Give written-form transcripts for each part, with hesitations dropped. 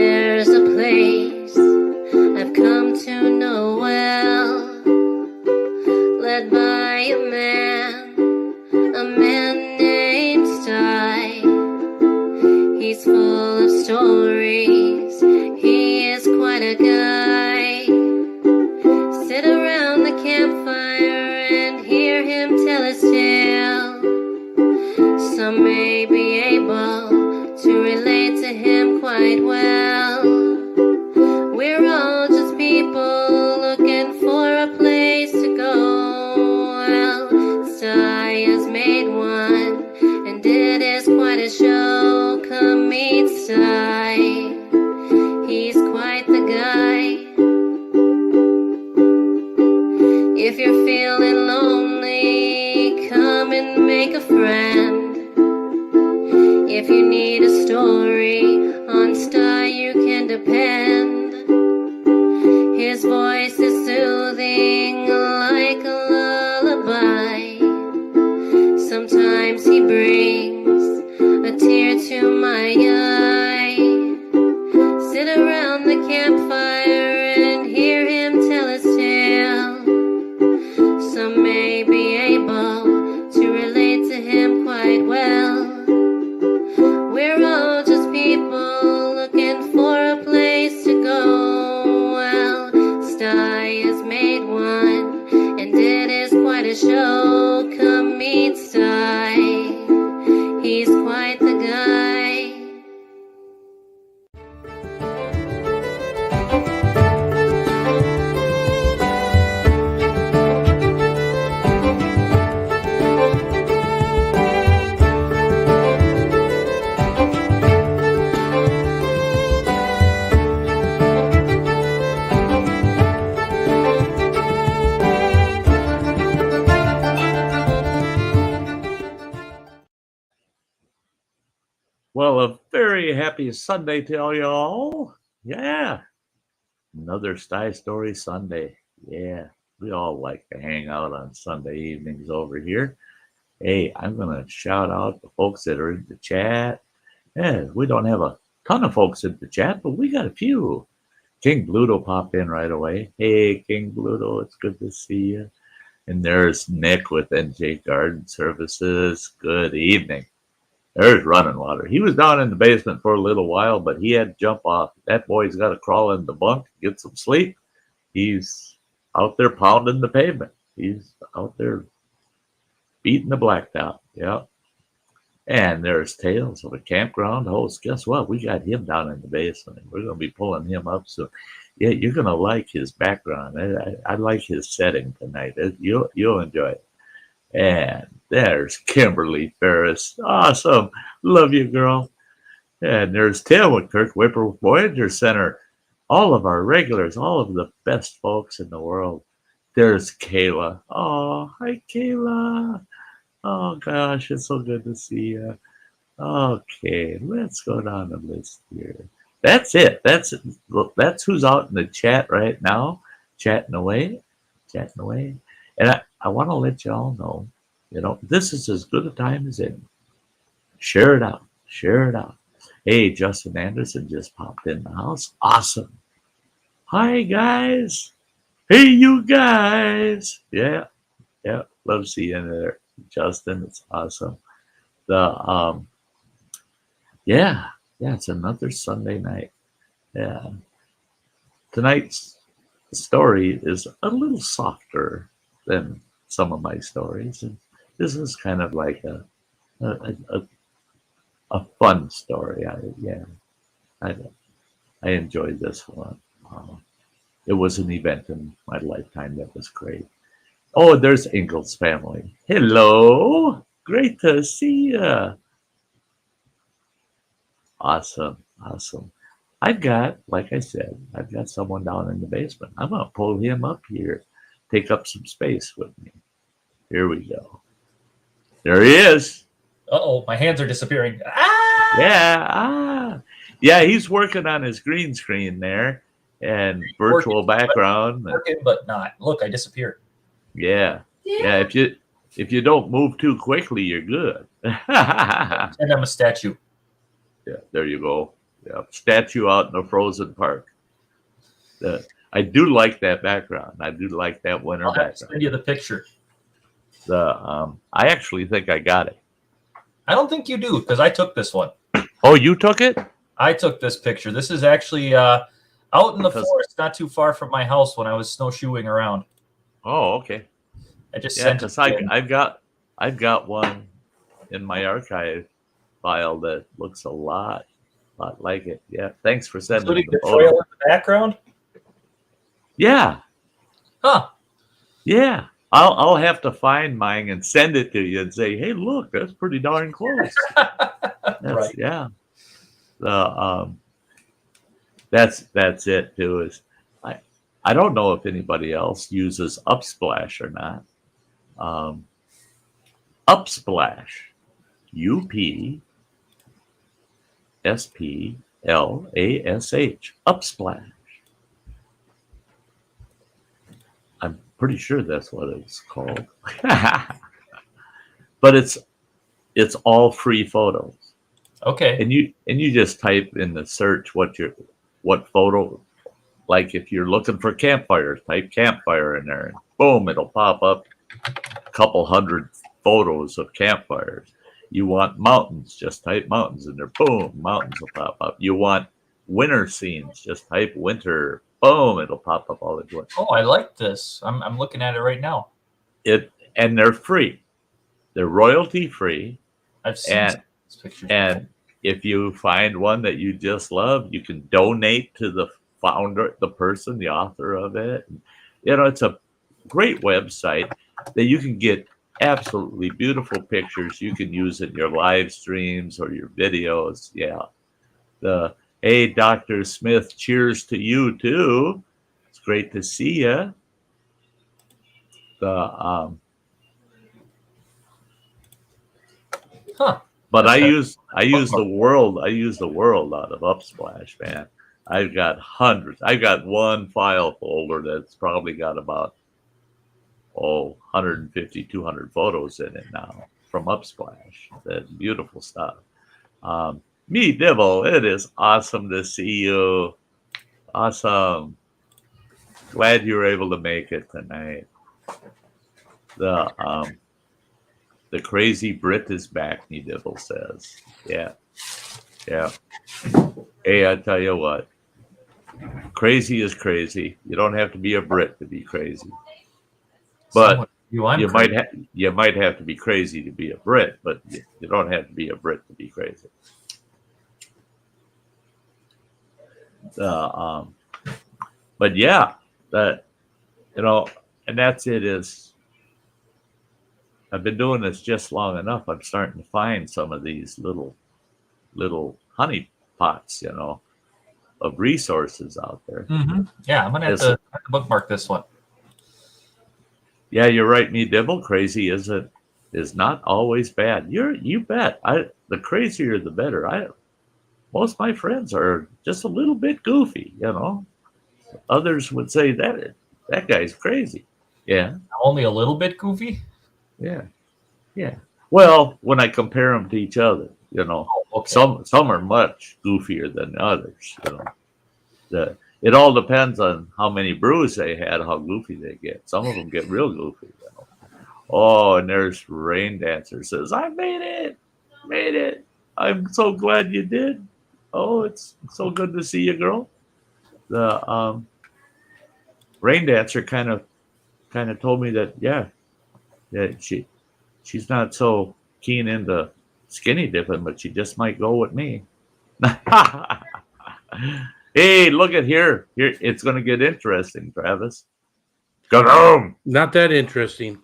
There's a place I've come to know well, led by a man named Sty. He's full of stories, he is quite a guy. Sit around the campfire and hear him tell his tale. Some may be able to relate to him quite well. We're all just people looking for a place to go. Well, Sty has made one, and it is quite a show. Come meet Sty, he's quite the guy. If you're feeling lonely, come and make a friend. If you need a story, on Sty you can depend. His voice is soothing like a lullaby. Sometimes he brings a tear to my eye. Sit around the campfire and hear him tell his tale. Some may be able to relate to him quite well. We're all just people looking for a place to go. Well, Sty has made one, and it is quite a show. Come meet Sty, he's quite the guy. Well, a very happy Sunday to all y'all. Yeah. Another Sty Story Sunday. Yeah. We all like to hang out on Sunday evenings over here. Hey, I'm going to shout out the folks that are in the chat. Yeah, we don't have a ton of folks in the chat, but we got a few. King Bluto popped in right away. Hey, King Bluto, it's good to see you. And there's Nick with NJ Garden Services. Good evening. There's running water. He was down in the basement for a little while, but he had to jump off. That boy's got to crawl in the bunk, get some sleep. He's out there pounding the pavement. He's out there beating the blacktop. Yeah. And there's Tales of a campground host. Guess what? We got him down in the basement. We're going to be pulling him up. So, yeah, you're going to like his background. I like his setting tonight. You'll enjoy it. And there's Kimberly Ferris. Awesome. Love you, girl. And there's Tim with Kirk Whipper Voyager Center. All of our regulars, all of the best folks in the world. There's Kayla. Oh, hi, Kayla. Oh, gosh, it's so good to see you. Okay, let's go down the list here. That's it. That's who's out in the chat right now, chatting away. And I want to let y'all know, this is as good a time as any. Share it out. Hey, Justin Anderson just popped in the house. Awesome. Hi, guys. Hey, you guys. Yeah. Love seeing you there, Justin. It's awesome. It's another Sunday night. Yeah. Tonight's story is a little softer than some of my stories. And this is kind of like a fun story. I enjoyed this one. It was an event in my lifetime that was great. Oh, there's Ingalls family. Hello. Great to see you. Awesome. I've got someone down in the basement. I'm going to pull him up here. Take up some space with me. Here we go. There he is. Uh-oh, my hands are disappearing. Yeah, he's working on his green screen there and virtual background. Working, but not. Look, I disappeared. Yeah. If you don't move too quickly, you're good. And I'm a statue. Yeah, there you go. Yeah, statue out in a frozen park. I do like that background. I do like that winter I'll have to background. send you the picture. I actually think I got it. I don't think you do because I took this one. Oh, you took it? I took this picture. This is actually out in the forest, not too far from my house when I was snowshoeing around. Oh, okay. I just Yeah, sent it. because To you. I've got one in my archive file that looks a lot like it. Yeah, thanks for sending Including the the trail photo. in the background. Yeah, Huh. yeah. I'll have to find mine and send it to you and say, hey, look, that's pretty darn close. Right. Yeah. That's it too. Is I don't know if anybody else uses Upsplash or not. Upsplash, UPSPLASH, Upsplash. I'm pretty sure that's what it's called. But it's all free photos. Okay. And you just type in the search what photo, like if you're looking for campfires, type campfire in there and boom, it'll pop up a couple hundred photos of campfires. You want mountains, just type mountains in there, boom, mountains will pop up. You want winter scenes, just type winter, boom, it'll pop up all the time. Oh, I like this. I'm looking at it right now. And they're free. They're royalty free. I've seen this picture. And if you find one that you just love, you can donate to the founder, the person, the author of it. You know, it's a great website that you can get absolutely beautiful pictures you can use in your live streams or your videos. Yeah. Hey, Dr. Smith, cheers to you too. It's great to see you. Huh. But That's I use the world out of Upsplash, man. I've got hundreds. I've got one file folder that's probably got about 150, 200 photos in it now from Upsplash. That's beautiful stuff. Me, Dibble, it is awesome to see you. Awesome. Glad you were able to make it tonight. The crazy Brit is back, me Dibble says. Yeah. Yeah. Hey, I tell you what. Crazy is crazy. You don't have to be a Brit to be crazy. But you might have to be crazy to be a Brit, but you don't have to be a Brit to be crazy. But yeah, that and that's it. Is I've been doing this just long enough. I'm starting to find some of these little honey pots, of resources out there. Mm-hmm. Yeah, I'm gonna have to bookmark this one. Yeah, you're right. Me Dibble, crazy is not always bad. You bet. The crazier the better. Most of my friends are just a little bit goofy, Others would say that guy's crazy. Yeah. Only a little bit goofy? Yeah. Yeah. Well, when I compare them to each other, Okay. some are much goofier than others, It all depends on how many brews they had, how goofy they get. Some of them get real goofy, Oh, and there's Rain Dancer says, I made it. I'm so glad you did. Oh, it's so good to see you, girl. The Rain Dancer kind of told me that she's not so keen into skinny dipping, but she just might go with me. Hey, look at here. Here, it's going to get interesting, Travis. Go home. Not that interesting.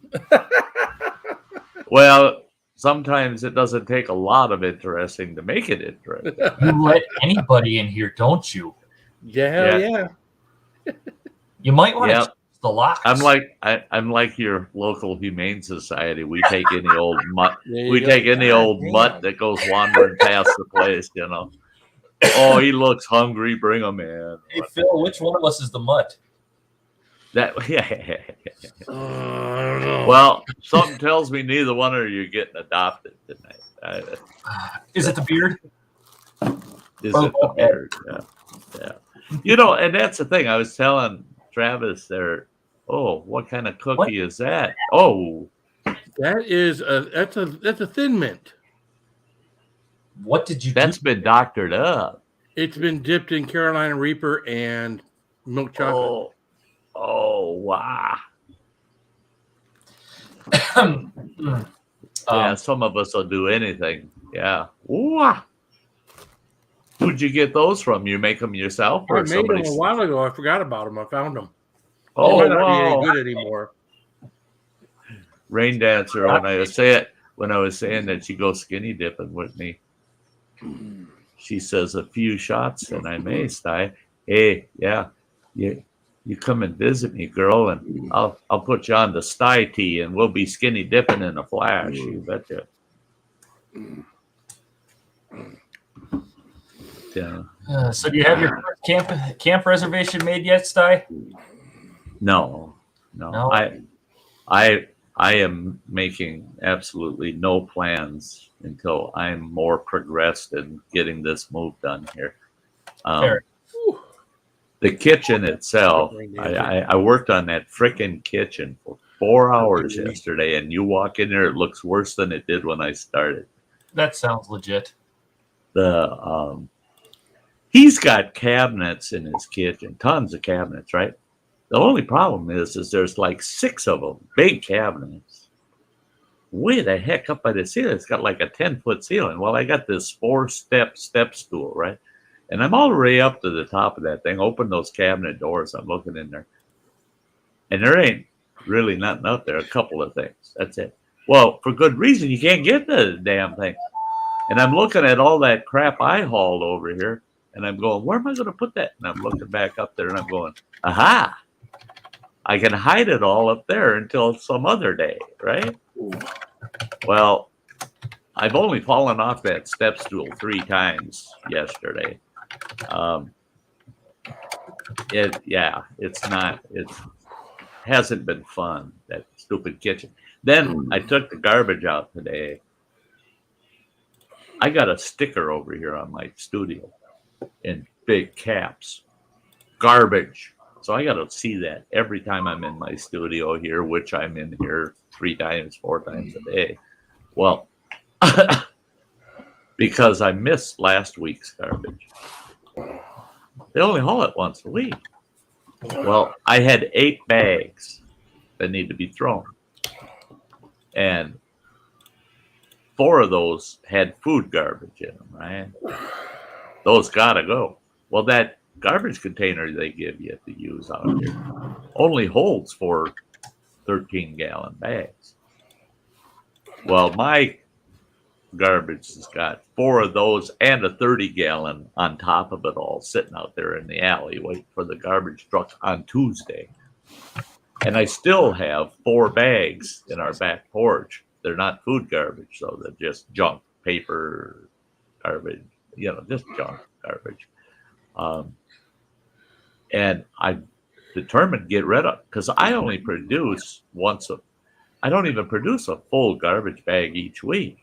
Well, sometimes it doesn't take a lot of interesting to make it interesting. You let anybody in here, don't you? Yeah. You might want to change the locks. I'm like your local humane society. We take any old mutt. Mutt that goes wandering past the place, Oh, he looks hungry. Bring him in. Hey Phil, which one of us is the mutt? Well, something tells me neither one of you are getting adopted tonight. Is it the beard? Is it the beard? Yeah. Yeah. And that's the thing. I was telling Travis there, oh, what kind of cookie is that? Oh. That's a Thin Mint. What did you do? That's been doctored up. It's been dipped in Carolina Reaper and milk chocolate. Oh, wow. Yeah, some of us will do anything. Yeah. Wow. Who'd you get those from? You make them yourself? Or I made them a while ago. I forgot about them. I found them. Oh, they might not wow. be any good anymore. Rain Dancer, when I was saying that she goes skinny dipping with me, she says a few shots and I may, Sty. Hey, yeah, you come and visit me, girl, and I'll put you on the Sty tea and we'll be skinny dipping in a flash. You betcha. Yeah. So do you have your first camp reservation made yet, Sty? No. I am making absolutely no plans until I'm more progressed in getting this move done here. The kitchen itself, I worked on that frickin' kitchen for 4 hours yesterday, and you walk in there, it looks worse than it did when I started. That sounds legit. He's got cabinets in his kitchen, tons of cabinets, right? The only problem is there's like 6 of them, big cabinets. Way the heck up by the ceiling. It's got like a 10-foot ceiling. Well, I got this 4-step stool, right? And I'm all the way up to the top of that thing. Open those cabinet doors. I'm looking in there. And there ain't really nothing up there. A couple of things. That's it. Well, for good reason. You can't get the damn thing. And I'm looking at all that crap I hauled over here. And I'm going, where am I going to put that? And I'm looking back up there and I'm going, aha. I can hide it all up there until some other day, right? Well, I've only fallen off that step stool 3 times yesterday. It hasn't been fun, that stupid kitchen. Then I took the garbage out today. I got a sticker over here on my studio in big caps. Garbage. So I got to see that every time I'm in my studio here, which I'm in here 3 times, 4 times a day. Well, because I missed last week's garbage. They only haul it once a week. Well, I had 8 bags that need to be thrown. And 4 of those had food garbage in them, right? Those got to go. Well, that garbage container they give you to use out here only holds 4 13-gallon bags. Well, my garbage has got 4 of those and a 30-gallon on top of it all sitting out there in the alley waiting for the garbage truck on Tuesday. And I still have 4 bags in our back porch. They're not food garbage, so they're just junk, paper, garbage, just junk garbage. And I determined to get rid of, because I only produce I don't even produce a full garbage bag each week,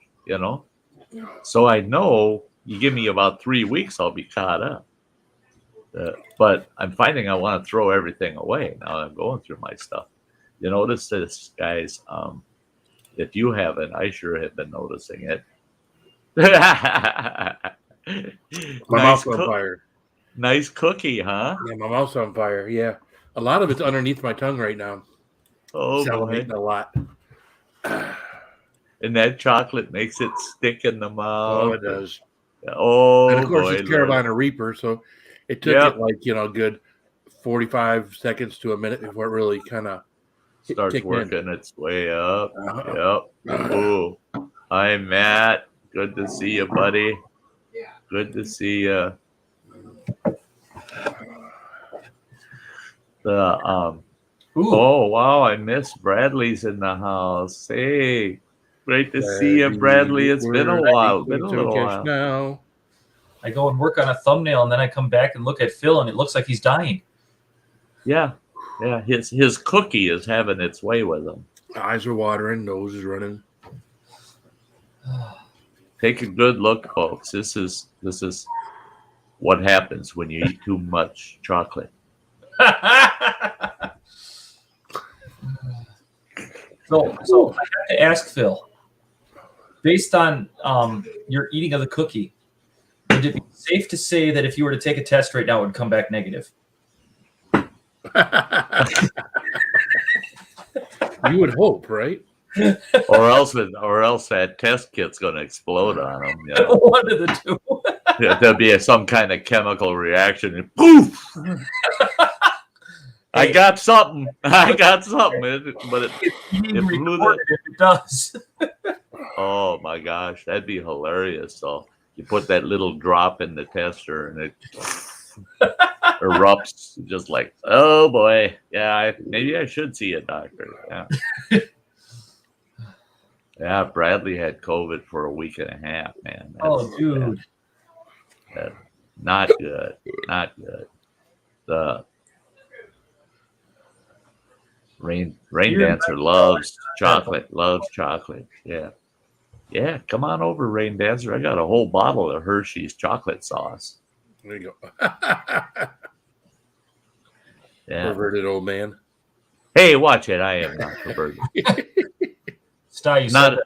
So I know you give me about 3 weeks, I'll be caught up. But I'm finding I want to throw everything away. Now I'm going through my stuff. You notice this, guys. If you haven't, I sure have been noticing it. My mouth's on fire. Nice cookie, huh? Yeah, my mouth's on fire. Yeah. A lot of it's underneath my tongue right now. Oh, salivating a lot. And that chocolate makes it stick in the mouth. Oh, it does. Oh, and of course, it's Carolina Reaper, so it took it like, a good 45 seconds to a minute before it really kind of starts working its way up. Yep. Oh, hi, Matt. Good to see you, buddy. Good to see you. Oh wow, I miss Bradley's in the house. Hey, great to see you, Bradley. It's been a while. Been a little while. Now I go and work on a thumbnail, and then I come back and look at Phil, and it looks like he's dying. Yeah. His cookie is having its way with him. Eyes are watering, nose is running. Take a good look, folks. This is what happens when you eat too much chocolate. So I have to ask Phil, based on your eating of the cookie, would it be safe to say that if you were to take a test right now, it would come back negative? You would hope, right? or else that test kit's going to explode on them. You know? One of the two. There'll be some kind of chemical reaction. And poof! I got something. But it blew If it does. Oh my gosh, that'd be hilarious. So you put that little drop in the tester and it erupts, just like, oh boy, yeah, maybe I should see a doctor. Yeah. Yeah, Bradley had COVID for a week and a half, man. Dude. Not good. Not good. The Rain Dancer loves chocolate. Yeah. Yeah, come on over, Rain Dancer. I got a whole bottle of Hershey's chocolate sauce. There you go. Yeah. Perverted old man. Hey, watch it. I am not perverted. Sty, you said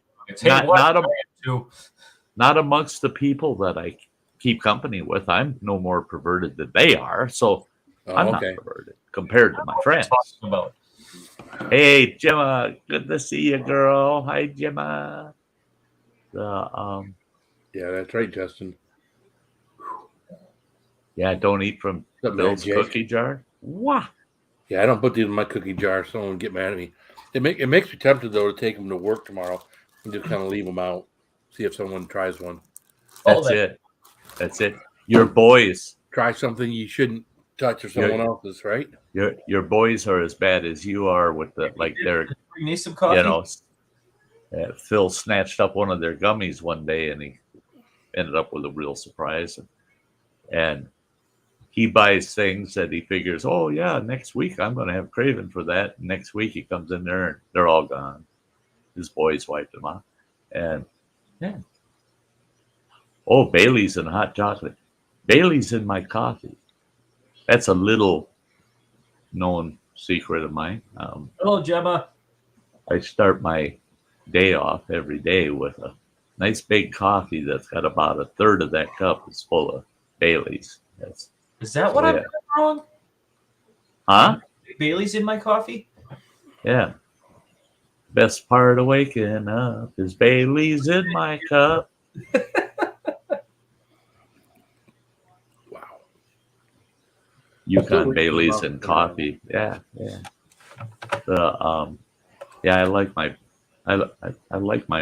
not amongst the people that I keep company with. I'm no more perverted than they are. So I'm not perverted compared to my friends. About. Hey, Gemma, good to see you, girl. Hi, Gemma. Yeah, that's right, Justin. Yeah, don't eat from Bill's cookie jar. What? Yeah, I don't put these in my cookie jar. Someone would get mad at me. It makes me tempted though to take them to work tomorrow and just kind of leave them out. See if someone tries one. That's it. Your boys try something you shouldn't touch or someone else's, right? Your boys are as bad as you are with the they're. You need some coffee. You know, Phil snatched up one of their gummies one day and he ended up with a real surprise. And he buys things that he figures, oh yeah, next week I'm going to have craving for that. And next week he comes in there and they're all gone. His boys wiped them off. And yeah. Oh, Bailey's and hot chocolate. Bailey's in my coffee. That's a little known secret of mine. Hello, Gemma. I start my day off every day with a nice big coffee that's got about a third of that cup is full of Bailey's. Is that what I'm doing wrong? Huh? Bailey's in my coffee? Yeah. Best part of waking up is Bailey's in my cup. Wow. Yukon Bailey's and coffee. Yeah. I like my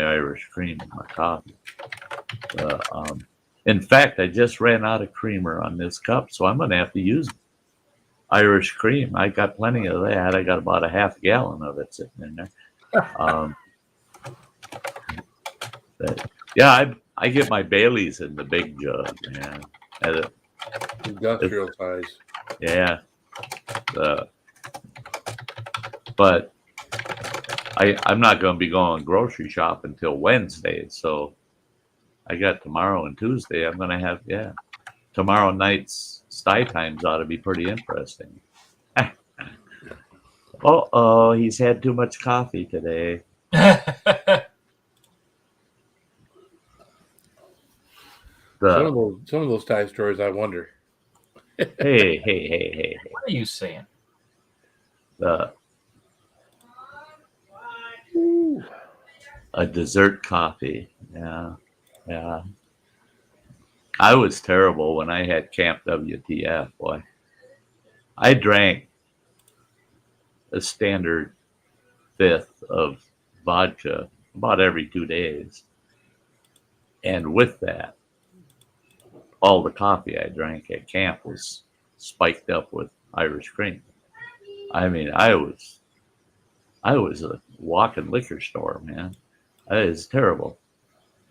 Irish cream in my coffee. In fact, I just ran out of creamer on this cup, so I'm going to have to use Irish cream. I got plenty of that. I got about a half gallon of it sitting in there. I get my Bailey's in the big jug, man. Industrial size. Yeah. But I'm not going to be going grocery shop until Wednesday, so I got tomorrow and Tuesday. I'm going to have, tomorrow night's Sty times ought to be pretty interesting. He's had too much coffee today. Some of those Sty stories, I wonder. Hey. What are you saying? A dessert coffee. Yeah. I was terrible when I had Camp WTF, boy. I drank a standard fifth of vodka about every 2 days. And with that, all the coffee I drank at camp was spiked up with Irish cream. I mean, I was a walking liquor store, man. That is terrible.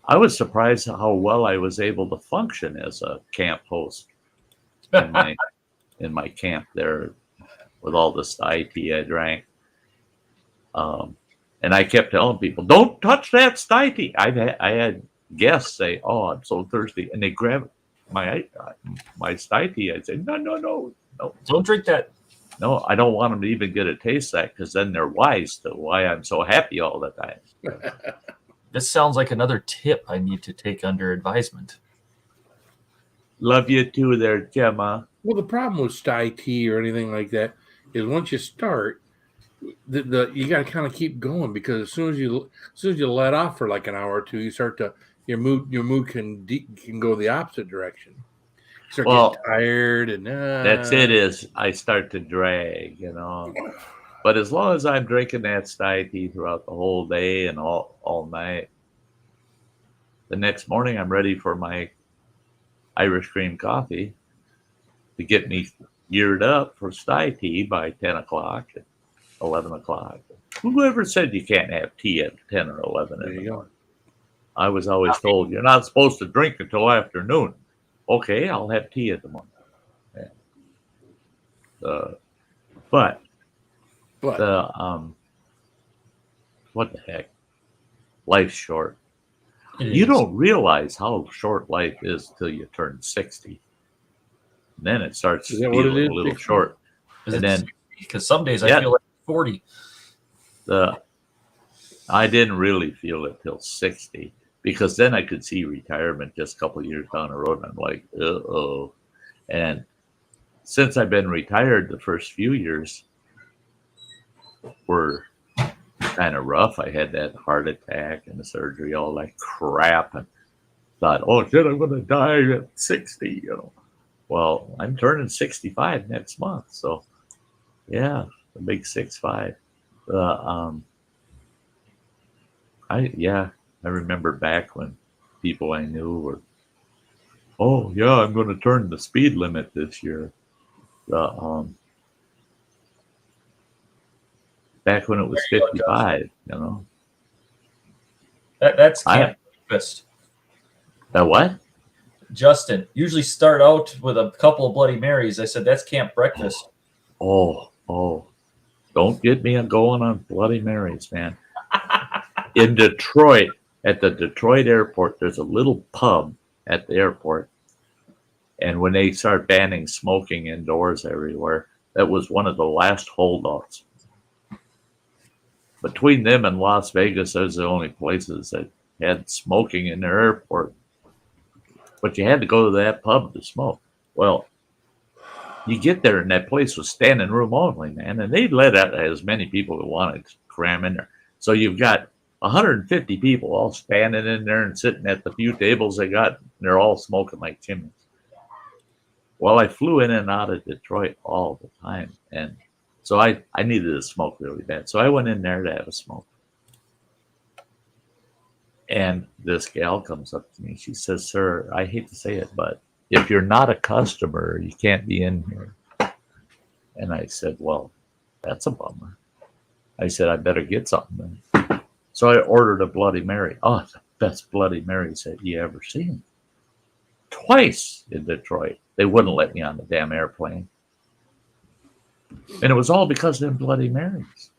I was surprised how well I was able to function as a camp host in my camp there with all the Sty tea I drank. And I kept telling people, don't touch that Sty tea. I had guests say, oh, I'm so thirsty. And they grab it. my Sty tea. I'd say, no. Don't drink that. No, I don't want them to even get a taste of that because then they're wise to why I'm so happy all the time. This sounds like another tip I need to take under advisement. Love you too there, Gemma. Well, the problem with Sty tea or anything like that is once you start, you got to kind of keep going because as soon as you let off for like an hour or two, you start to your mood can go the opposite direction. You start getting tired, and that's it. Is I start to drag, But as long as I'm drinking that Sty tea throughout the whole day and all night, the next morning I'm ready for my Irish cream coffee to get me geared up for Sty tea by 10 o'clock, 11 o'clock. Whoever said you can't have tea at 10 or 11 in the morning? I was always told you're not supposed to drink until afternoon. Okay, I'll have tea in the morning. Yeah. But what the heck? Life's short. You don't realize how short life is till you turn 60. And then it starts to feel a little short. And then because some days I feel like 40. I didn't really feel it till 60 because then I could see retirement just a couple of years down the road, and I'm like, uh-oh. And since I've been retired, the first few years were kind of rough. I had that heart attack and the surgery, all that crap, and thought, oh shit, I'm going to die at 60. Well, I'm turning 65 next month, so yeah, the big 6'5". I remember back when people I knew were, oh yeah, I'm going to turn the speed limit this year. Back when it was 55, That's camp breakfast. That what? Justin, usually start out with a couple of Bloody Marys. I said, that's camp breakfast. Oh. Don't get me going on Bloody Marys, man. In Detroit, at the Detroit airport, there's a little pub at the airport. And when they start banning smoking indoors everywhere, that was one of the last holdouts. Between them and Las Vegas, those are the only places that had smoking in their airport. But you had to go to that pub to smoke. Well, you get there and that place was standing room only, man. And they let out as many people that wanted to cram in there. So you've got 150 people all standing in there and sitting at the few tables they got. And they're all smoking like chimneys. Well, I flew in and out of Detroit all the time. And so I needed to smoke really bad. So I went in there to have a smoke. And this gal comes up to me. She says, sir, I hate to say it, but if you're not a customer, you can't be in here. And I said, well, that's a bummer. I said, I better get something then. So I ordered a Bloody Mary. Oh, the best Bloody Marys that you ever seen. Twice in Detroit. They wouldn't let me on the damn airplane. And it was all because of them Bloody Marys.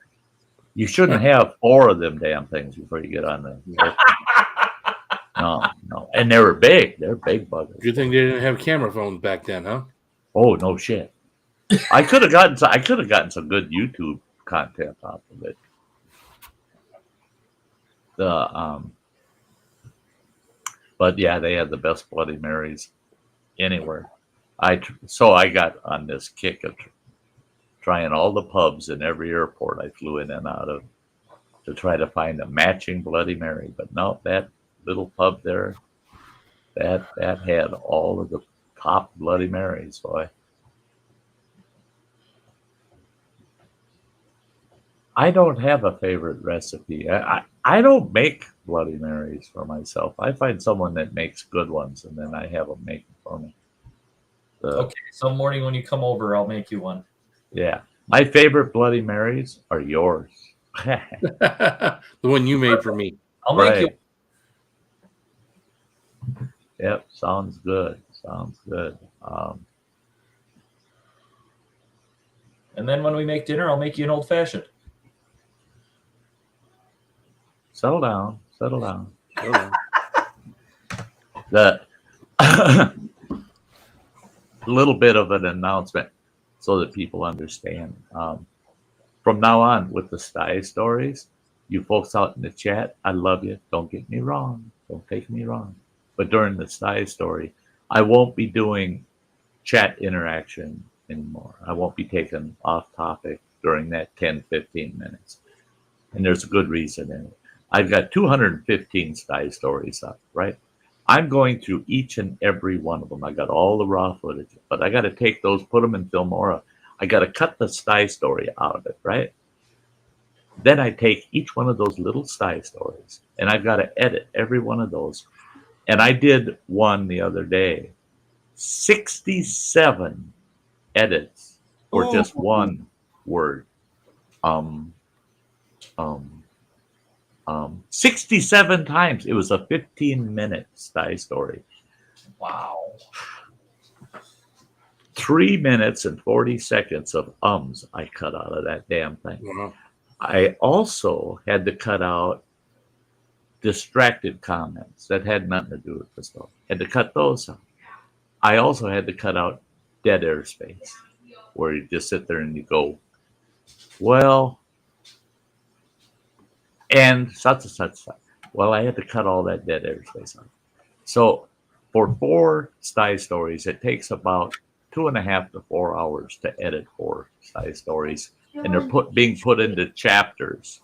You shouldn't have 4 of them damn things before you get on the airplane. No. And they were big. They're big buggers. Good thing they didn't have camera phones back then, huh? Oh, no shit. I could have gotten some good YouTube content off of it. But yeah, they had the best Bloody Marys anywhere. So I got on this kick of trying all the pubs in every airport I flew in and out of to try to find a matching Bloody Mary. But no, that little pub there, that had all of the top Bloody Marys, boy. I don't have a favorite recipe. I don't make Bloody Marys for myself. I find someone that makes good ones, and then I have them make them for me. Okay, some morning when you come over, I'll make you one. Yeah. My favorite Bloody Marys are yours. The one you made for me. I'll make you. Yep, sounds good. And then when we make dinner, I'll make you an old fashioned. Settle down. little bit of an announcement so that people understand. From now on, with the Sty stories, you folks out in the chat, I love you. Don't get me wrong. Don't take me wrong. But during the Sty story, I won't be doing chat interaction anymore. I won't be taken off topic during that 10, 15 minutes. And there's a good reason in it. I've got 215 Sty stories up, right? I'm going through each and every one of them. I got all the raw footage, but I got to take those, put them in Filmora. I got to cut the Sty story out of it, right? Then I take each one of those little Sty stories and I've got to edit every one of those. And I did one the other day, 67 edits for just one word. 67 times. It was a 15-minute Sty story. Wow. 3 minutes and 40 seconds of ums I cut out of that damn thing. Wow. I also had to cut out distracted comments that had nothing to do with the story. Had to cut those out. I also had to cut out dead airspace, where you just sit there and you go, well, and such and such. Well, I had to cut all that dead airspace out. So for 4 Sty stories, it takes about 2.5 to 4 hours to edit 4 Sty stories, and they're being put into chapters.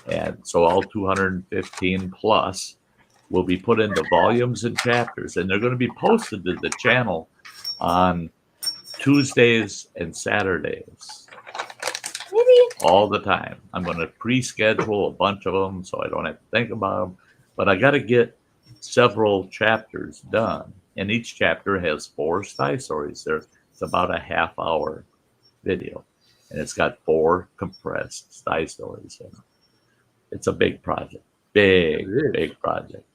And so all 215 plus will be put into volumes and chapters, and they're going to be posted to the channel on Tuesdays and Saturdays. All the time. I'm going to pre-schedule a bunch of them so I don't have to think about them. But I got to get several chapters done. And each chapter has 4 Sty stories. It's about a half-hour video. And it's got 4 compressed Sty stories in it. It's a big project. Big project.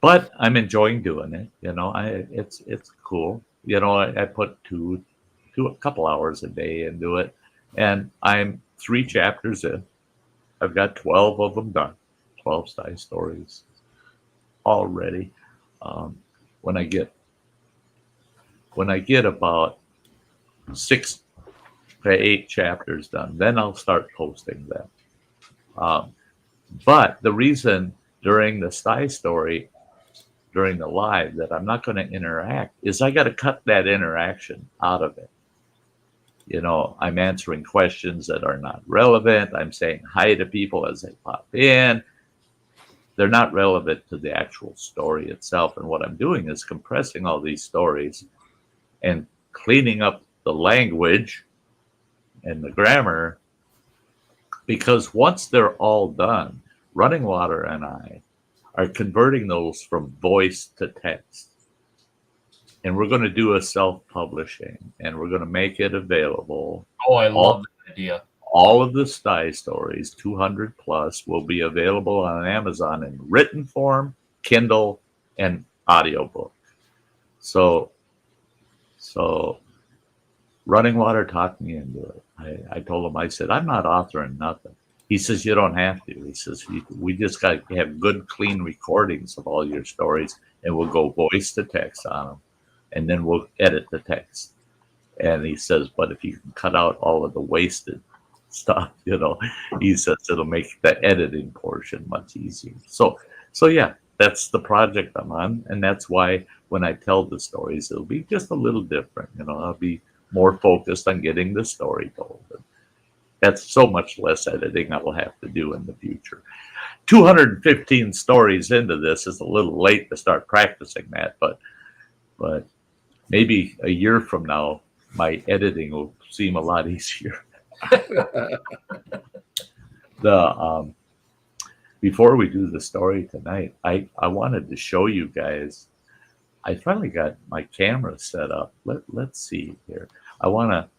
But I'm enjoying doing it. You know, it's cool. You know, I put a couple hours a day into it, and I'm 3 chapters in. I've got 12 of them done, 12 Sty stories already. When I get about 6 to 8 chapters done, then I'll start posting them. But the reason during the Sty story, during the live, that I'm not going to interact is I got to cut that interaction out of it. You know, I'm answering questions that are not relevant. I'm saying hi to people as they pop in. They're not relevant to the actual story itself. And what I'm doing is compressing all these stories and cleaning up the language and the grammar, because once they're all done, Running Water and I are converting those from voice to text. And we're going to do a self-publishing, and we're going to make it available. Oh, I love that idea. All of the Sty stories, 200 plus, will be available on Amazon in written form, Kindle, and audiobook. So Running Water talked me into it. I told him, I said, I'm not authoring nothing. He says, you don't have to. He says, we just got to have good, clean recordings of all your stories, and we'll go voice to text on them. And then we'll edit the text. And he says, but if you can cut out all of the wasted stuff, you know, he says it'll make the editing portion much easier. So yeah, that's the project I'm on. And that's why when I tell the stories, it'll be just a little different. You know, I'll be more focused on getting the story told. And that's so much less editing I will have to do in the future. 215 stories into this is a little late to start practicing that, but maybe a year from now, my editing will seem a lot easier. Before we do the story tonight, I wanted to show you guys. I finally got my camera set up. Let's see here. I want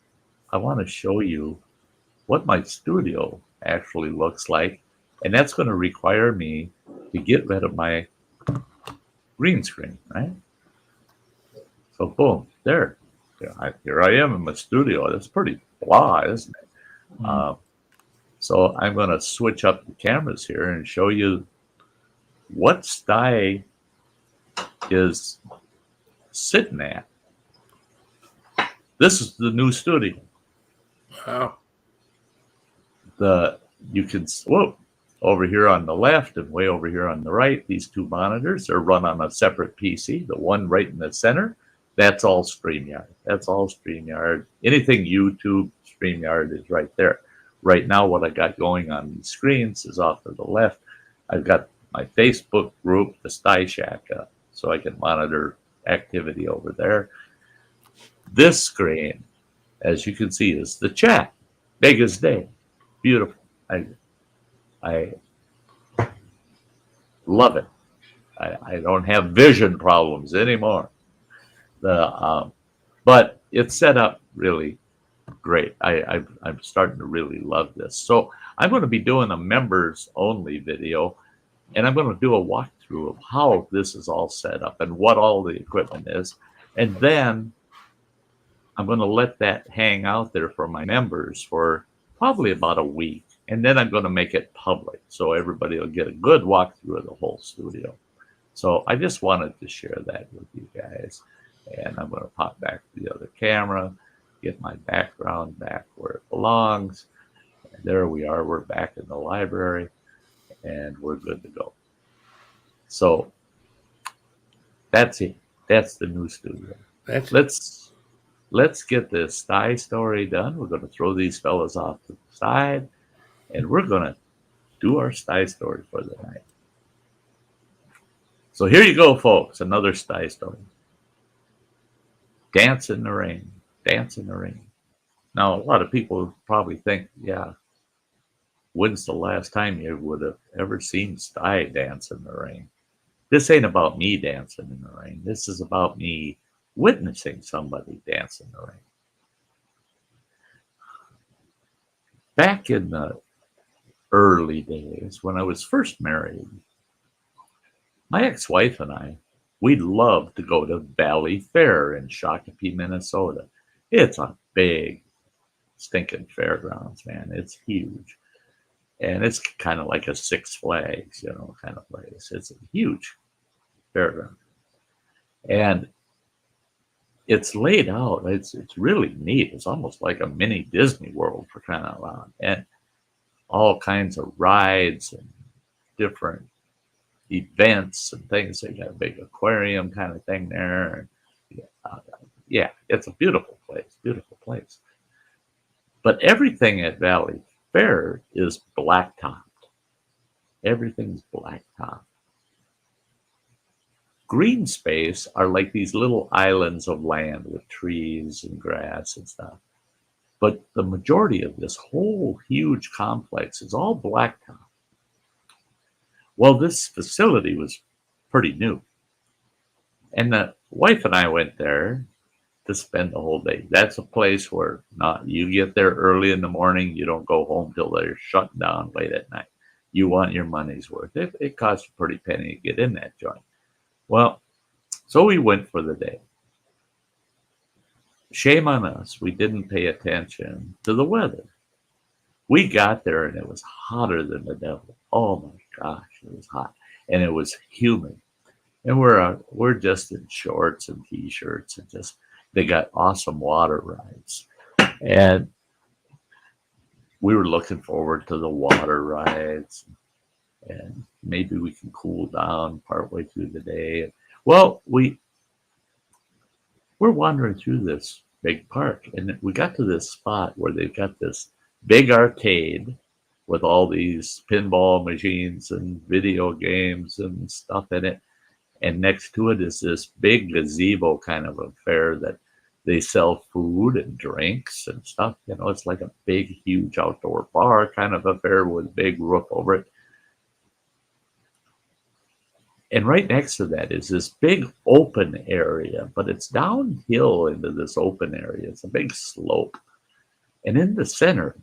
to show you what my studio actually looks like, and that's going to require me to get rid of my green screen, right? So boom, there. Here I am in my studio. That's pretty blah, isn't it? Mm-hmm. So I'm going to switch up the cameras here and show you what Sty is sitting at. This is the new studio. Wow. You can, whoa, over here on the left and way over here on the right, these two monitors are run on a separate PC. The one right in the center, that's all StreamYard. That's all StreamYard. Anything YouTube, StreamYard is right there. Right now, what I got going on these screens is off to the left. I've got my Facebook group, the Sty Shack, so I can monitor activity over there. This screen, as you can see, is the chat. Big as day. Beautiful. I love it. I don't have vision problems anymore. But it's set up really great. I'm starting to really love this. So I'm going to be doing a members only video, and I'm going to do a walkthrough of how this is all set up and what all the equipment is. And then I'm going to let that hang out there for my members for probably about a week. And then I'm going to make it public so everybody will get a good walkthrough of the whole studio. So I just wanted to share that with you guys. And I'm going to pop back to the other camera, get my background back where it belongs. And there we are. We're back in the library, and we're good to go. So that's it. That's the new studio. Let's get this Sty story done. We're going to throw these fellas off to the side, and we're going to do our Sty story for the night. So here you go, folks. Another Sty story. Dance in the rain. Dance in the rain. Now, a lot of people probably think, yeah, when's the last time you would have ever seen Sty dance in the rain? This ain't about me dancing in the rain. This is about me witnessing somebody dance in the rain. Back in the early days, when I was first married, my ex-wife and I, we'd love to go to Valley Fair in Shakopee, Minnesota. It's a big, stinking fairgrounds, man. It's huge. And it's kind of like a Six Flags, kind of place. It's a huge fairground. And it's laid out. It's really neat. It's almost like a mini Disney World, for crying out loud. And all kinds of rides and different events and things. They got a big aquarium kind of thing there. Yeah, it's a beautiful place. Beautiful place. But everything at Valley Fair is blacktopped. Everything's blacktop. Green space are like these little islands of land with trees and grass and stuff. But the majority of this whole huge complex is all blacktop. Well, this facility was pretty new. And the wife and I went there to spend the whole day. That's a place where you get there early in the morning, you don't go home till they're shut down late at night. You want your money's worth. It costs a pretty penny to get in that joint. Well, so we went for the day. Shame on us, we didn't pay attention to the weather. We got there and it was hotter than the devil. Oh my gosh, it was hot. And it was humid. And we're just in shorts and t-shirts and they got awesome water rides. And we were looking forward to the water rides. And maybe we can cool down partway through the day. Well, we're wandering through this big park, and we got to this spot where they've got this big arcade with all these pinball machines and video games and stuff in it. And next to it is this big gazebo kind of affair that they sell food and drinks and stuff. It's like a big, huge outdoor bar kind of affair with a big roof over it. And right next to that is this big open area, but it's downhill into this open area. It's a big slope. And in the center,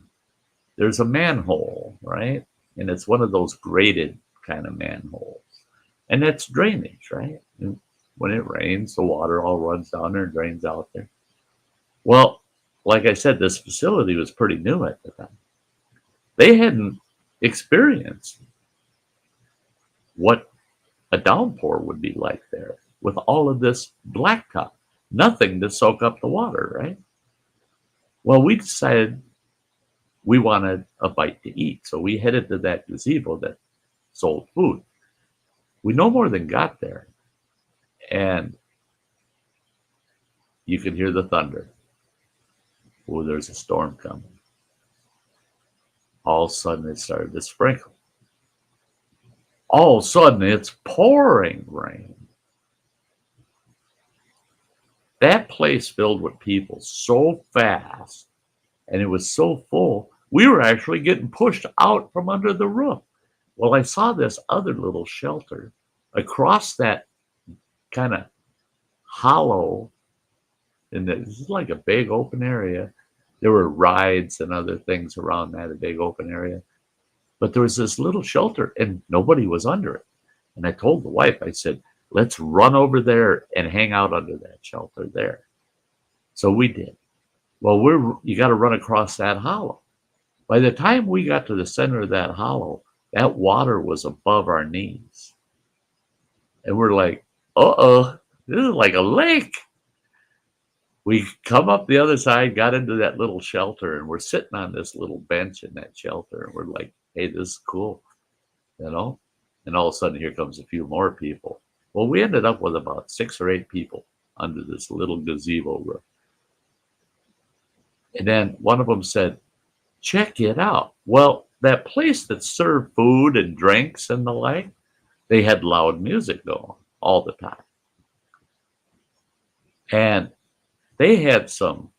there's a manhole, right? And it's one of those graded kind of manholes. And that's drainage, right? And when it rains, the water all runs down there and drains out there. Well, like I said, this facility was pretty new at the time. They hadn't experienced what a downpour would be like there. with all of this blacktop, nothing to soak up the water, right? Well, we decided we wanted a bite to eat. So we headed to that gazebo that sold food. We no more than got there, and you could hear the thunder. Oh, there's a storm coming. All of a sudden, it started to sprinkle. All of a sudden, it's pouring rain. That place filled with people so fast, and it was so full, we were actually getting pushed out from under the roof. Well, I saw this other little shelter across that kind of hollow, and this is like a big open area. There were rides and other things around that, a big open area. But there was this little shelter, and nobody was under it. And I told the wife, I said, let's run over there and hang out under that shelter there. So we did. Well, you got to run across that hollow. By the time we got to the center of that hollow, that water was above our knees. And we're like, uh-oh, this is like a lake. We come up the other side, got into that little shelter, and we're sitting on this little bench in that shelter. And we're like, hey, this is cool, you know? And all of a sudden, here comes a few more people. Well, we ended up with about 6 or 8 people under this little gazebo roof. And then one of them said, check it out. Well, that place that served food and drinks and the like, they had loud music going all the time. And they had some,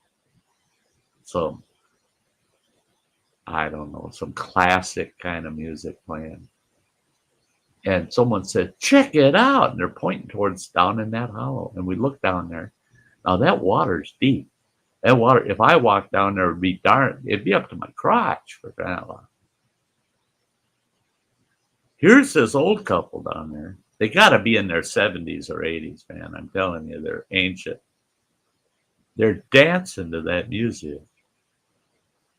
I don't know, some classic kind of music playing. And someone said, check it out. And they're pointing towards down in that hollow. And we look down there. Now that water's deep. That water, if I walked down there, it'd be up to my crotch for crying out loud. Here's this old couple down there. They got to be in their 70s or 80s, man. I'm telling you, they're ancient. They're dancing to that music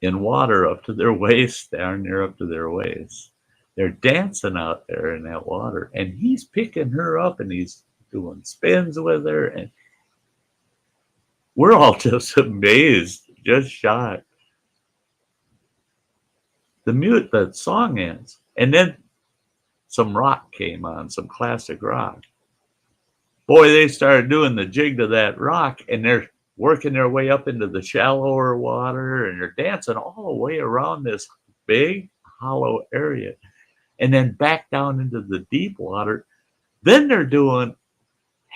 in water up to their waist, down near up to their waist. They're dancing out there in that water, and he's picking her up, and he's doing spins with her, and we're all just amazed, just shocked. The song ends, and then some rock came on, some classic rock. Boy, they started doing the jig to that rock, and they're working their way up into the shallower water, and they're dancing all the way around this big hollow area, and then back down into the deep water. Then they're doing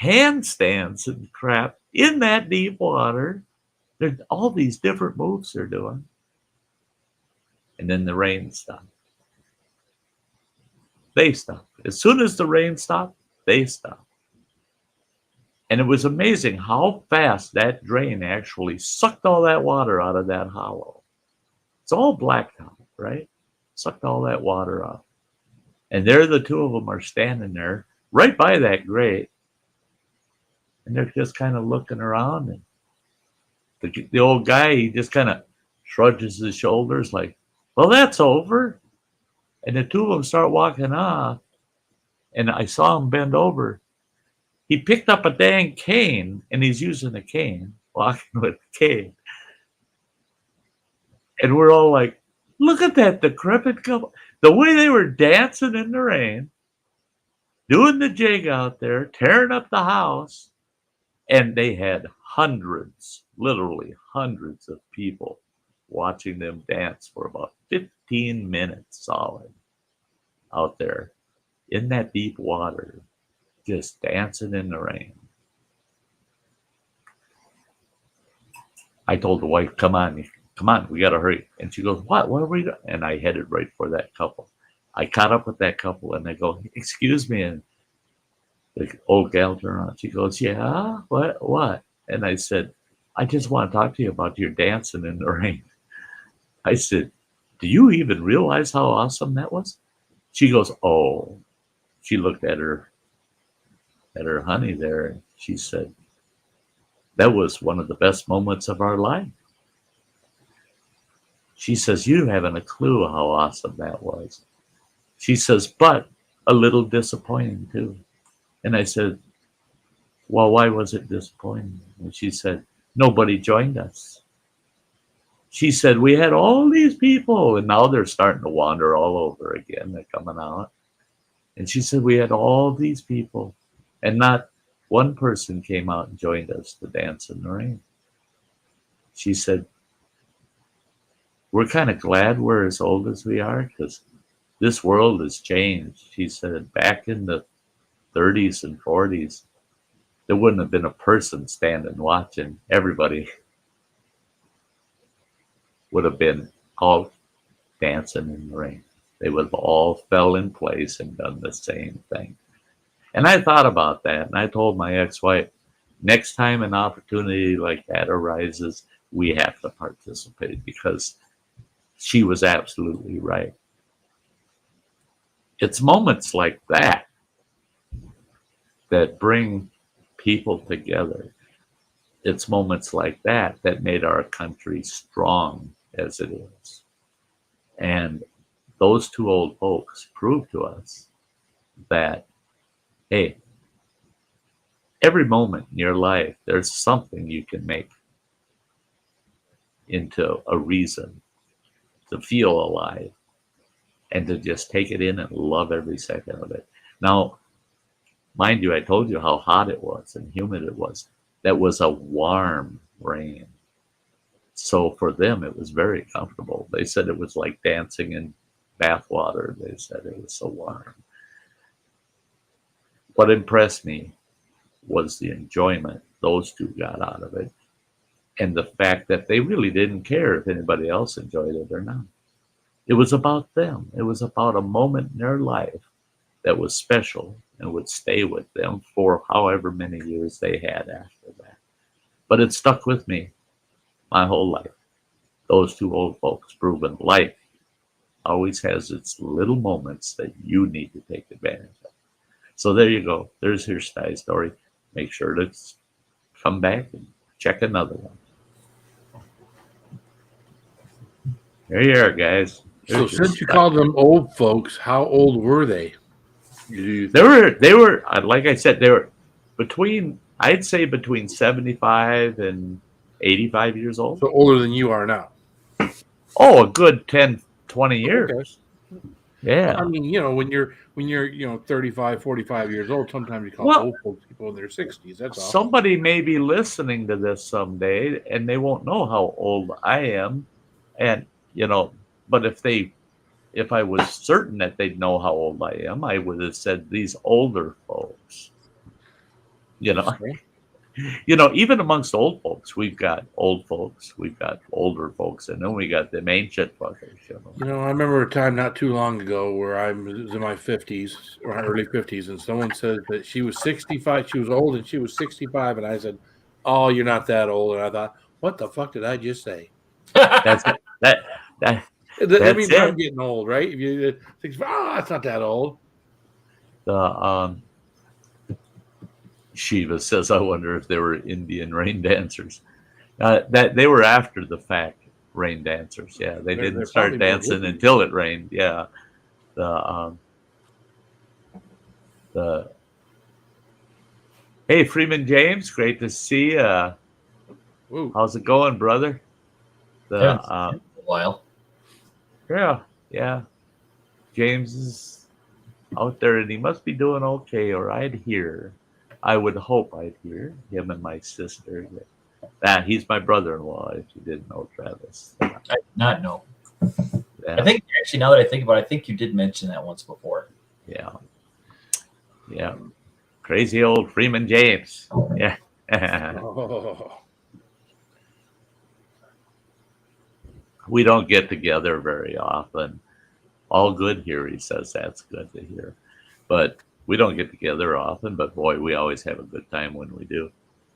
handstands and crap in that deep water. There's all these different moves they're doing. And then the rain stopped. They stopped. As soon as the rain stopped, they stopped. And it was amazing how fast that drain actually sucked all that water out of that hollow. It's all blacktop, right? Sucked all that water out. And there the two of them are standing there right by that grate. And they're just kind of looking around. And the old guy, he just kind of shrugs his shoulders like, well, that's over. And the two of them start walking off. And I saw him bend over. He picked up a dang cane, and he's using a cane, walking with a cane. And we're all like, look at that decrepit couple. The way they were dancing in the rain, doing the jig out there, tearing up the house. And they had hundreds, literally hundreds of people watching them dance for about 15 minutes solid out there in that deep water, just dancing in the rain. I told the wife, come on, we got to hurry. And she goes, what are we doing? And I headed right for that couple. I caught up with that couple, and they go, excuse me. And the old gal turned around. She goes, yeah, what? And I said, I just want to talk to you about your dancing in the rain. I said, do you even realize how awesome that was? She goes, oh. She looked at her honey there, and she said, that was one of the best moments of our life. She says, you haven't a clue how awesome that was. She says, but a little disappointing too. And I said, well, why was it disappointing? And she said, nobody joined us. She said, we had all these people, and now they're starting to wander all over again. They're coming out. And she said, we had all these people, and not one person came out and joined us to dance in the rain. She said, we're kind of glad we're as old as we are because this world has changed. She said, back in the 30s and 40s, there wouldn't have been a person standing watching. Everybody would have been out dancing in the rain. They would have all fell in place and done the same thing. And I thought about that, and I told my ex-wife, next time an opportunity like that arises, we have to participate, because she was absolutely right. It's moments like that that bring people together. It's moments like that that made our country strong as it is. And those two old folks proved to us that, hey, every moment in your life, there's something you can make into a reason to feel alive and to just take it in and love every second of it. Now, mind you, I told you how hot it was and humid it was. That was a warm rain. So for them, it was very comfortable. They said it was like dancing in bath water. They said it was so warm. What impressed me was the enjoyment those two got out of it, and the fact that they really didn't care if anybody else enjoyed it or not. It was about them. It was about a moment in their life that was special and would stay with them for however many years they had after that. But it stuck with me my whole life. Those two old folks proving life always has its little moments that you need to take advantage of. So there you go. There's your Sty story. Make sure to come back and check another one. There you are, guys. So since you called them old folks, how old were they? They were like I said, they were between, I'd say between 75 and 85 years old. So older than you are now. Oh, a good 10, 20 years. Okay. Yeah. I mean, when you're 35, 45 years old, sometimes you call old folks people in their 60s. That's all. Somebody may be listening to this someday and they won't know how old I am. And, but if I was certain that they'd know how old I am, I would have said these older folks. Okay. Even amongst old folks, we've got old folks, we've got older folks, and then we got them ancient fuckers. I remember a time not too long ago where I was in my 50s or early 50s, and someone said that she was 65. She was old and she was 65, and I said, "Oh, you're not that old." And I thought, "What the fuck did I just say?" That's it. That means it. I'm getting old, right? If you think, that's not that old. Shiva says, I wonder if they were Indian rain dancers. That they were after the fact rain dancers. Yeah, they didn't start dancing until it rained. Yeah, hey, Freeman James, great to see you. How's it going, brother? A while. Yeah. James is out there, and he must be doing okay, or I would hope I'd hear him and my sister. He's my brother-in-law, if you didn't know, Travis. I did not know. Yeah. I think, actually, now that I think about it, I think you did mention that once before. Yeah. Crazy old Freeman James. Yeah. We don't get together very often. All good here, he says. That's good to hear. But we don't get together often, but boy, we always have a good time when we do.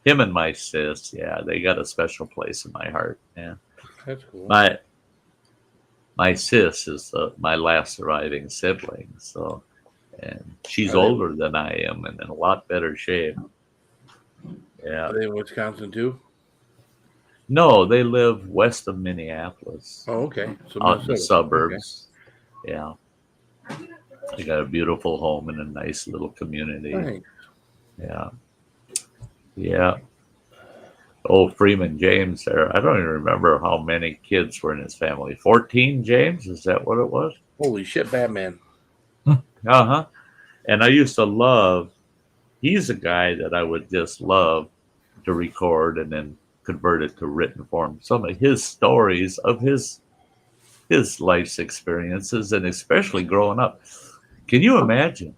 Him and my sis, they got a special place in my heart. Yeah. That's cool. My sis is my last surviving sibling, and she's older than I am and in a lot better shape. Yeah. Are they in Wisconsin too? No, they live west of Minneapolis. Oh, okay. So out in the suburbs. Okay. Yeah. They got a beautiful home in a nice little community. Thanks. Yeah. Yeah. Old Freeman James there. I don't even remember how many kids were in his family. 14, James? Is that what it was? Holy shit, Batman. Uh-huh. And I used to love, he's a guy that I would just love to record and then convert it to written form. Some of his stories of his life's experiences, and especially growing up. Can you imagine?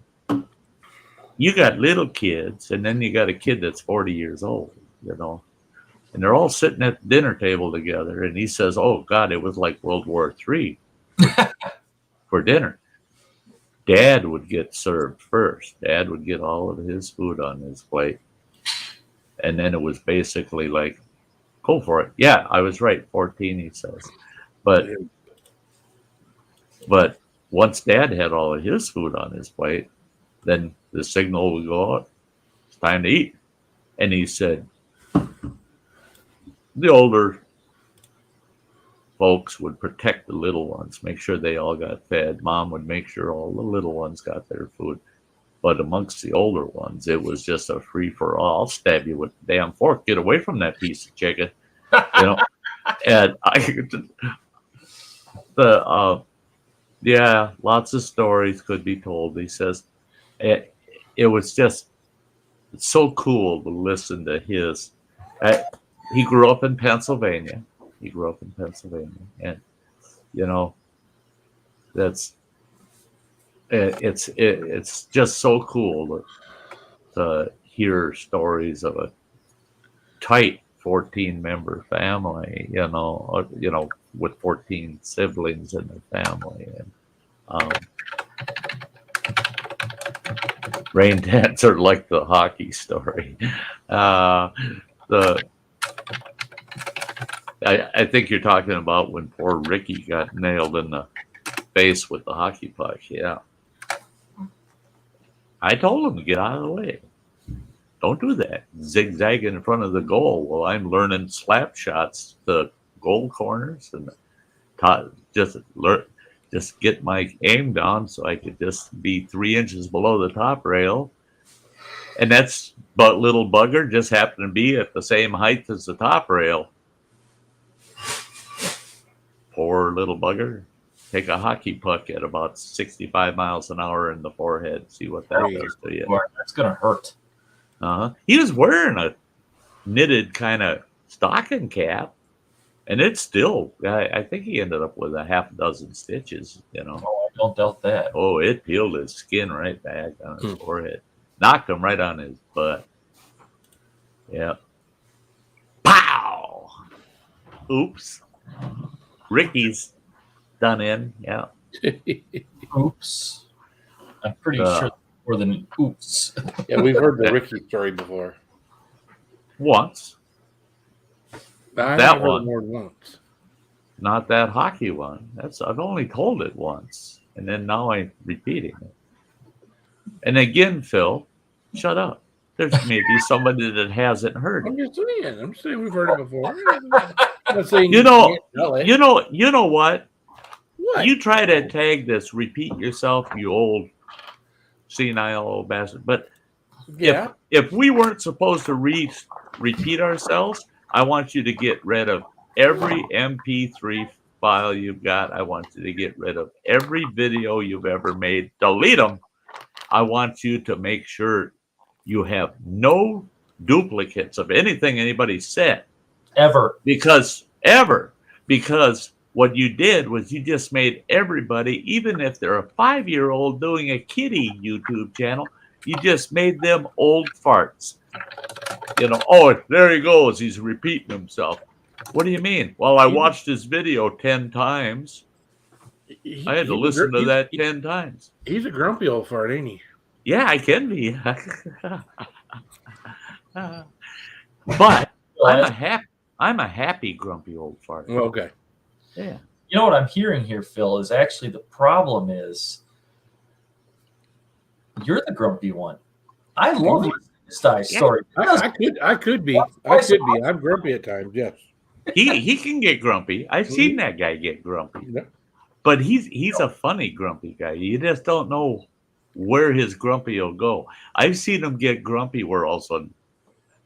You got little kids, and then you got a kid that's 40 years old, and they're all sitting at the dinner table together, and he says, oh, God, it was like World War III for dinner. Dad would get served first. Dad would get all of his food on his plate. And then it was basically like, go for it. Yeah, I was right, 14, he says. But once Dad had all of his food on his plate, then the signal would go out. It's time to eat. And he said, the older folks would protect the little ones, make sure they all got fed. Mom would make sure all the little ones got their food. But amongst the older ones, it was just a free-for-all. I'll stab you with the damn fork. Get away from that piece of chicken. And yeah, lots of stories could be told. He says it was just so cool to listen to his. He grew up in Pennsylvania. And that's it's just so cool to hear stories of a tight 14-member family, with 14 siblings in the family. And rain dance are like the hockey story. I think you're talking about when poor Ricky got nailed in the face with the hockey puck. Yeah. I told him to get out of the way. Don't do that. Zigzag in front of the goal while I'm learning slap shots to goal corners and just get my aim down so I could just be 3 inches below the top rail. And that's but little bugger just happened to be at the same height as the top rail. Poor little bugger. Take a hockey puck at about 65 miles an hour in the forehead. See what that does to you. That's going to hurt. He was wearing a knitted kind of stocking cap, and it's still, I think he ended up with a half dozen stitches, Oh, I don't doubt that. Oh, it peeled his skin right back on his forehead. Knocked him right on his butt. Yeah. Pow! Oops. Ricky's done in, yeah. Oops. I'm pretty sure more than oops. Yeah, we've heard the Ricky story before. Once. That one. More than once. Not that hockey one. I've only told it once. And then now I'm repeating it. And again, Phil, shut up. There's maybe somebody that hasn't heard it. I'm saying we've heard it before. I'm saying you know what? What? You try to tag this, repeat yourself, you old senile old bastard. But yeah, if we weren't supposed to repeat ourselves, I want you to get rid of every MP3 file you've got. I want you to get rid of every video you've ever made. Delete them. I want you to make sure you have no duplicates of anything anybody said. Ever. Because what you did was you just made everybody, even if they're a 5-year-old doing a kiddie YouTube channel, you just made them old farts. Oh, there he goes. He's repeating himself. What do you mean? Well, I watched his video 10 times. I had to listen to that 10 times. He's a grumpy old fart, ain't he? Yeah, I can be. But I'm a happy grumpy old fart. Okay. Yeah. You know what I'm hearing here, Phil, is actually the problem is you're the grumpy one. I love Sty Story. I could be. I'm grumpy at times, yes. He can get grumpy. I've seen that guy get grumpy. Yeah. But he's a funny grumpy guy. You just don't know where his grumpy will go. I've seen him get grumpy where all of a sudden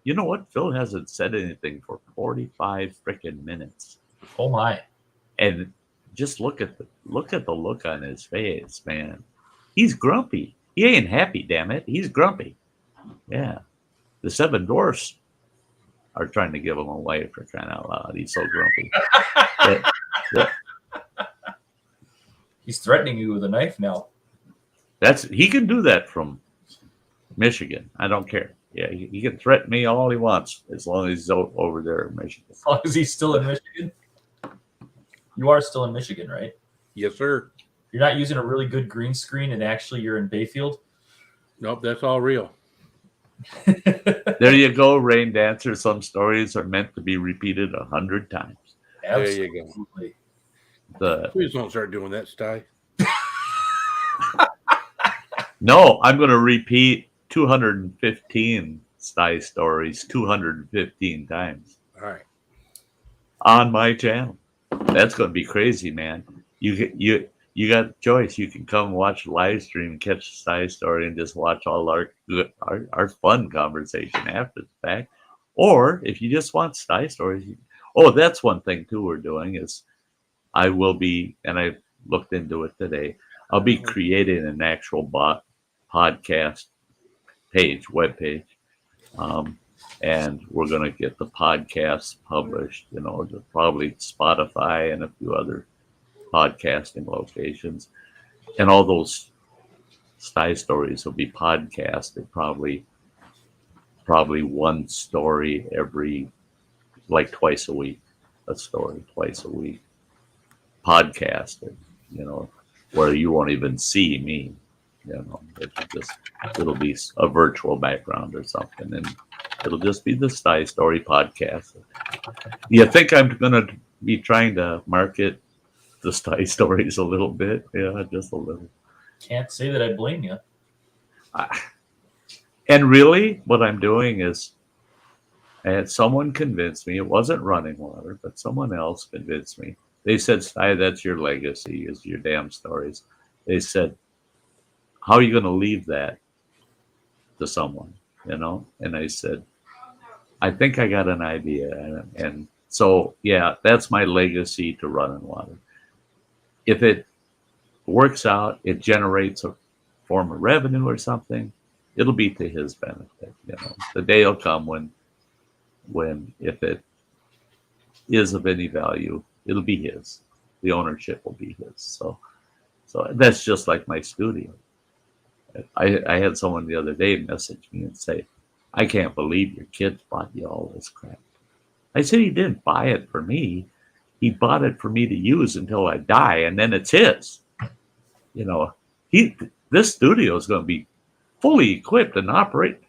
You know what? Phil hasn't said anything for 45 freaking minutes. Oh my. And just look at the look on his face, man. He's grumpy. He ain't happy, damn it. He's grumpy. Yeah. The seven dwarfs are trying to give him away for crying out loud. He's so grumpy. But He's threatening you with a knife now. he can do that from Michigan. I don't care. Yeah, he can threaten me all he wants as long as he's over there in Michigan. As long as he's still in Michigan. You are still in Michigan, right? Yes, sir. You're not using a really good green screen and actually you're in Bayfield? Nope, that's all real. There you go, Rain Dancer. Some stories are meant to be repeated 100 times. Absolutely. There you go. Please don't start doing that, Sty. No, I'm going to repeat 215 Sty stories 215 times. All right. On my channel. That's going to be crazy, man. You got a choice. You can come watch a live stream, catch the Sty story, and just watch all our fun conversation after the fact. Or if you just want Sty stories, that's one thing too we're doing is I will be, and I looked into it today, I'll be creating an actual podcast webpage. And we're going to get the podcasts published, to probably Spotify and a few other podcasting locations. And all those Sty stories will be podcasted, probably one story every, like twice a week, a story twice a week, podcasted, where you won't even see me, it'll be a virtual background or something. And it'll just be the Sty Story podcast. You think I'm going to be trying to market the Sty Stories a little bit? Yeah, just a little. Can't say that I blame you. And really, what I'm doing is, I had someone convince me, it wasn't Running Water, but someone else convinced me. They said, Sty, that's your legacy, is your damn stories. They said, how are you going to leave that to someone? And I said, I think I got an idea. And so, yeah, that's my legacy to Running Water. If it works out, it generates a form of revenue or something, it'll be to his benefit. The day will come when if it is of any value, it'll be his. The ownership will be his. So that's just like my studio. I had someone the other day message me and say, I can't believe your kids bought you all this crap. I said, he didn't buy it for me. He bought it for me to use until I die, and then it's his. This studio is going to be fully equipped and operate.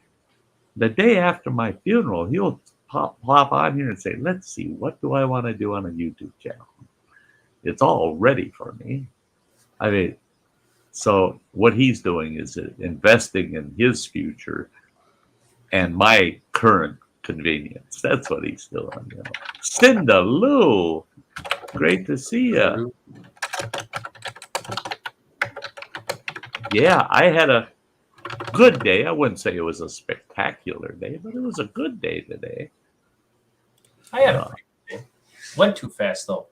The day after my funeral, he'll pop on here and say, let's see, what do I want to do on a YouTube channel? It's all ready for me. I mean, so what he's doing is investing in his future and my current convenience. That's what he's doing. Cinda Lou, great to see you. Yeah, I had a good day. I wouldn't say it was a spectacular day, but it was a good day today. I had a pretty good day. Went too fast, though.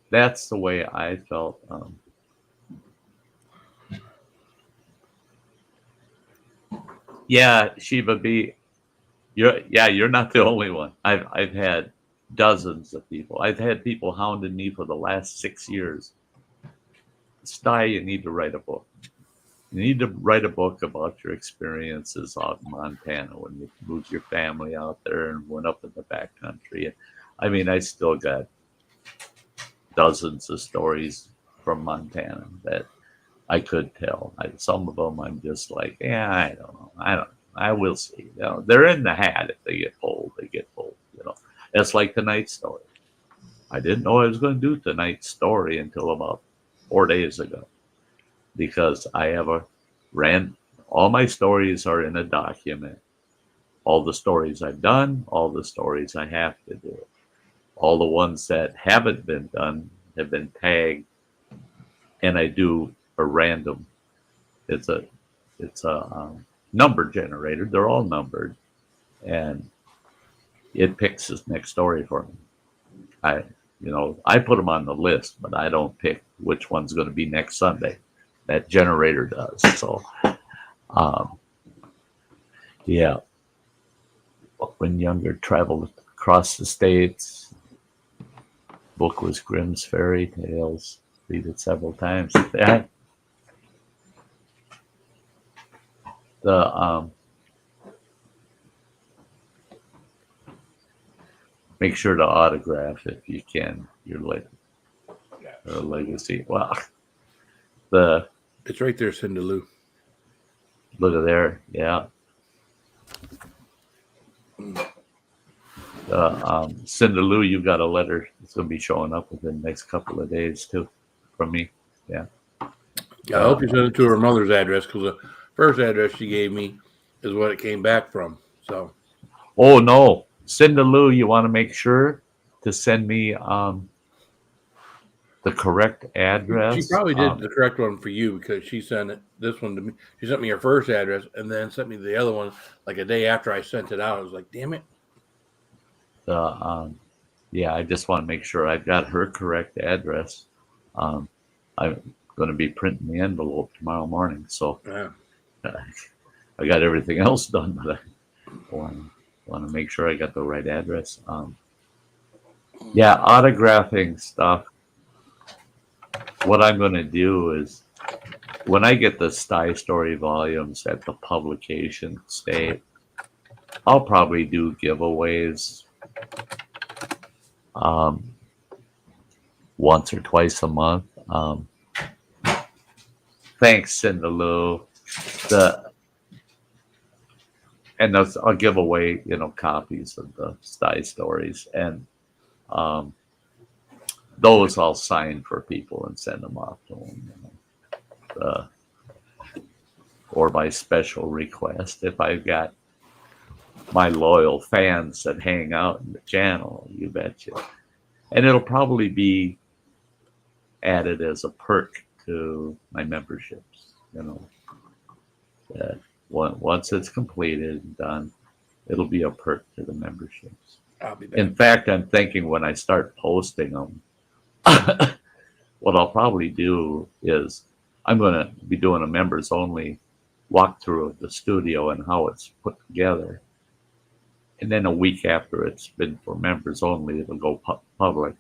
That's the way I felt. Yeah, Shiva B, you're not the only one. I've had dozens of people. I've had people hounding me for the last 6 years. Sty, you need to write a book. You need to write a book about your experiences out in Montana when you moved your family out there and went up in the backcountry. I mean, I still got dozens of stories from Montana that I could tell. Some of them I'm just like, I don't know. I will see. They're in the hat. If they get pulled, they get pulled. It's like tonight's story. I didn't know I was going to do tonight's story until about 4 days ago, because I have all my stories are in a document. All the stories I've done, all the stories I have to do, all the ones that haven't been done have been tagged, and I do a random. It's a number generator. They're all numbered, and it picks the next story for me. I put them on the list, but I don't pick which one's going to be next Sunday. That generator does. So, yeah. When younger, traveled across the states. Book was Grimm's Fairy Tales. Read it several times. Make sure to autograph if you can your legacy. Well, it's right there, Cindy Lou. Look at there, yeah. Cindy Lou, you got a letter. It's going to be showing up within the next couple of days too, from me. Yeah. I hope you send it to her mother's address, because the first address she gave me is what it came back from. So. Oh no, Cindy Lou, you want to make sure to send me the correct address. She probably did the correct one for you, because she sent this one to me. She sent me her first address and then sent me the other one like a day after I sent it out. I was like, damn it. Yeah, I just want to make sure I've got her correct address. I'm going to be printing the envelope tomorrow morning, so yeah. I got everything else done, but I want to make sure I got the right address. Yeah, autographing stuff. What I'm going to do is, when I get the Sty Story volumes at the publication state, I'll probably do giveaways once or twice a month. Thanks, Cindy Lou. I'll give away, copies of the Sty Stories, and those I'll sign for people and send them off to them. Or by special request, if I've got my loyal fans that hang out in the channel, you betcha. And it'll probably be added as a perk to my memberships. That once it's completed and done, it'll be a perk to the memberships. I'll be back. In fact, I'm thinking when I start posting them, what I'll probably do is I'm going to be doing a members only walkthrough of the studio and how it's put together. And then a week after it's been for members only, it'll go public.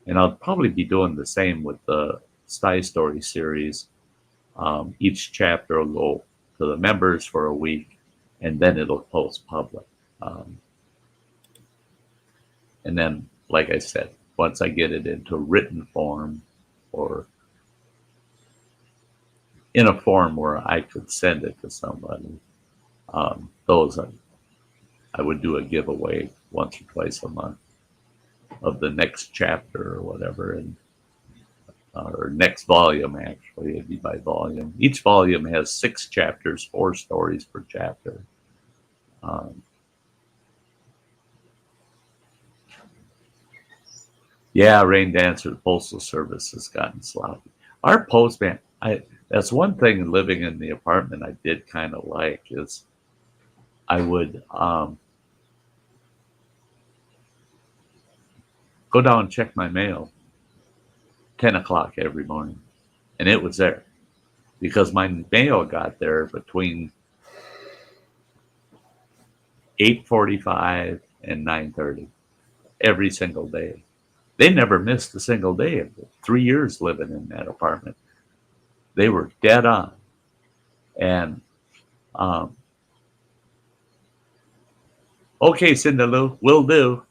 And I'll probably be doing the same with the Sty Story series. Each chapter will go to the members for a week, and then it'll post public. And then, like I said, once I get it into written form, or in a form where I could send it to somebody, I would do a giveaway once or twice a month of the next chapter or whatever, and or next volume. Actually, it'd be by volume. Each volume has 6 chapters, 4 stories per chapter. Yeah, Rain Dancer, the Postal Service has gotten sloppy. Our postman, that's one thing living in the apartment I did kind of like, is I would go down and check my mail 10 o'clock every morning, and it was there, because my mail got there between 8:45 and 9:30 every single day. They never missed a single day of it. 3 years living in that apartment. They were dead on. And okay, Cindy Lou, will do.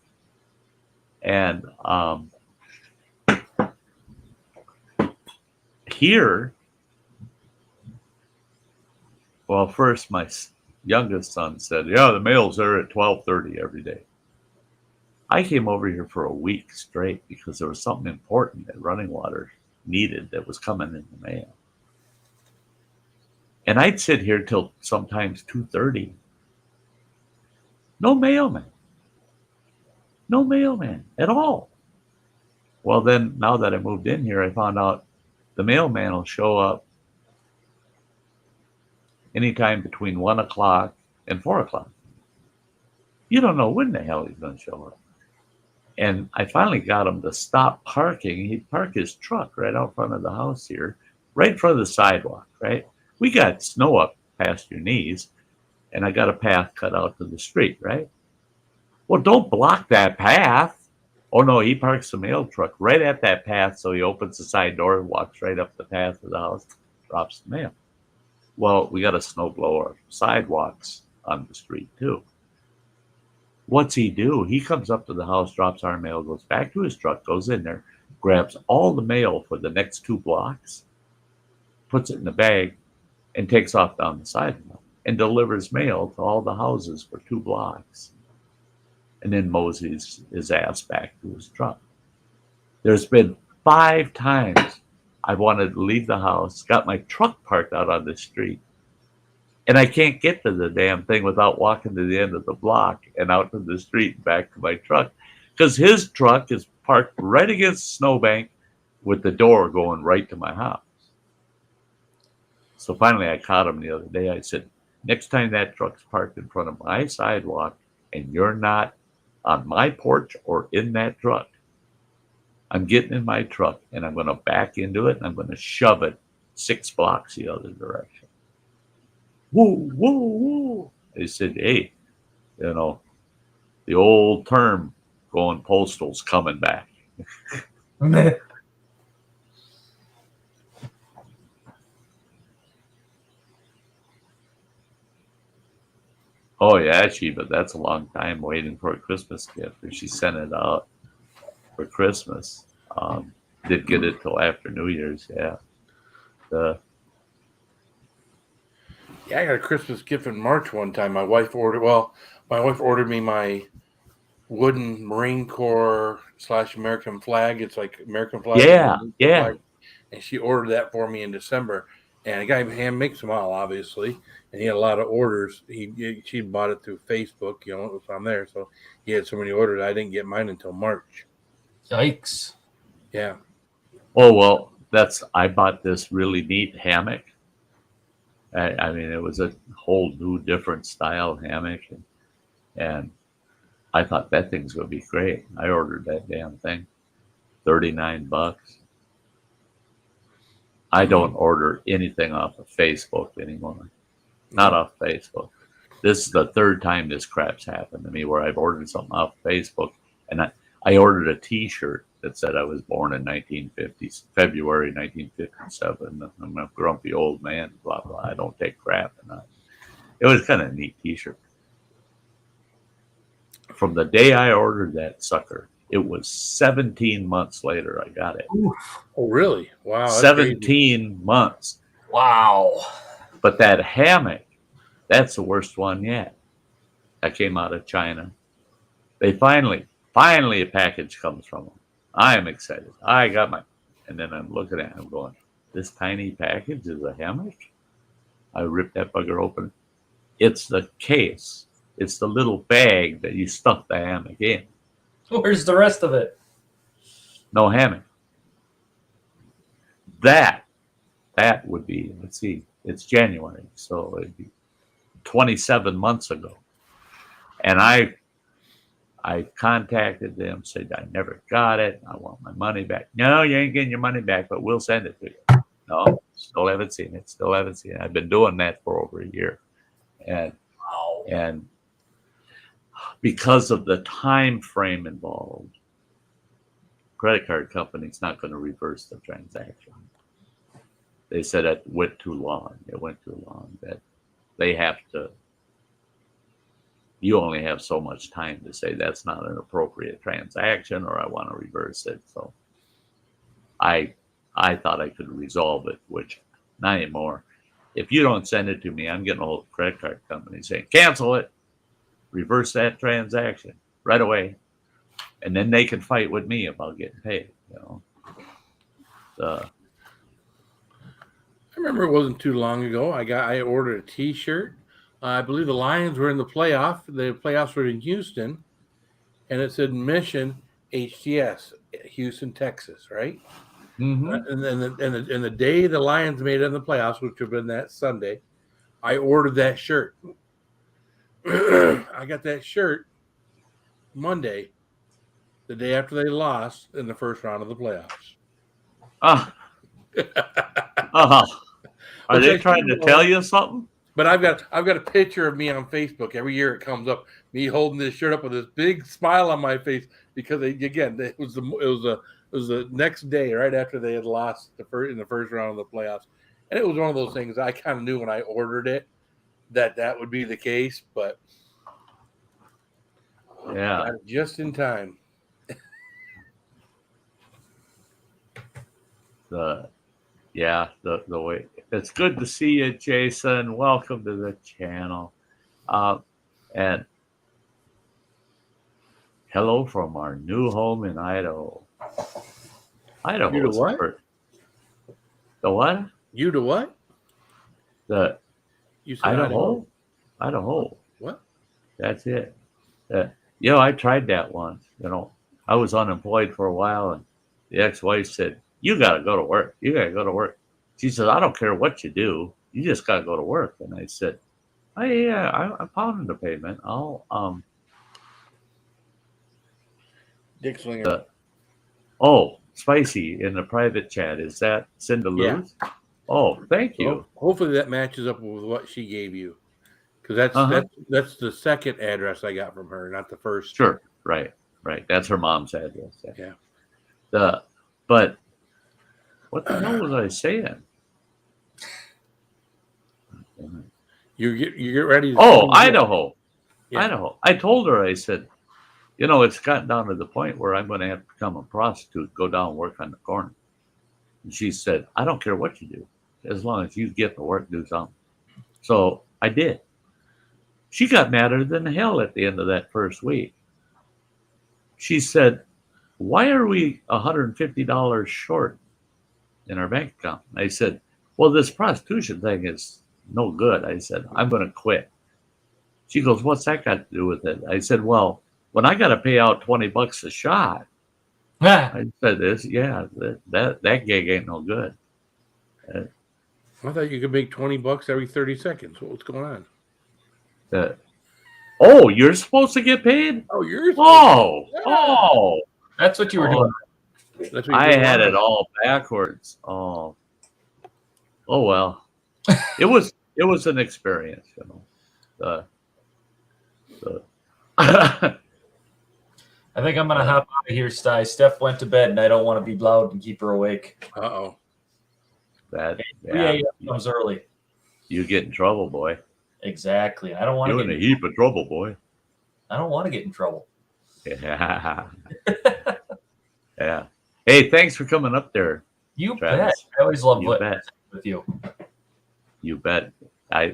And here, well, first my youngest son said, yeah, the mail's there at 12:30 every day. I came over here for a week straight because there was something important that Running Water needed that was coming in the mail. And I'd sit here till sometimes 2:30. No mailman. No mailman at all. Well, then, now that I moved in here, I found out the mailman will show up anytime between 1 o'clock and 4 o'clock. You don't know when the hell he's going to show up. And I finally got him to stop parking. He'd park his truck right out front of the house here, right in front of the sidewalk, right? We got snow up past your knees, and I got a path cut out to the street, right? Well, don't block that path. Oh, no, he parks the mail truck right at that path, so he opens the side door, walks right up the path of the house, drops the mail. Well, we got a snowblower sidewalks on the street, too. What's he do? He comes up to the house, drops our mail, goes back to his truck, goes in there, grabs all the mail for the next 2 blocks, puts it in a bag, and takes off down the sidewalk and delivers mail to all the houses for 2 blocks. And then moseys his ass back to his truck. There's been 5 times I wanted to leave the house, got my truck parked out on the street, and I can't get to the damn thing without walking to the end of the block and out to the street and back to my truck, because his truck is parked right against the snowbank with the door going right to my house. So finally I caught him the other day. I said, next time that truck's parked in front of my sidewalk and you're not on my porch or in that truck, I'm getting in my truck and I'm going to back into it and I'm going to shove it 6 blocks the other direction. Woo, woo, woo. They said, hey, you know, the old term going postal's coming back. Oh, yeah, but that's a long time waiting for a Christmas gift. And she sent it out for Christmas. Didn't get it till after New Year's, yeah. Yeah, I got a Christmas gift in March one time. My wife ordered me my wooden Marine Corps / American flag. It's like American flag. Yeah. Flag. And she ordered that for me in December. And the guy hand makes them all, obviously. And he had a lot of orders. She bought it through Facebook. You know, it was on there. So he had so many orders. I didn't get mine until March. Yikes. Yeah. Oh, well, I bought this really neat hammock. I mean, it was a whole new different style hammock. And I thought that thing's going to be great. I ordered that damn thing. $39. I don't order anything off of Facebook anymore. Not off Facebook. This is the 3rd time this crap's happened to me where I've ordered something off Facebook. And I ordered a T-shirt that said I was born in February 1957. I'm a grumpy old man, blah, blah. I don't take crap. And it was kind of a neat T-shirt. From the day I ordered that sucker, it was 17 months later I got it. Oof. Oh, really? Wow. 17 months. Wow. But that hammock, that's the worst one yet. That came out of China. They finally a package comes from them. I am excited. I got my, and then I'm looking at it, I'm going, this tiny package is a hammock? I ripped that bugger open. It's the case. It's the little bag that you stuff the hammock in. Where's the rest of it? No hammock. That would be, let's see, it's January, so it'd be 27 months ago. And I contacted them, said I never got it. I want my money back. No, you ain't getting your money back, but we'll send it to you. No, still haven't seen it. Still haven't seen it. I've been doing that for over a year. And because of the time frame involved, credit card company's not going to reverse the transaction. They said it went too long. It went too long. That they have to. You only have so much time to say that's not an appropriate transaction, or I want to reverse it. So I thought I could resolve it, which not anymore. If you don't send it to me, I'm getting a hold of the credit card company saying, cancel it, reverse that transaction right away. And then they can fight with me about getting paid, you know. I remember it wasn't too long ago. I ordered a T-shirt. I believe the Lions were in the playoff. The playoffs were in Houston, and it said Mission HTS, Houston, Texas, right? Mm-hmm. And then the day the Lions made it in the playoffs, which would have been that Sunday, I ordered that shirt. I got that shirt Monday, the day after they lost in the first round of the playoffs. Are they trying to tell you something? But I've got a picture of me on Facebook. Every year it comes up, me holding this shirt up with this big smile on my face because it was the next day right after they had lost in the first round of the playoffs, and it was one of those things I kind of knew when I ordered it that would be the case, but yeah, got it just in time. The way it's good to see you, Jason. Welcome to the channel, and hello from our new home in Idaho. Idaho. You to what? The what? You to what? You said Idaho. Idaho. What? That's it. I tried that once. I was unemployed for a while, and the ex-wife said, "You got to go to work. You got to go to work." She said, "I don't care what you do. You just got to go to work." And I said, "Oh yeah, I'm pounding the payment. I'll Dick Slinger. Spicy in the private chat. Is that Cinda Luz? Yeah. Oh, thank you. Well, hopefully that matches up with what she gave you, because that's the second address I got from her, not the first. Sure, right. That's her mom's address. Yeah. But what the hell was I saying? You get ready. Idaho. Yeah. Idaho. I told her, I said, it's gotten down to the point where I'm going to have to become a prostitute, go down and work on the corner. And she said, "I don't care what you do, as long as you get to work, do something." So I did. She got madder than hell at the end of that first week. She said, "Why are we $150 short in our bank account?" I said, "Well, this prostitution thing is no good." I said, "I'm going to quit." She goes, "What's that got to do with it?" I said, "Well, when I got to pay out $20 a shot," I said, that gig ain't no good. I thought you could make $20 every 30 seconds. What's going on? You're supposed to get paid? Oh, you're. That's what you were doing. That's what I had it all backwards. Oh well. It was an experience, I think I'm going to hop out of here, Sty. Steph went to bed, and I don't want to be loud and keep her awake. Uh-oh. That 3 a.m. comes early. You get in trouble, boy. Exactly. I don't want to get in a heap of trouble, boy. I don't want to get in trouble. Yeah. Yeah. Hey, thanks for coming up there. You Travis. bet. I always love with you. You bet. I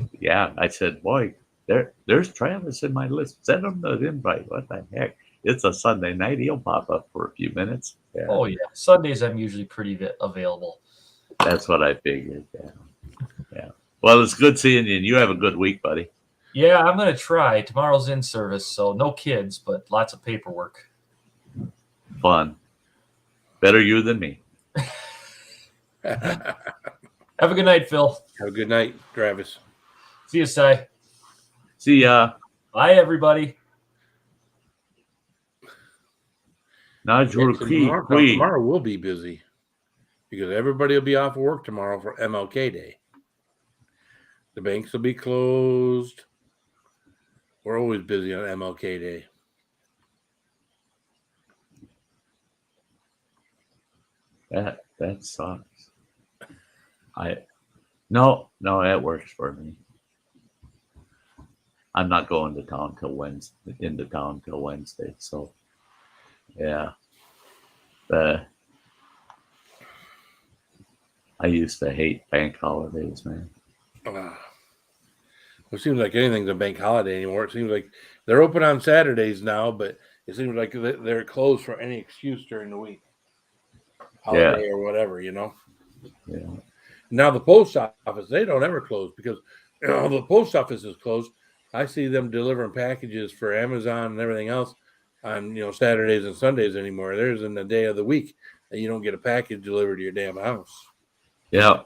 said, boy, there's Travis in my list. Send him the invite. What the heck? It's a Sunday night. He'll pop up for a few minutes. Yeah. Oh, yeah. Sundays, I'm usually pretty available. That's what I figured. Yeah. Well, it's good seeing you, and you have a good week, buddy. Yeah, I'm going to try. Tomorrow's in service, so no kids, but lots of paperwork. Fun. Better you than me. Have a good night, Phil. Have a good night, Travis. See you, Sty. See ya. Bye, everybody. Tomorrow we'll be busy because everybody will be off work tomorrow for MLK Day. The banks will be closed. We're always busy on MLK Day. That sucks. No, that works for me. I'm not going to town till Wednesday. So yeah. I used to hate bank holidays, man. It seems like anything's a bank holiday anymore. It seems like they're open on Saturdays now, but it seems like they're closed for any excuse during the week. Holiday or whatever, Yeah. Now the post office, they don't ever close because the post office is closed. I see them delivering packages for Amazon and everything else on Saturdays and Sundays anymore. There isn't a day of the week that you don't get a package delivered to your damn house. Yeah.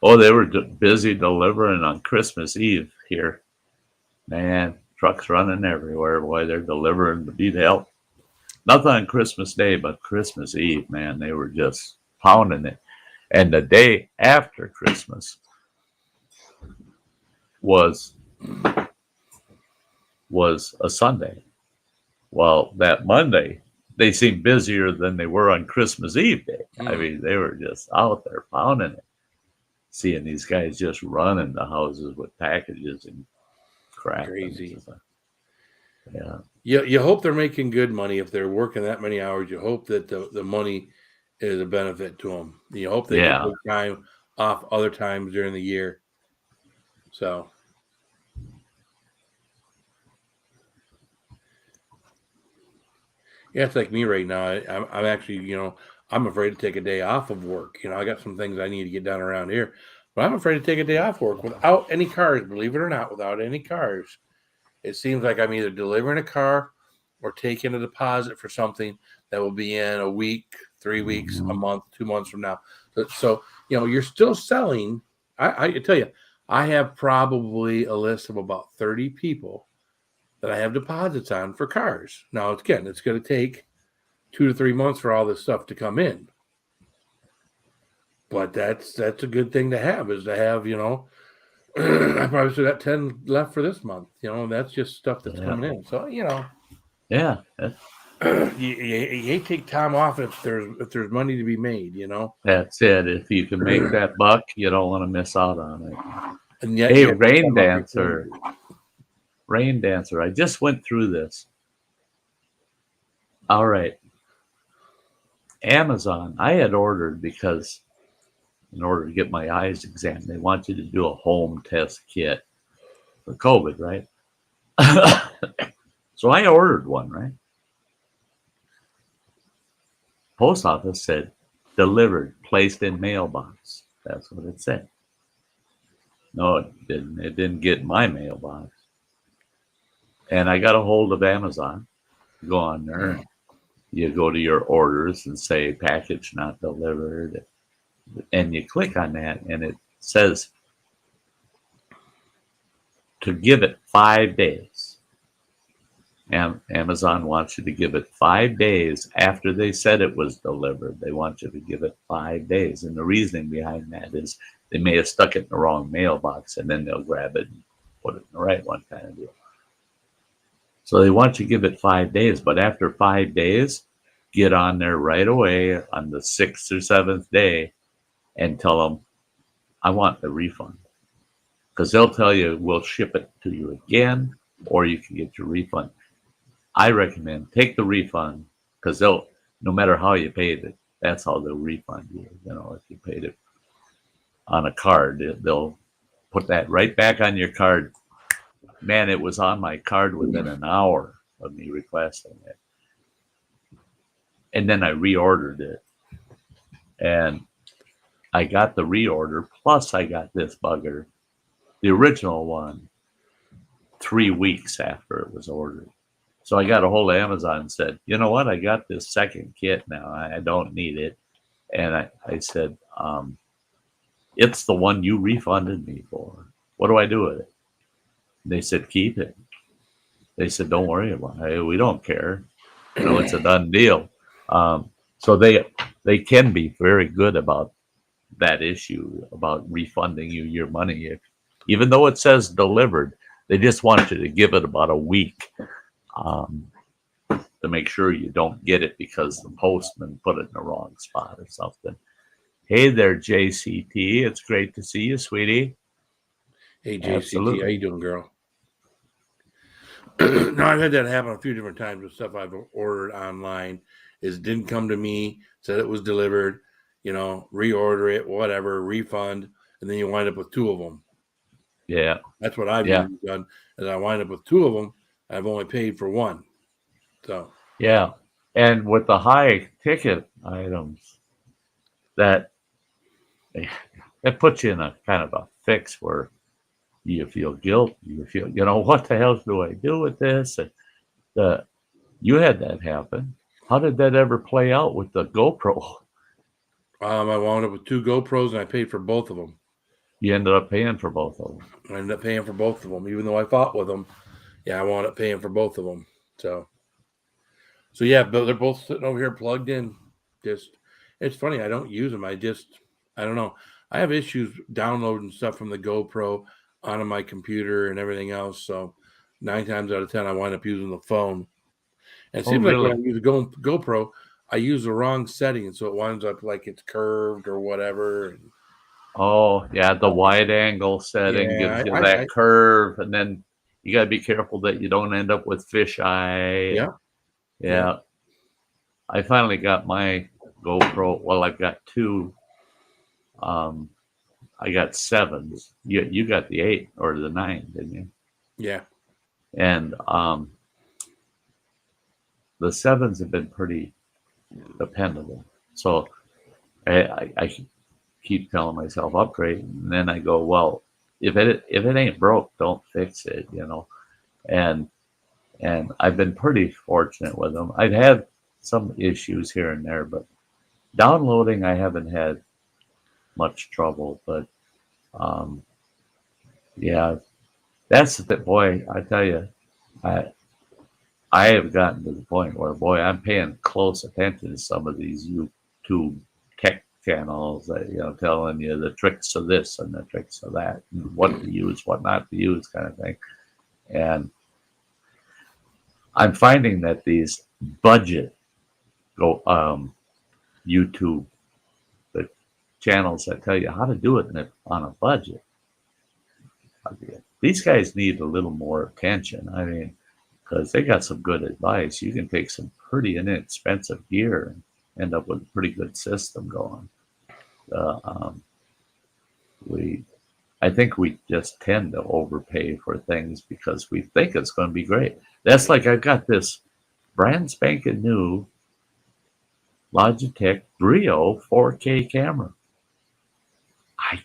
Oh, they were busy delivering on Christmas Eve here. Man, trucks running everywhere. Boy, they're delivering to beat hell. Nothing on Christmas Day, but Christmas Eve, man, they were just pounding it. And the day after Christmas was a Sunday. Well, that Monday, they seemed busier than they were on Christmas Eve day. I mean, they were just out there pounding it. Seeing these guys just running the houses with packages and crap. Crazy. Yeah. You hope they're making good money if they're working that many hours. You hope that the money is a benefit to them. You hope they can take time off other times during the year. So. Yeah, it's like me right now. I'm actually, I'm afraid to take a day off of work. I got some things I need to get done around here, but I'm afraid to take a day off work without any cars. Believe it or not, without any cars, it seems like I'm either delivering a car or taking a deposit for something that will be in a week, 3 weeks, a month, 2 months from now. So you're still selling. I tell you, I have probably a list of about 30 people that I have deposits on for cars. Now, again, it's going to take 2 to 3 months for all this stuff to come in. But that's a good thing to have, is to have, I probably still got 10 left for this month. That's just stuff that's coming in. So, Yeah. you take time off if there's money to be made, That's it. If you can make that buck, you don't want to miss out on it. And yet, hey, Rain Dancer, I just went through this. All right. Amazon, I had ordered because in order to get my eyes examined, they want you to do a home test kit for COVID, right? So I ordered one, right? Post office said delivered, placed in mailbox. That's what it said. No, it didn't. It didn't get my mailbox. And I got a hold of Amazon. Go on there. You go to your orders and say package not delivered. And you click on that and it says to give it 5 days. Amazon wants you to give it 5 days after they said it was delivered. They want you to give it 5 days. And the reasoning behind that is they may have stuck it in the wrong mailbox and then they'll grab it and put it in the right one, kind of deal. So they want you to give it 5 days, but after 5 days, get on there right away on the 6th or 7th day and tell them, I want the refund. Because they'll tell you, we'll ship it to you again, or you can get your refund. I recommend take the refund, because no matter how you paid it, that's how they'll refund you. If you paid it on a card, they'll put that right back on your card. Man, it was on my card within an hour of me requesting it. And then I reordered it. And I got the reorder, plus I got this bugger, the original one, 3 weeks after it was ordered. So I got a hold of Amazon and said, you know what? I got this second kit now. I don't need it. And I said, it's the one you refunded me for. What do I do with it? They said, keep it. They said, don't worry about it. We don't care. It's a done deal. So they can be very good about that issue, about refunding you your money. Even though it says delivered, they just want you to give it about a week to make sure you don't get it because the postman put it in the wrong spot or something. Hey there, JCT. It's great to see you, sweetie. Hey, JCT. Absolutely. How you doing, girl? No, I've had that happen a few different times with stuff I've ordered online. It didn't come to me, said it was delivered, reorder it, whatever, refund, and then you wind up with 2 of them. Yeah. That's what I've usually done, is I wind up with 2 of them. I've only paid for 1. So. Yeah. And with the high ticket items, that puts you in a kind of a fix where you feel guilt. You feel, what the hell do I do with this? And you had that happen. How did that ever play out with the GoPro? I wound up with 2 GoPros and I paid for both of them. You ended up paying for both of them. I ended up paying for both of them, even though I fought with them. Yeah, I wound up paying for both of them. So yeah, but they're both sitting over here plugged in. Just, it's funny. I don't use them. I don't know. I have issues downloading stuff from the GoPro onto my computer and everything else. So 9 times out of 10, I wind up using the phone. And it Oh, seems like when really? I use a GoPro, I use the wrong setting, so it winds up like it's curved or whatever. Oh, yeah, the wide angle setting Yeah, gives you that curve, and then you got to be careful that you don't end up with fisheye. yeah. Yeah. I finally got my GoPro. Well, I've got two. I got 7s. You got the 8 or the 9, didn't you? Yeah. And the 7s have been pretty dependable. So I keep telling myself upgrade, and then I go, well, if it ain't broke, don't fix it, you know. And I've been pretty fortunate with them. I've had some issues here and there, but downloading I haven't had much trouble. But yeah, that's the boy. I tell you, I have gotten to the point where, boy, I'm paying close attention to some of these YouTube tech channels that, you know, telling you the tricks of this and the tricks of that, and what to use, what not to use, kind of thing. And I'm finding that these budget YouTube, the channels that tell you how to do it on a budget, these guys need a little more attention. I mean, because they got some good advice. You can take some pretty inexpensive gear and end up with a pretty good system going. I think we just tend to overpay for things because we think it's going to be great. That's like I've got this brand spanking new Logitech Brio 4K camera. I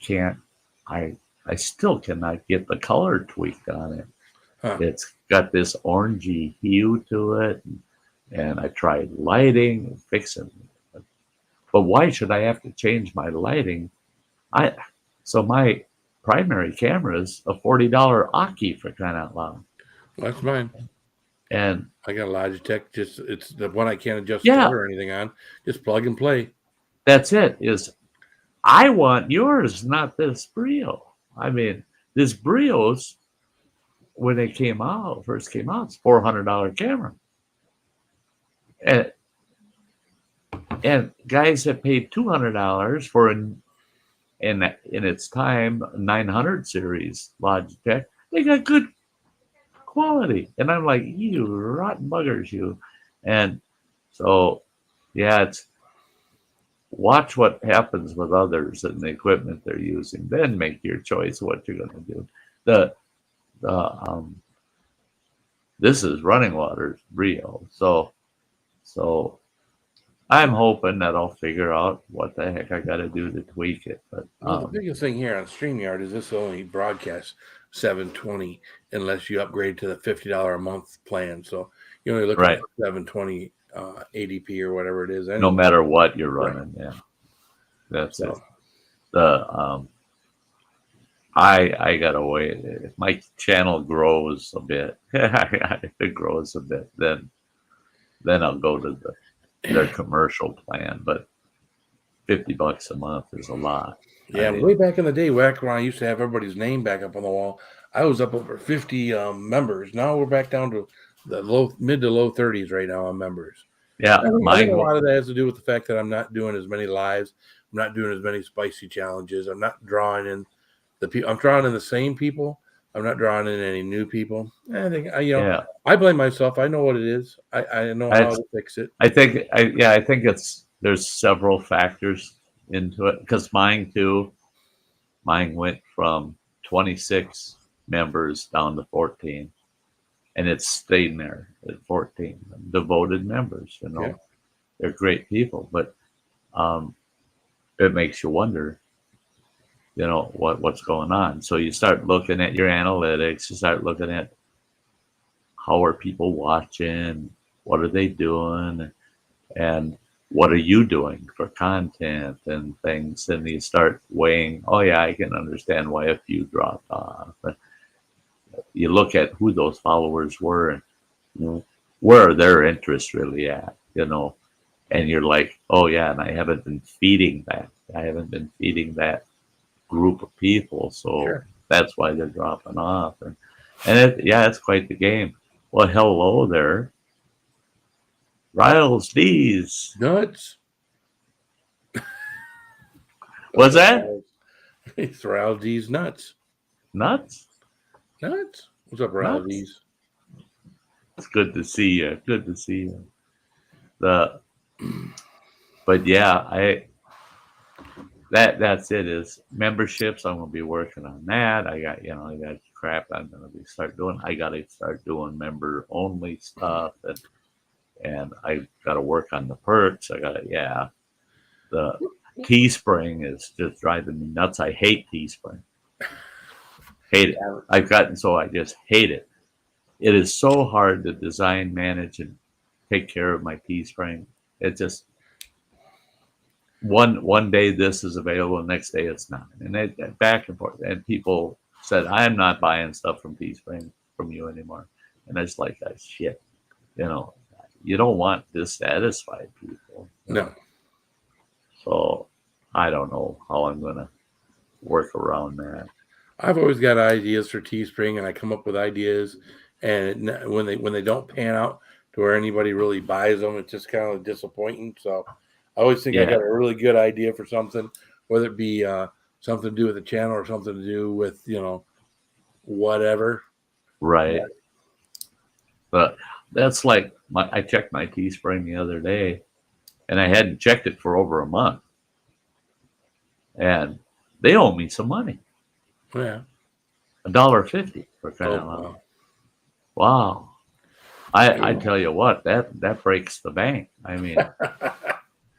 still cannot get the color tweaked on it. Huh. It's got this orangey hue to it, and I tried lighting and fixing it. But why should I have to change my lighting? So my primary camera is a $40 Aki, for crying out loud. That's mine. And I got a Logitech. It's the one I can't adjust Yeah. color or anything on. Just plug and play. that's it. I want yours, not this Brio. I mean, this Brio's, when it first came out, it's $400 camera. And guys that paid $200 for in its time 900 series Logitech, they got good quality. And I'm like, you rotten buggers, you. And so, yeah, it's watch what happens with others and the equipment they're using. Then make your choice what you're going to do. This is Running Water's Brio, so I'm hoping that I'll figure out what the heck I got to do to tweak it. But Well, the biggest thing here on StreamYard is this only broadcasts 720 unless you upgrade to the $50 a month plan. So you only look Right. at 720 ADP or whatever it is. no matter what you're running, yeah, that's it. I gotta wait. If my channel grows a bit, if it grows a bit, then I'll go to their commercial plan. But $50 a month is a lot. Yeah, I mean, way back in the day, back when I used to have everybody's name back up on the wall, I was up over 50 members. Now we're back down to the mid to low 30s right now on members. yeah, I think a lot of that has to do with the fact that I'm not doing as many lives. I'm not doing as many spicy challenges. I'm not drawing in the people. I'm drawing in the same people. I'm not drawing in any new people. I think I blame myself. I know what it is. I know how to fix it. I think there's several factors into it, because mine went from 26 members down to 14, and it's staying there at 14 devoted members. Yeah. They're great people, but it makes you wonder, what's going on. So you start looking at your analytics, you start looking at how are people watching, what are they doing, and what are you doing for content and things? And you start weighing, oh yeah, I can understand why a few dropped off. But you look at who those followers were and where are their interests really at, and you're like, oh yeah, and I haven't been feeding that. I haven't been feeding that group of people, so Sure. that's why they're dropping off. And it's quite the game. Well, hello there, Riles D's. Nuts. What's that? It's Ral D's nuts. Nuts? Nuts. What's up, Ral Nuts? D's? It's good to see you. Good to see you. But yeah, that's it. Is memberships. I'm gonna be working on that. I got crap. I'm gonna start doing. I gotta start doing member only stuff, and I gotta work on the perks. The Teespring is just driving me nuts. I hate Teespring. Hate it. I've gotten so I just hate it. It is so hard to design, manage, and take care of my Teespring. It just one day this is available, the next day it's not, and it back and forth. And people said, "I'm not buying stuff from Teespring from you anymore," and I just like that shit. You don't want dissatisfied people. No. So I don't know how I'm gonna work around that. I've always got ideas for Teespring, and I come up with ideas, and when they don't pan out to where anybody really buys them, it's just kind of disappointing. So I always think I got a really good idea for something, whether it be something to do with the channel or something to do with whatever. Right. But that's like I checked my Teespring the other day, and I hadn't checked it for over a month, and they owe me some money. Yeah. $1.50 for crying out loud. Wow. I tell you what, that breaks the bank. I mean,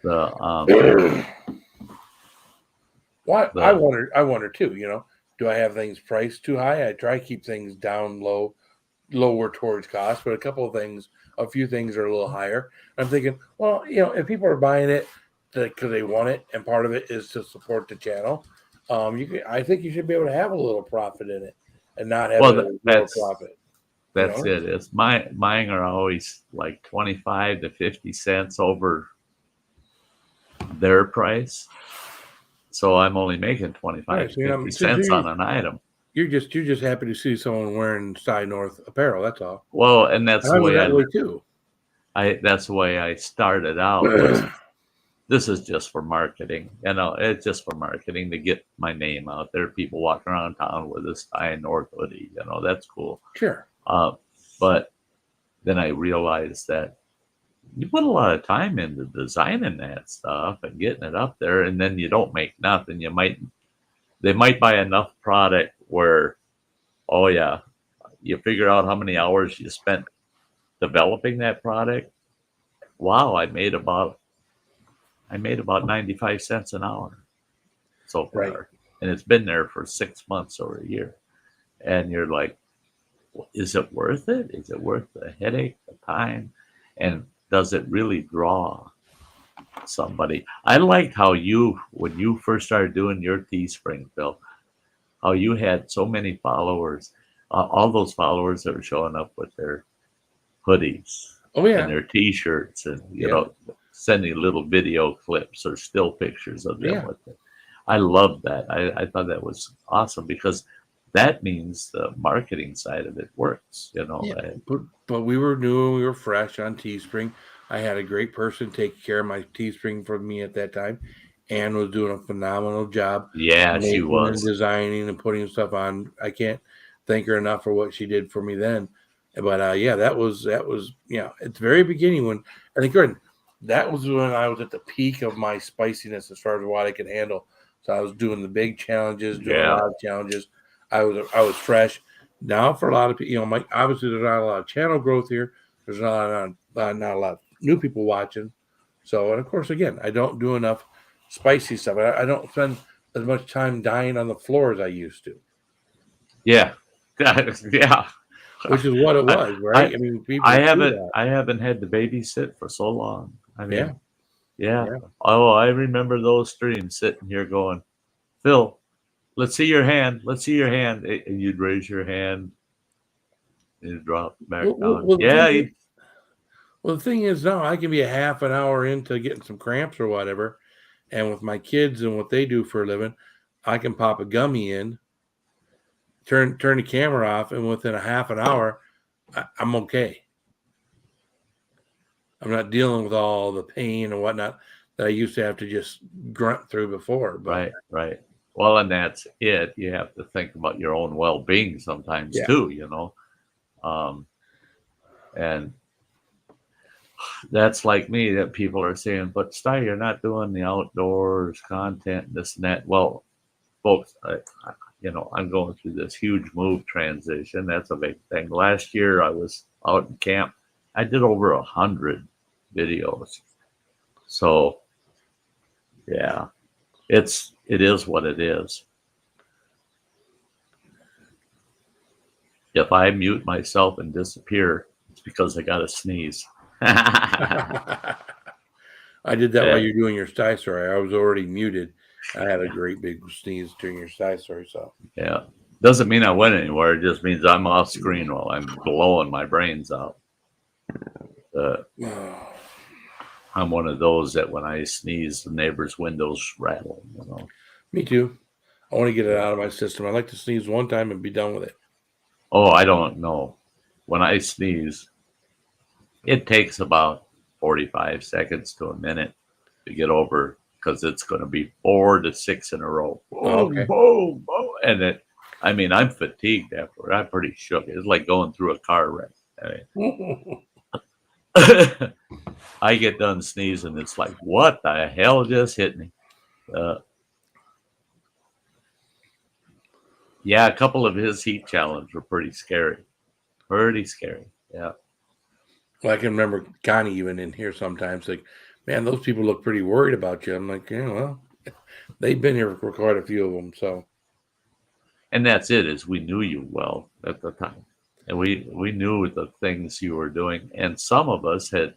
I wonder too. Do I have things priced too high? I try to keep things down lower towards cost, but a few things are a little higher. I'm thinking, well, if people are buying it because they want it, and part of it is to support the channel, I think you should be able to have a little profit in it and not have a little profit. That's it. It's mine are always like 25 to 50 cents over their price. So I'm only making 25 to 50 cents on an item. You're just happy to see someone wearing Sty North apparel. That's all. Well, and that's the way too. That's the way I started out. This is just for marketing. It's just for marketing to get my name out there. People walking around town with a Sty North hoodie. That's cool. Sure. But then I realized that you put a lot of time into designing that stuff and getting it up there, and then you don't make nothing. They might buy enough product where, oh yeah, you figure out how many hours you spent developing that product. Wow, I made about 95 cents an hour so far. Right. And it's been there for 6 months or a year. And you're like, is it worth it? Is it worth the headache, the time? And does it really draw somebody? I liked how when you first started doing your Teespring, Phil, how you had so many followers, all those followers that were showing up with their hoodies and their T-shirts and, sending little video clips or still pictures of them with it. I loved that. I thought that was awesome because that means the marketing side of it works, But we were new, we were fresh on Teespring. I had a great person take care of my Teespring for me at that time. Anne was doing a phenomenal job. Yeah, she was. Designing and putting stuff on. I can't thank her enough for what she did for me then. But that was at the very beginning when I think that was when I was at the peak of my spiciness as far as what I could handle. So I was doing the big challenges, doing a lot of challenges. I was fresh. Now for a lot of people, obviously there's not a lot of channel growth here. There's not a lot of new people watching. So, and of course, again, I don't do enough spicy stuff. I don't spend as much time dying on the floor as I used to. Yeah. Yeah. Which is what it was, right? I haven't had to babysit for so long. I mean, Yeah. Yeah. Oh, I remember those streams sitting here going, Phil, let's see your hand. Let's see your hand. And you'd raise your hand and you'd drop back down. Well, Yeah. the thing is now I can be a half an hour into getting some cramps or whatever. And with my kids and what they do for a living, I can pop a gummy in, turn the camera off, and within a half an hour, I'm okay. I'm not dealing with all the pain and whatnot that I used to have to just grunt through before. But Right. Well, and that's it. You have to think about your own well-being sometimes Yeah. too, and that's like me that people are saying, but Sty, you're not doing the outdoors content, this and that. Well, folks, I'm going through this huge move transition. That's a big thing. Last year I was out in camp. I did over 100 videos. So yeah, it is what it is. If I mute myself and disappear, it's because I got to sneeze. I did that while you're doing your Sty Story. I was already muted. I had a great big sneeze during your Sty Story. So yeah, doesn't mean I went anywhere. It just means I'm off screen while I'm blowing my brains out. I'm one of those that when I sneeze, the neighbor's windows rattle. Me too. I want to get it out of my system. I like to sneeze one time and be done with it. Oh, I don't know. When I sneeze, it takes about 45 seconds to a minute to get over because it's going to be 4 to 6 in a row. Boom, Okay. boom, boom. And I'm fatigued afterward. I'm pretty shook. It's like going through a car wreck. I get done sneezing. It's like, what the hell just hit me? Yeah, a couple of his heat challenges were pretty scary. Pretty scary. Yeah. Well, I can remember Connie even in here sometimes like, man, those people look pretty worried about you. I'm like, yeah, well, they've been here for quite a few of them. So, and that's it, is we knew you well at the time. And we knew the things you were doing. And some of us had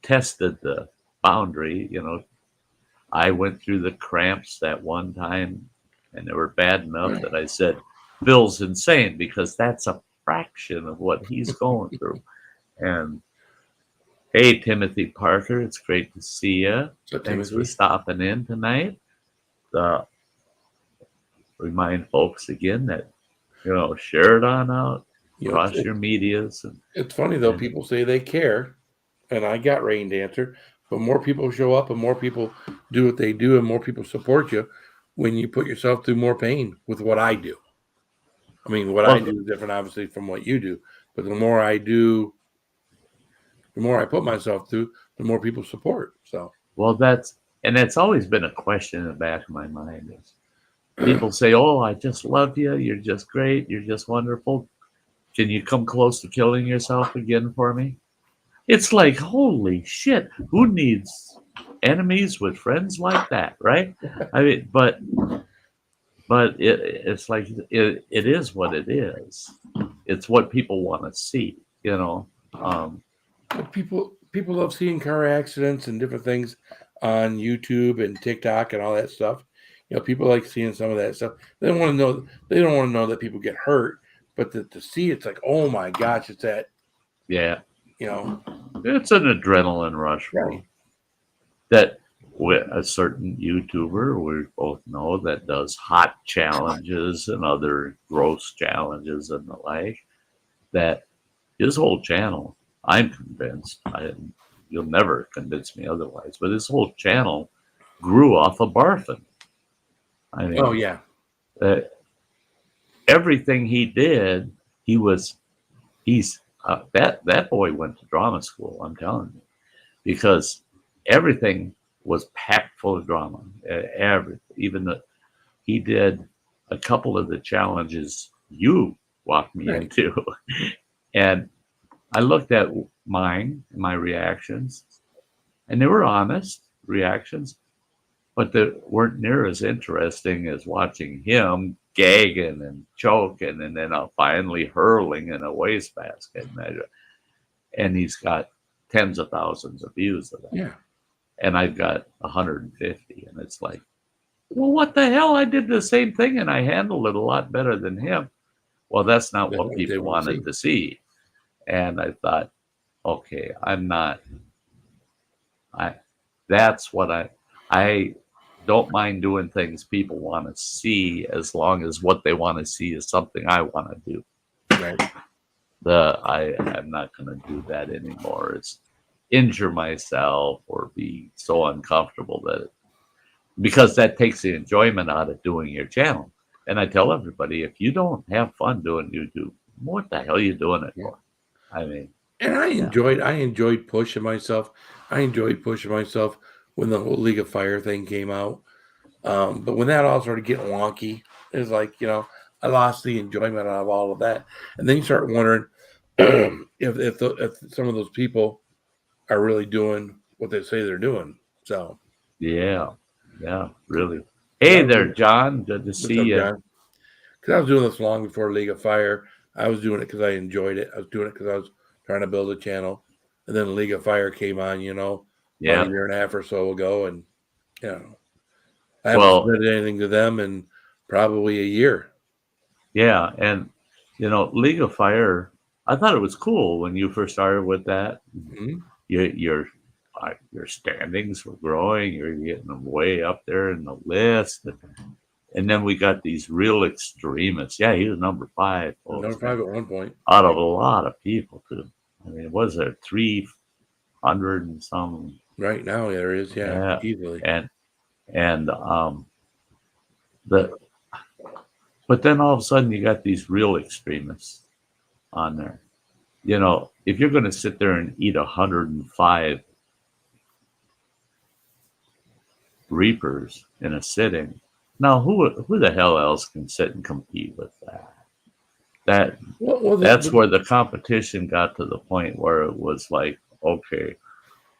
tested the boundary. I went through the cramps that one time, and they were bad enough that I said, Bill's insane, because that's a fraction of what he's going through. And hey, Timothy Parker, it's great to see you. Thanks for stopping in tonight. Remind folks again that, share it on out across your medias. It's funny, though. People say they care, and I got Rain Dancer, but more people show up and more people do what they do and more people support you when you put yourself through more pain with what I do. I mean, what I do is different, obviously, from what you do. But the more I do, the more I put myself through, the more people support. So, well, that's always been a question in the back of my mind. Is people say, "Oh, I just love you. You're just great. You're just wonderful. Can you come close to killing yourself again for me?" It's like, holy shit! Who needs enemies with friends like that, right? I mean, but it's like it is what it is. It's what people want to see, But people love seeing car accidents and different things on YouTube and TikTok and all that stuff. People like seeing some of that stuff. They don't want to know. They don't want to know that people get hurt, but to see it's like, oh my gosh, it's that. Yeah. It's an adrenaline rush, right? That with a certain YouTuber we both know that does hot challenges and other gross challenges and the like, that his whole channel, I'm convinced, you'll never convince me otherwise, but his whole channel grew off of barfing. I mean, oh yeah, everything he did, that boy went to drama school, I'm telling you, because everything was packed full of drama. He did a couple of the challenges you walked me into, and I looked at my reactions, and they were honest reactions, but they weren't near as interesting as watching him gagging and choking and then finally hurling in a wastebasket. And he's got tens of thousands of views of that. Yeah. and I've got 150, and it's like, well, what the hell? I did the same thing, and I handled it a lot better than him. Well, that's not That's what what they people want to wanted to see. And I thought, okay, I'm not. That's what I don't mind doing things people want to see, as long as what they want to see is something I want to do. Right. I'm not going to do that anymore. It's injure myself or be so uncomfortable because that takes the enjoyment out of doing your channel. And I tell everybody, if you don't have fun doing YouTube, what the hell are you doing it for? I mean, and I enjoyed pushing myself. I enjoyed pushing myself when the whole League of Fire thing came out. But when that all started getting wonky, it was like, I lost the enjoyment out of all of that. And then you start wondering if some of those people are really doing what they say they're doing. So yeah, really. Hey there, John. Good to see you. Because I was doing this long before League of Fire. I was doing it because I enjoyed it. I was doing it because I was trying to build a channel. And then League of Fire came on, about a year and a half or so ago. And, I haven't submitted anything to them in probably a year. Yeah. And, League of Fire, I thought it was cool when you first started with that. Mm-hmm. Your standings were growing. You're getting them way up there in the list. And then we got these real extremists. Yeah, he was number 5. Number 5 at one point. Out of a lot of people, too. I mean, was there 300 and some? Right now, there is, yeah. Easily. But then all of a sudden you got these real extremists on there. If you're going to sit there and eat 105 Reapers in a sitting, now who the hell else can sit and compete with that? That's where the competition got to the point where it was like, okay.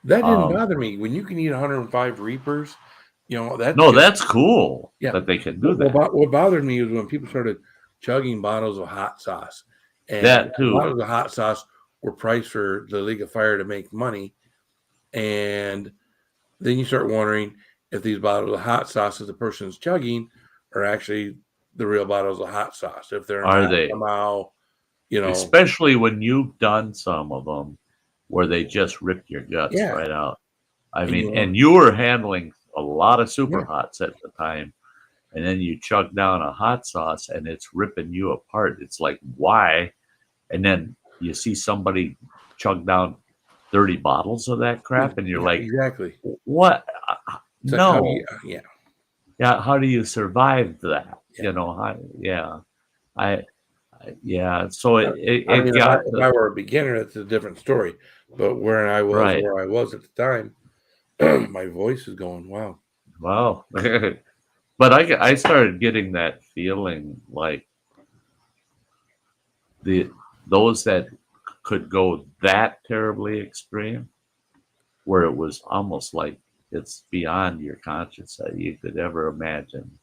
That didn't bother me. When you can eat 105 Reapers, that's cool. Yeah, that they can do that. What bothered me is when people started chugging bottles of hot sauce. And that too. Bottles of hot sauce were priced for the League of Fire to make money. And then you start wondering if these bottles of hot sauce that the person's chugging are actually the real bottles of hot sauce. If they're not somehow, especially when you've done some of them where they just ripped your guts right out. I mean, and you were handling a lot of super hots at the time, and then you chug down a hot sauce and it's ripping you apart. It's like, why? And then you see somebody chug down 30 bottles of that crap, and you're like, exactly what? No. How do you survive that? So it got. If I were a beginner, it's a different story. But where I was at the time, my voice is going, wow. But I started getting that feeling like those that could go that terribly extreme, where it was almost like it's beyond your conscience that you could ever imagine,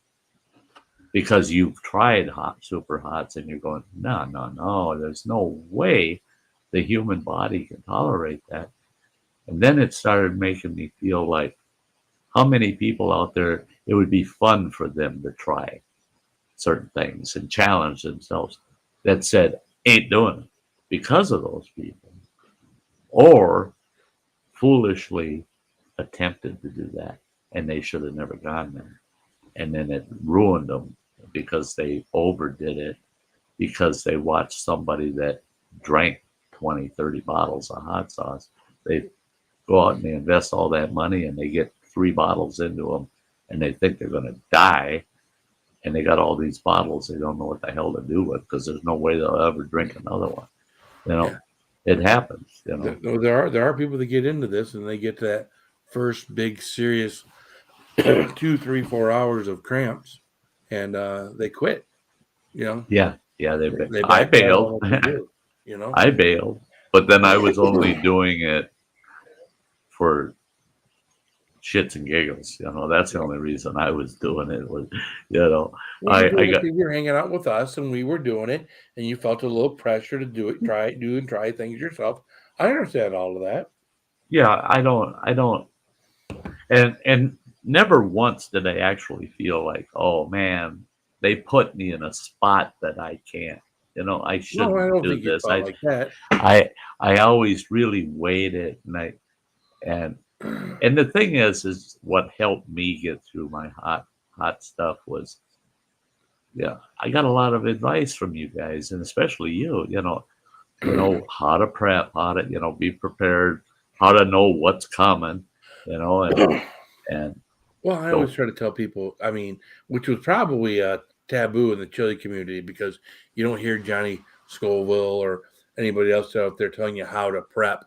because you've tried super hots and you're going, no, there's no way the human body can tolerate that. And then it started making me feel like, how many people out there, it would be fun for them to try certain things and challenge themselves, that said, ain't doing it because of those people, or foolishly attempted to do that, and they should have never gone there. And then it ruined them because they overdid it, because they watched somebody that drank 20, 30 bottles of hot sauce. They go out and they invest all that money and they get 3 bottles into them and they think they're going to die. And they got all these bottles they don't know what the hell to do with, because there's no way they'll ever drink another one. It happens. There are people that get into this and they get that first big serious 2, 3, 4 hours of cramps and they quit. I bailed. I bailed, but then I was only doing it for shits and giggles. That's the only reason I was doing it was, you were hanging out with us and we were doing it, and you felt a little pressure to do it, try things yourself. I understand all of that. Yeah, I don't and never once did I actually feel like, oh man, they put me in a spot that I can't. I No, I shouldn't don't do think you this. felt like that. I always really weighed it, and and the thing is what helped me get through my hot stuff was, yeah, I got a lot of advice from you guys, and especially you. How to prep, how to be prepared, how to know what's coming, and Well, I always so try to tell people, I mean, which was probably a taboo in the chili community because you don't hear Johnny Scoville or anybody else out there telling you how to prep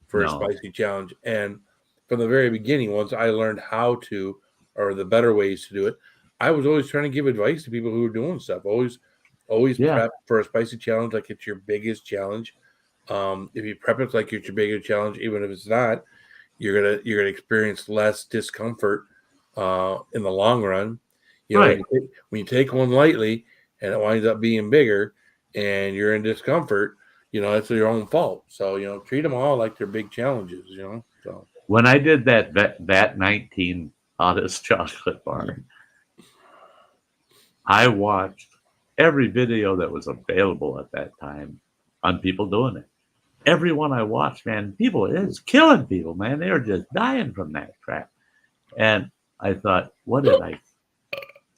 for a no, spicy challenge. And from the very beginning, once I learned how to, or the better ways to do it, I was always trying to give advice to people who were doing stuff. Always yeah, prep for a spicy challenge like it's your biggest challenge. If you prep it like it's your biggest challenge, even if it's not, you're gonna experience less discomfort in the long run. right. When you take one lightly and it winds up being bigger and you're in discomfort, it's your own fault. So, treat them all like they're big challenges. So, When I did that 19 hottest chocolate bar, I watched every video that was available at that time on people doing it. Everyone I watched, man, people, it was killing people, man. They were just dying from that crap. And I thought, what did I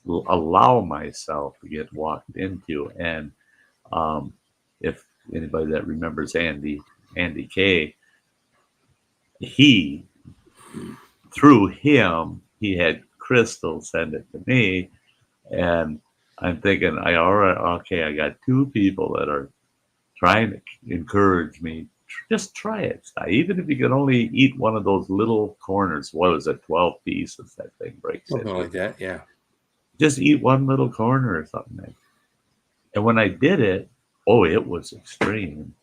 allow myself to get walked into? And if anybody that remembers Andy K, through him, he had Crystal send it to me. And I'm thinking, okay, I got two people that are trying to encourage me. Just try it. Even if you can only eat one of those little corners, what is it, 12 pieces that thing breaks something into. like that, yeah. Just eat one little corner or something. And when I did it, it was extreme.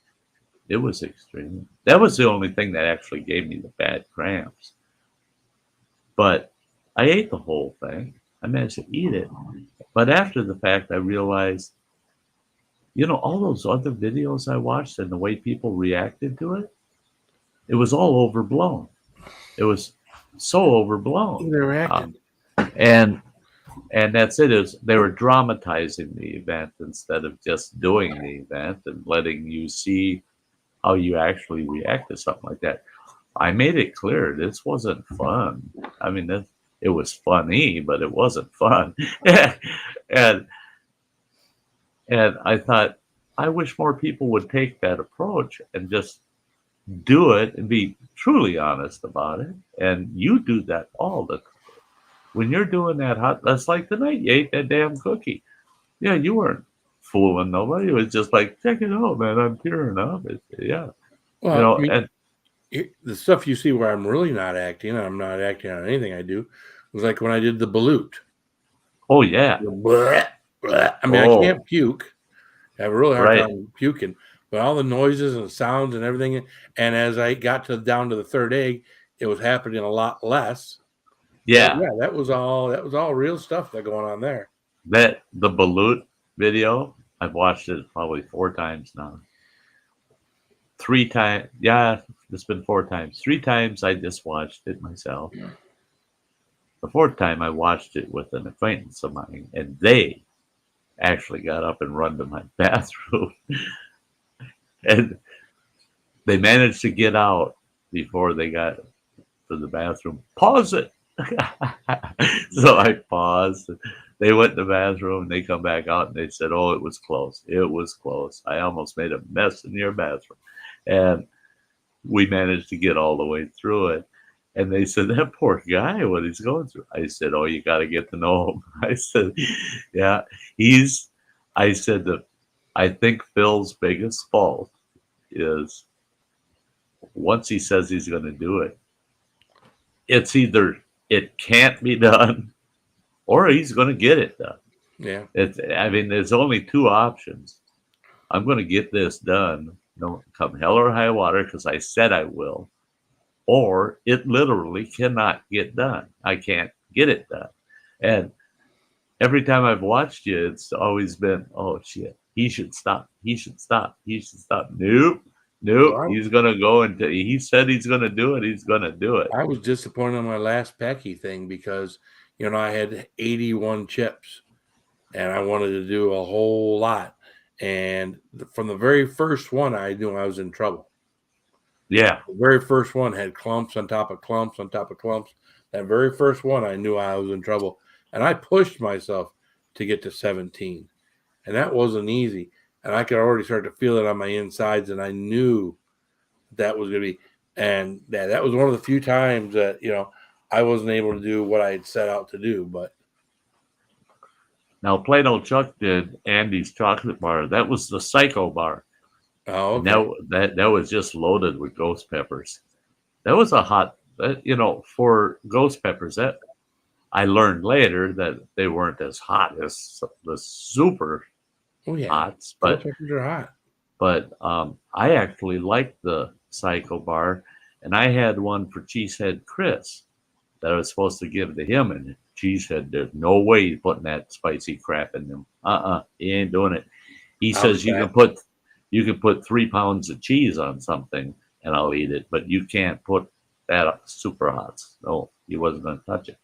It was extreme. That was the only thing that actually gave me the bad cramps. But I ate the whole thing. I managed to eat it. But after the fact, I realized, all those other videos I watched and the way people reacted to it, it was all overblown. It was so overblown. They were acting. And that's it, is they were dramatizing the event instead of just doing the event and letting you see how you actually react to something like that. I made it clear this wasn't fun. I mean, it was funny, but it wasn't fun. and I thought, I wish more people would take that approach and just do it and be truly honest about it. And you do that all the time. When you're doing that that's like the night you ate that damn cookie. Yeah, you weren't fooling nobody. It was just like, check it out, man. I'm tearing up. Yeah. Well, And the stuff you see where I'm really not acting, I'm not acting on anything I do, was like when I did the balut. oh yeah. I mean, I can't puke. I have a really hard Right. time puking, but all the noises and sounds and everything. And as I got down to the third egg, it was happening a lot less. Yeah. But yeah, that was all real stuff that going on there. The balut video, I've watched it probably 4 times now. 3 times, yeah, it's been 4 times. 3 times I just watched it myself. The 4th time I watched it with an acquaintance of mine, and they actually got up and run to my bathroom. And they managed to get out before they got to the bathroom. Pause it. So I paused. They went to the bathroom and they come back out and they said, oh, it was close. It was close. I almost made a mess in your bathroom. And we managed to get all the way through it. And they said, that poor guy, what he's going through. I said, oh, you got to get to know him. I said, yeah, I think Phil's biggest fault is once he says he's going to do it, it's either it can't be done or he's going to get it done. Yeah. There's only 2 options. I'm going to get this done, come hell or high water, because I said I will. Or it literally cannot get done. I can't get it done. And every time I've watched you, it's always been, oh shit, he should stop. He should stop. He should stop. Nope. Nope, So he's gonna go and he said he's gonna do it. He's gonna do it. I was disappointed on my last Pecky thing because, I had 81 chips and I wanted to do a whole lot. And from the very first one, I knew I was in trouble. Yeah. The very first one had clumps on top of clumps on top of clumps. That very first one, I knew I was in trouble. And I pushed myself to get to 17. And that wasn't easy. And I could already start to feel it on my insides. And I knew that was going to be. And that was one of the few times that, I wasn't able to do what I had set out to do. But Now, Plano Chuck did Andy's chocolate bar. That was the Psycho bar. oh, And okay. that was just loaded with ghost peppers. That was a hot, for ghost peppers. That I learned later that they weren't as hot as the super Oh, yeah. hots, Ghost peppers are hot. but I actually liked the Psycho bar, and I had one for Cheesehead Chris that I was supposed to give to him, and Cheesehead, there's no way he's putting that spicy crap in them. He ain't doing it. He says you can put 3 pounds of cheese on something, and I'll eat it, but you can't put that up super hot. No, he wasn't going to touch it.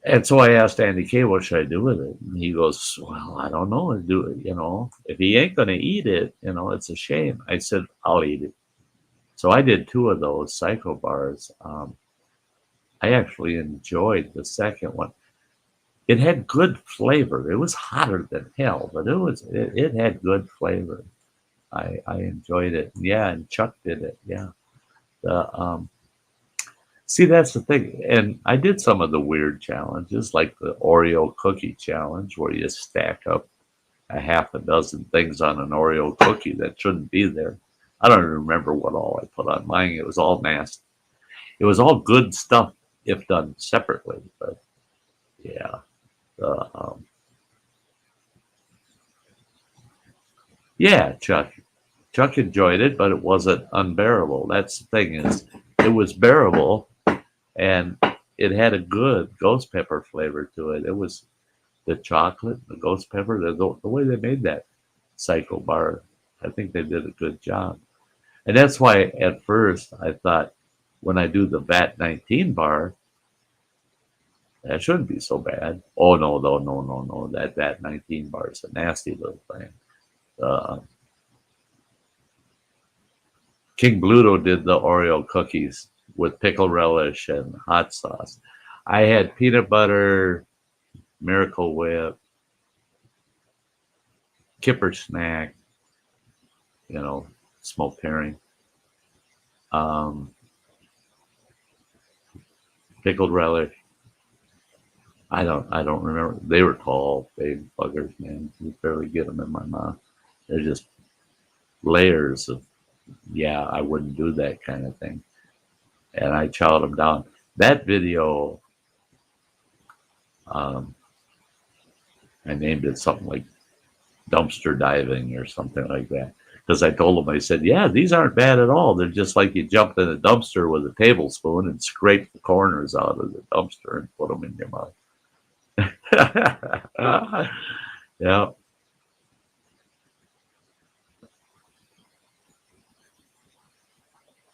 And so I asked Andy K, what should I do with it? And he goes, well, I don't know. Do it, if he ain't going to eat it, it's a shame. I said, I'll eat it. So I did 2 of those Psycho bars. I actually enjoyed the second one. It had good flavor. It was hotter than hell, but it had good flavor. I enjoyed it. Yeah, and Chuck did it. Yeah. See, that's the thing. And I did some of the weird challenges, like the Oreo cookie challenge, where you stack up a half a dozen things on an Oreo cookie that shouldn't be there. I don't even remember what all I put on mine. It was all nasty. It was all good stuff if done separately. But yeah. Yeah, Chuck enjoyed it, but it wasn't unbearable. That's the thing, is it was bearable, and it had a good ghost pepper flavor to it. It was the chocolate, the ghost pepper, the way they made that Psycho bar. I think they did a good job. And that's why at first I thought, when I do the VAT 19 bar, that shouldn't be so bad. Oh, no. That VAT 19 bar is a nasty little thing. King Bluto did the Oreo cookies with pickle relish and hot sauce. I had peanut butter, Miracle Whip, Kipper snack, smoked herring, pickled relish. I don't remember. They were tall, big buggers, man. You barely get them in my mouth. They're just layers of, yeah, I wouldn't do that kind of thing. And I chowed them down. That video, I named it something like dumpster diving or something like that. Because I told them, I said, yeah, these aren't bad at all. They're just like you jumped in a dumpster with a tablespoon and scraped the corners out of the dumpster and put them in your mouth. Yeah.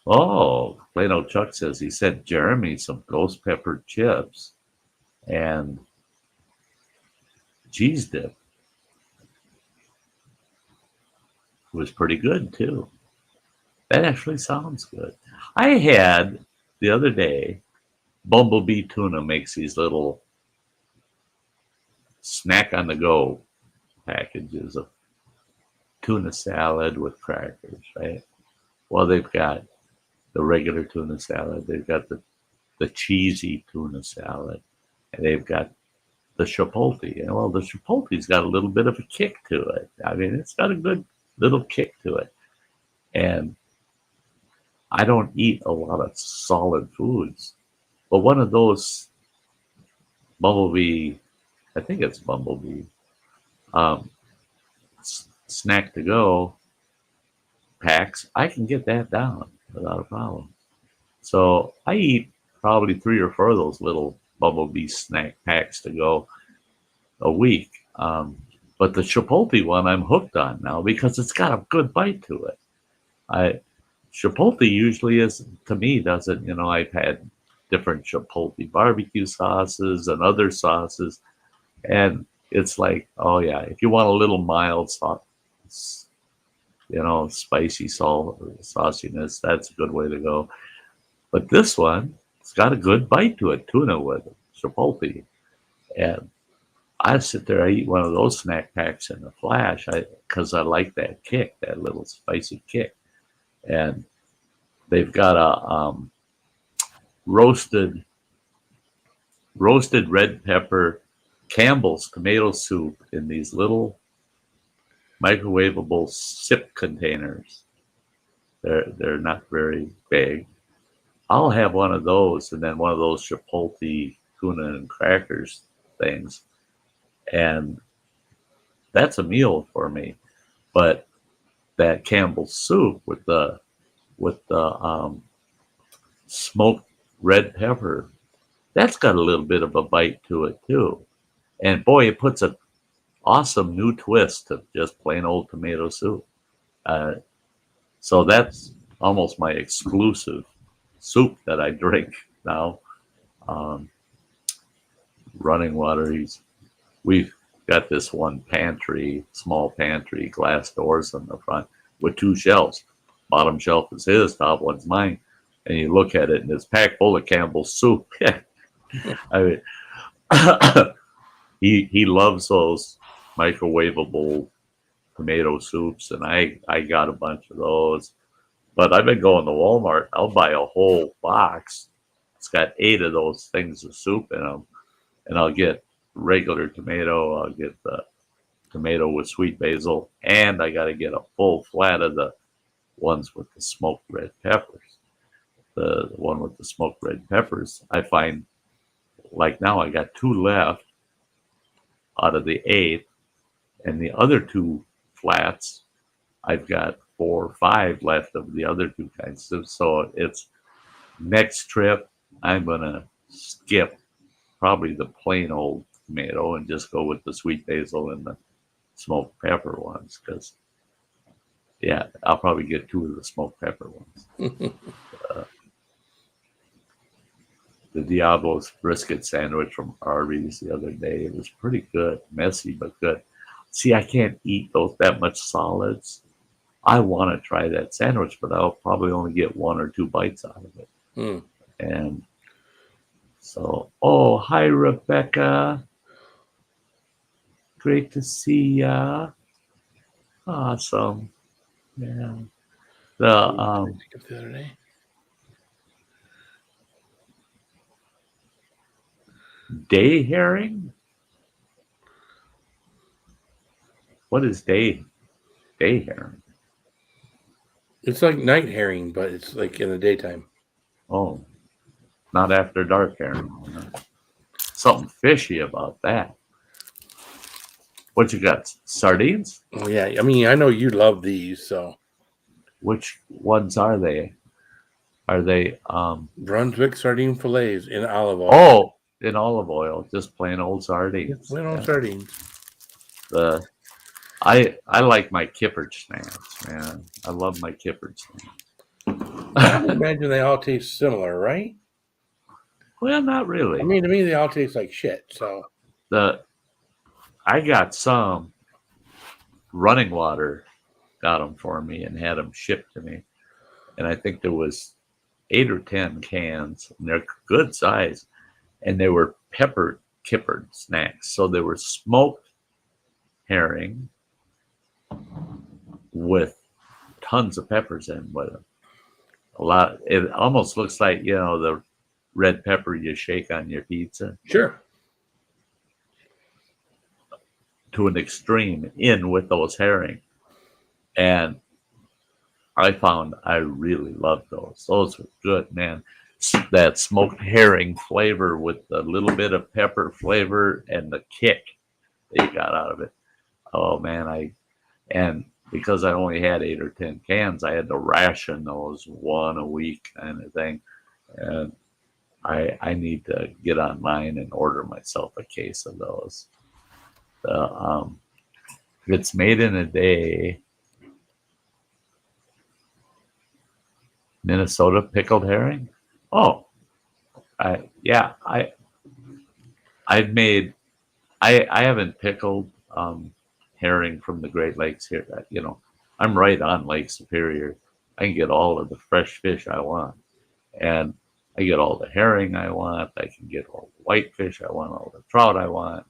Oh, Plano Chuck says he sent Jeremy some ghost pepper chips and cheese dip. It was pretty good too. That actually sounds good. I had the other day, Bumblebee Tuna makes these little snack on the go packages of tuna salad with crackers, right? Well, they've got the regular tuna salad, they've got the cheesy tuna salad, and they've got the chipotle. And well, the chipotle's got a little bit of a kick to it. I mean, it's got a good little kick to it. And I don't eat a lot of solid foods, but one of those Bumblebee, I think it's Bumblebee, snack to go packs, I can get that down without a problem. So I eat probably 3 or 4 of those little Bumblebee snack packs to go a week. But the Chipotle one I'm hooked on now because it's got a good bite to it. I Chipotle usually is, to me, doesn't, I've had different Chipotle barbecue sauces and other sauces, and it's like, oh yeah, if you want a little mild sauce, spicy sauciness, that's a good way to go. But this one, it's got a good bite to it, tuna with Chipotle. And I sit there, I eat one of those snack packs in a flash, because I like that kick, that little spicy kick. And they've got a roasted red pepper Campbell's tomato soup in these little microwavable sip containers. They're not very big. I'll have one of those and then one of those Chipotle tuna and crackers things, and that's a meal for me. But that Campbell's soup with the smoked red pepper, that's got a little bit of a bite to it too. And boy, it puts an awesome new twist to just plain old tomato soup. So that's almost my exclusive soup that I drink now. Running water. We've got this one pantry, small pantry, glass doors on the front with two shelves. Bottom shelf is his, top one's mine. And you look at it and it's packed full of Campbell's soup. I mean, he loves those microwavable tomato soups, and I got a bunch of those. But I've been going to Walmart. I'll buy a whole box. It's got 8 of those things of soup in them, and I'll get regular tomato. I'll get the tomato with sweet basil, and I got to get a full flat of the ones with the smoked red peppers. The one with the smoked red peppers, I find, like now I got 2 left out of the 8, and the other 2 flats, I've got 4 or 5 left of the other 2 kinds. So it's next trip, I'm gonna skip probably the plain old tomato and just go with the sweet basil and the smoked pepper ones, because yeah, I'll probably get 2 of the smoked pepper ones. The Diablo's brisket sandwich from Arby's the other day, it was pretty good, messy but good. See, I can't eat that much solids. I want to try that sandwich, but I'll probably only get 1 or 2 bites out of it. And so, oh, hi, Rebecca. Great to see ya. Awesome. Yeah. The other day. day herring? What is day herring? It's like night herring, but it's like in the daytime. Oh, not after dark herring. Something fishy about that. What you got? Sardines? Oh yeah, I mean, I know you love these, so. Which ones are they? Are they Brunswick sardine fillets in olive oil? Oh, in olive oil, just plain old sardines. Plain old sardines. I like my kippered snacks, man. I love my kippered snacks. I imagine they all taste similar, right? Well, not really. I mean, to me, they all taste like shit. So I got some running water, got them for me and had them shipped to me, and I think there was 8 or 10 cans, and they're good size, and they were kippered snacks. So they were smoked herring with tons of peppers in with them. A lot. It almost looks like, the red pepper you shake on your pizza. Sure. To an extreme in with those herring. And I found I really loved those. Those were good, man. That smoked herring flavor with a little bit of pepper flavor and the kick that you got out of it. Oh man, and because I only had 8 or 10 cans, I had to ration those 1 a week kind of thing. And I need to get online and order myself a case of those. It's made in a day. Minnesota pickled herring. Oh, I've made. I haven't pickled herring from the Great Lakes here. You know, I'm right on Lake Superior. I can get all of the fresh fish I want, and I get all the herring I want. I can get all the whitefish I want, all the trout I want,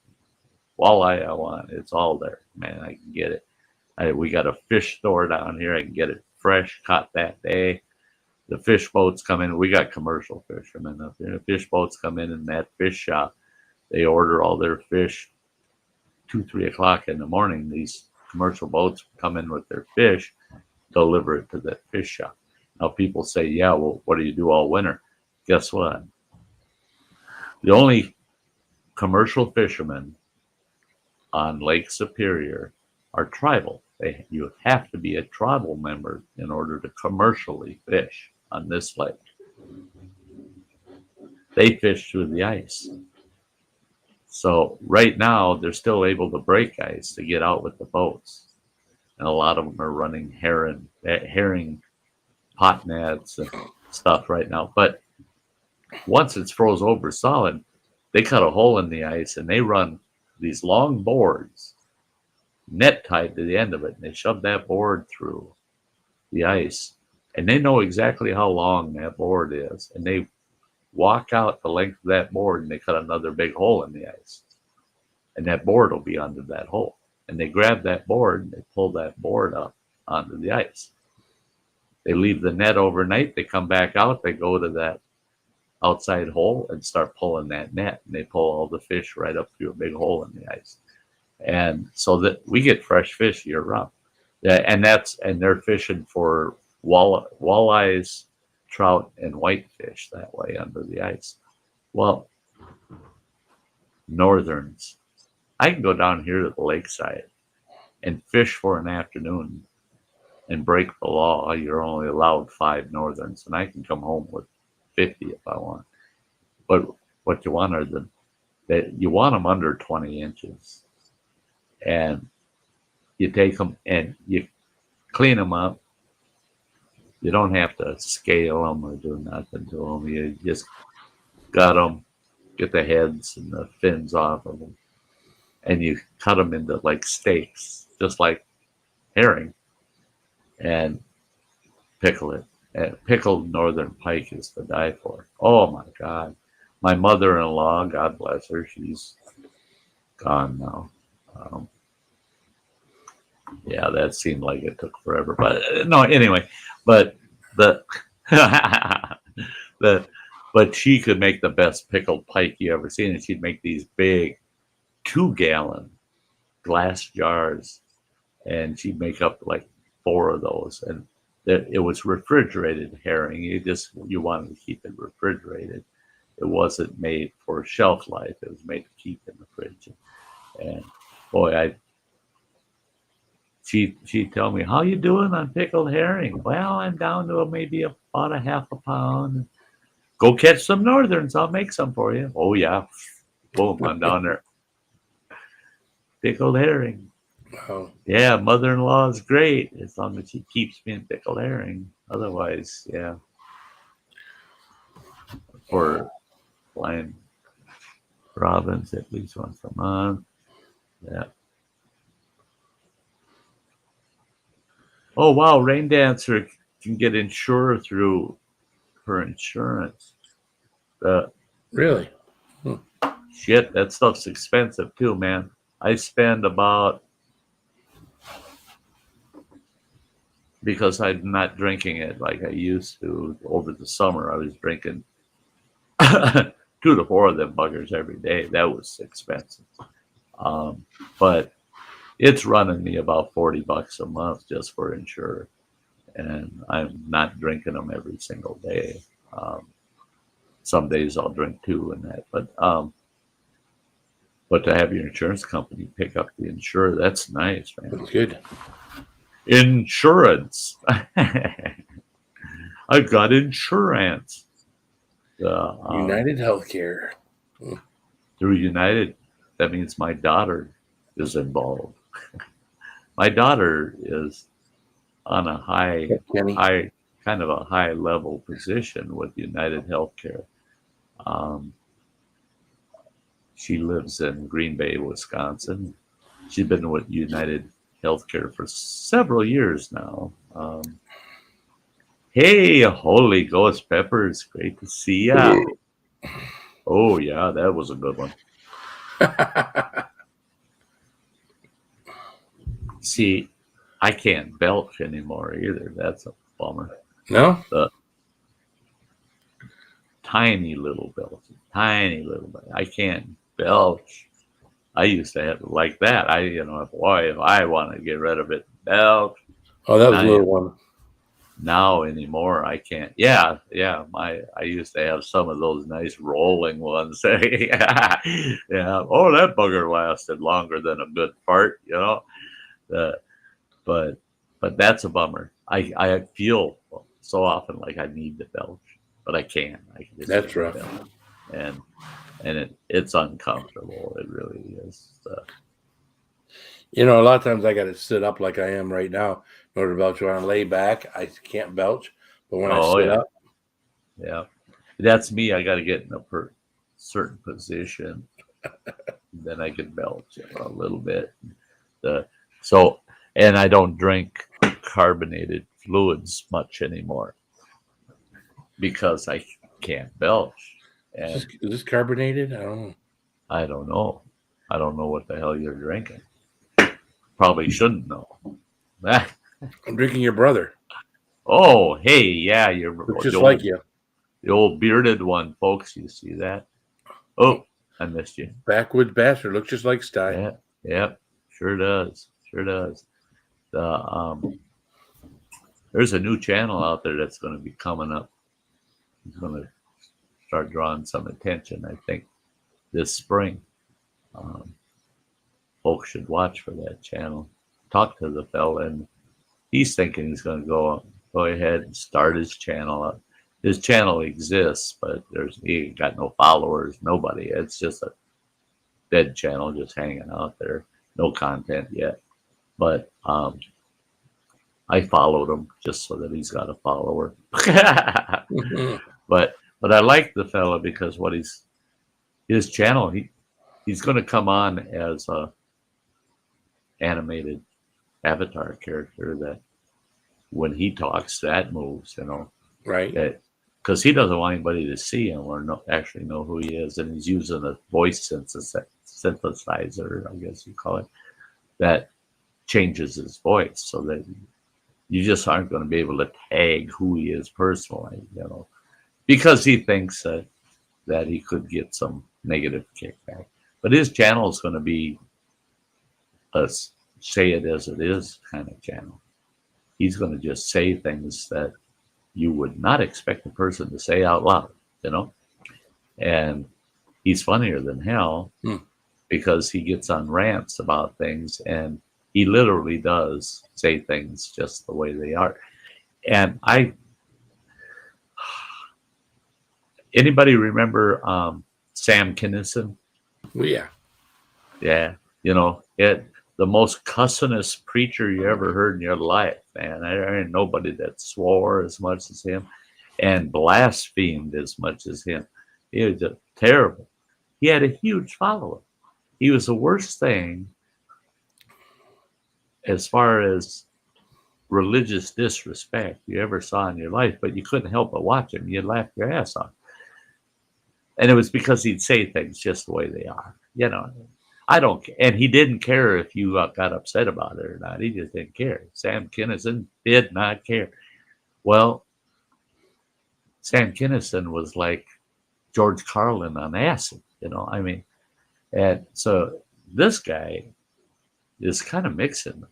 walleye I want. It's all there, man. I can get it. We got a fish store down here. I can get it fresh, caught that day. The fish boats come in. We got commercial fishermen up there. The fish boats come in that fish shop. They order all their fish 2, 3 o'clock in the morning. These commercial boats come in with their fish, deliver it to that fish shop. Now people say, yeah, well, what do you do all winter? Guess what? The only commercial fishermen on Lake Superior are tribal. You have to be a tribal member in order to commercially fish on this lake. They fish through the ice. So right now, they're still able to break ice to get out with the boats. And a lot of them are running herring pot nets and stuff right now. But once it's froze over solid, they cut a hole in the ice and they run these long boards, net tied to the end of it, and they shove that board through the ice. And they know exactly how long that board is. And they walk out the length of that board and they cut another big hole in the ice. And that board will be under that hole. And they grab that board and they pull that board up onto the ice. They leave the net overnight. They come back out. They go to that outside hole and start pulling that net. And they pull all the fish right up through a big hole in the ice. And so that we get fresh fish year round. Yeah, and they're fishing for walleyes, trout, and whitefish that way under the ice. Well, northerns, I can go down here to the lakeside and fish for an afternoon and break the law. You're only allowed 5 northerns, and I can come home with 50 if I want. But what you want are you want them under 20 inches. And you take them and you clean them up. You don't have to scale them or do nothing to them. You just gut them, get the heads and the fins off of them, and you cut them into like steaks, just like herring, and pickle it. And pickled northern pike is to die for. Oh my God. My mother-in-law, God bless her, she's gone now. Yeah, that seemed like it took forever, but no, anyway, but but she could make the best pickled pike you ever seen, and she'd make these big 2-gallon glass jars, and she'd make up like 4 of those, and it was refrigerated herring. You wanted to keep it refrigerated. It wasn't made for shelf life. It was made to keep in the fridge. And boy, she'd tell me, how you doing on pickled herring? Well, I'm down to maybe about a half a pound. Go catch some northerns. I'll make some for you. Oh, yeah. Boom, I'm down there. Pickled herring. Wow. Yeah, mother-in-law is great as long as she keeps me in pickled herring. Otherwise, yeah. For flying robins at least once a month. Yeah. Oh, wow. Rain Dancer can get insured through her insurance. Really? Shit, that stuff's expensive too, man. I spend about, because I'm not drinking it like I used to over the summer, I was drinking 2 to 4 of them buggers every day. That was expensive. But it's running me about $40 a month just for insurance, and I'm not drinking them every single day. Some days I'll drink 2 and that, but to have your insurance company pick up the insurer, that's nice, man. That's good. Insurance. I've got insurance. United Healthcare. Through United, that means my daughter is involved. my daughter is on a Kenny. kind of a high level position with United Healthcare. She lives in Green Bay, Wisconsin. She's been with United Healthcare for several years now. Hey, Holy Ghost Peppers, great to see ya. Oh yeah, that was a good one. See, I can't belch anymore either. That's a bummer. No? The tiny little belch, tiny little belch. I can't belch. I used to have it like that. Boy, if I want to get rid of it, belch. Oh, that was a Now, little one. now anymore, I can't. Yeah. I used to have some of those nice rolling ones. Yeah. Oh, that bugger lasted longer than a good fart. But that's a bummer. I feel so often like I need to belch, but I can't. That's rough. Belch. And it's uncomfortable. It really is. A lot of times I got to sit up like I am right now in order to belch. When I lay back, I can't belch. But when I sit up, yeah, that's me. I got to get in a certain position, then I can belch a little bit. And I don't drink carbonated fluids much anymore because I can't belch. And is this carbonated? I don't know. I don't know. I don't know what the hell you're drinking. Probably shouldn't know. I'm drinking your brother. Oh, hey, yeah, you're just like you. The old bearded one, folks. You see that? Oh, I missed you. Backwoods bastard. Looks just like Sty. Yeah, sure does. There's a new channel out there that's going to be coming up. It's going to start drawing some attention, I think, this spring. Folks should watch for that channel. Talk to the fella, and he's thinking he's going to go ahead and start his channel up. His channel exists, but he ain't got no followers, nobody. It's just a dead channel just hanging out there. No content yet. But I followed him just so that he's got a follower. But I like the fella because his channel, he's going to come on as a animated avatar character that when he talks, that moves, Right. Because he doesn't want anybody to see him or actually know who he is. And he's using a voice synthesizer, I guess you call it, that changes his voice so that you just aren't going to be able to tag who he is personally, because he thinks that he could get some negative kickback. But his channel is going to be a say it as it is kind of channel. He's going to just say things that you would not expect a person to say out loud, and he's funnier than hell because he gets on rants about things, and he literally does say things just the way they are. And anybody remember Sam Kinison? Well, yeah. The most cussinest preacher you ever heard in your life, man. There ain't nobody that swore as much as him and blasphemed as much as him. He was just terrible. He had a huge following. He was the worst thing as far as religious disrespect you ever saw in your life, but you couldn't help but watch him. You'd laugh your ass off. And it was because he'd say things just the way they are. I don't care. And he didn't care if you got upset about it or not. He just didn't care. Sam Kinison did not care. Well, Sam Kinison was like George Carlin on acid, and so this guy is kind of mixing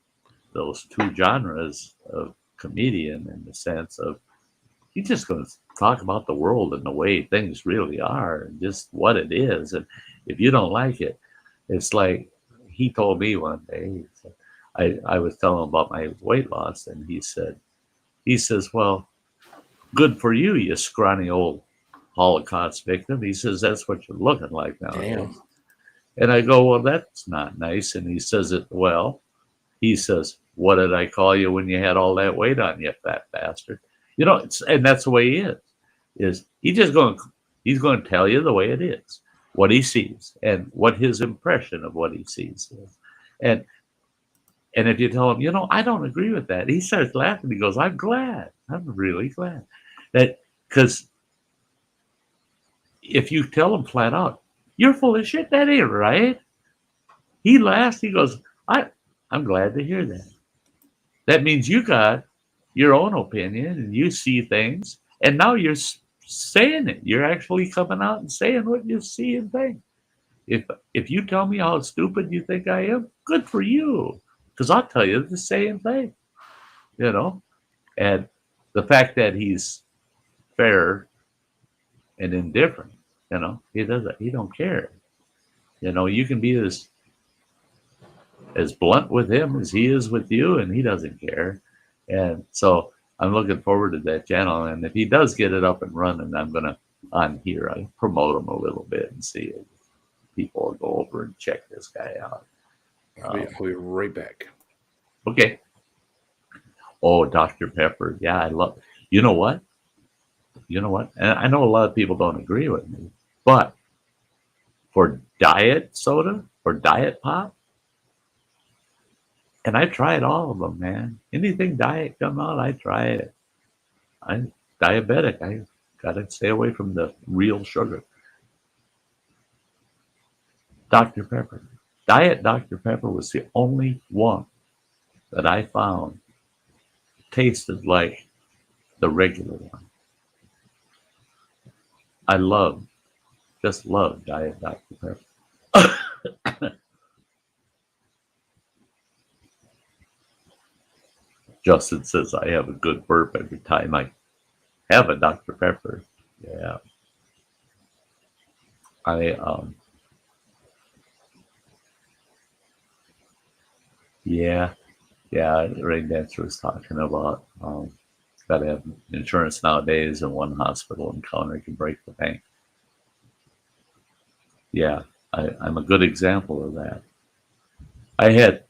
those two genres of comedian in the sense of he's just going to talk about the world and the way things really are and just what it is. And if you don't like it, it's like he told me one day, I was telling him about my weight loss, and he says, well, good for you, you scrawny old Holocaust victim. He says, that's what you're looking like now. Damn. And I go, well, that's not nice. And he says it, well, he says, "What did I call you when you had all that weight on you, fat bastard?" You know, and that's the way he is. He's going to tell you the way it is, what he sees, and what his impression of what he sees is. And if you tell him, I don't agree with that, he starts laughing. He goes, "I'm glad. I'm really glad that," because if you tell him flat out, "You're full of shit. That ain't right," he laughs. He goes, I'm glad to hear that. That means you got your own opinion and you see things, and now you're saying it. You're actually coming out and saying what you see and think. If you tell me how stupid you think I am, good for you, because I'll tell you the same thing. And the fact that he's fair and indifferent, he don't care. You can be as blunt with him as he is with you, and he doesn't care. And so I'm looking forward to that channel. And if he does get it up and running, I'm gonna on here I promote him a little bit and see if people will go over and check this guy out. I'll be right back. Okay. Oh, Dr. Pepper. Yeah, I love. You know what? And I know a lot of people don't agree with me, but for diet soda or diet pop, and I tried all of them, man. Anything diet come out, I try it. I'm diabetic. I gotta stay away from the real sugar. Dr. Pepper. Diet Dr. Pepper was the only one that I found tasted like the regular one. I just love Diet Dr. Pepper. Justin says I have a good burp every time I have a Dr. Pepper. Yeah. Rain Dancer was talking about got to have insurance nowadays, and one hospital encounter can break the bank. Yeah, I'm a good example of that. I had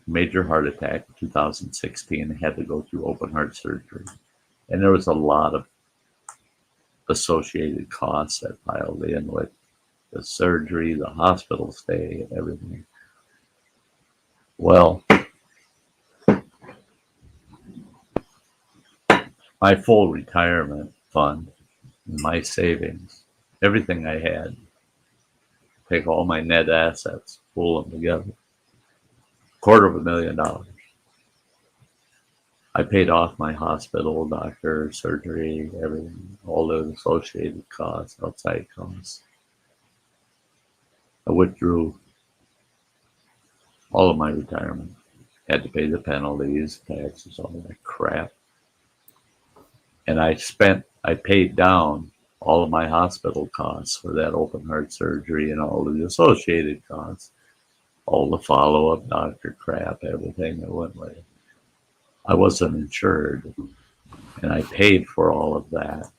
major heart attack in 2016. I had to go through open heart surgery, and there was a lot of associated costs that piled in with the surgery, the hospital stay, and everything. Well, my full retirement fund, my savings, everything I had, take all my net assets, pull them together, $250,000. I paid off my hospital, doctor, surgery, everything, all those associated costs, outside costs. I withdrew all of my retirement, had to pay the penalties, taxes, all that crap. And I paid down all of my hospital costs for that open heart surgery and all of the associated costs, all the follow-up doctor crap, everything that went with it. I wasn't insured, and I paid for all of that.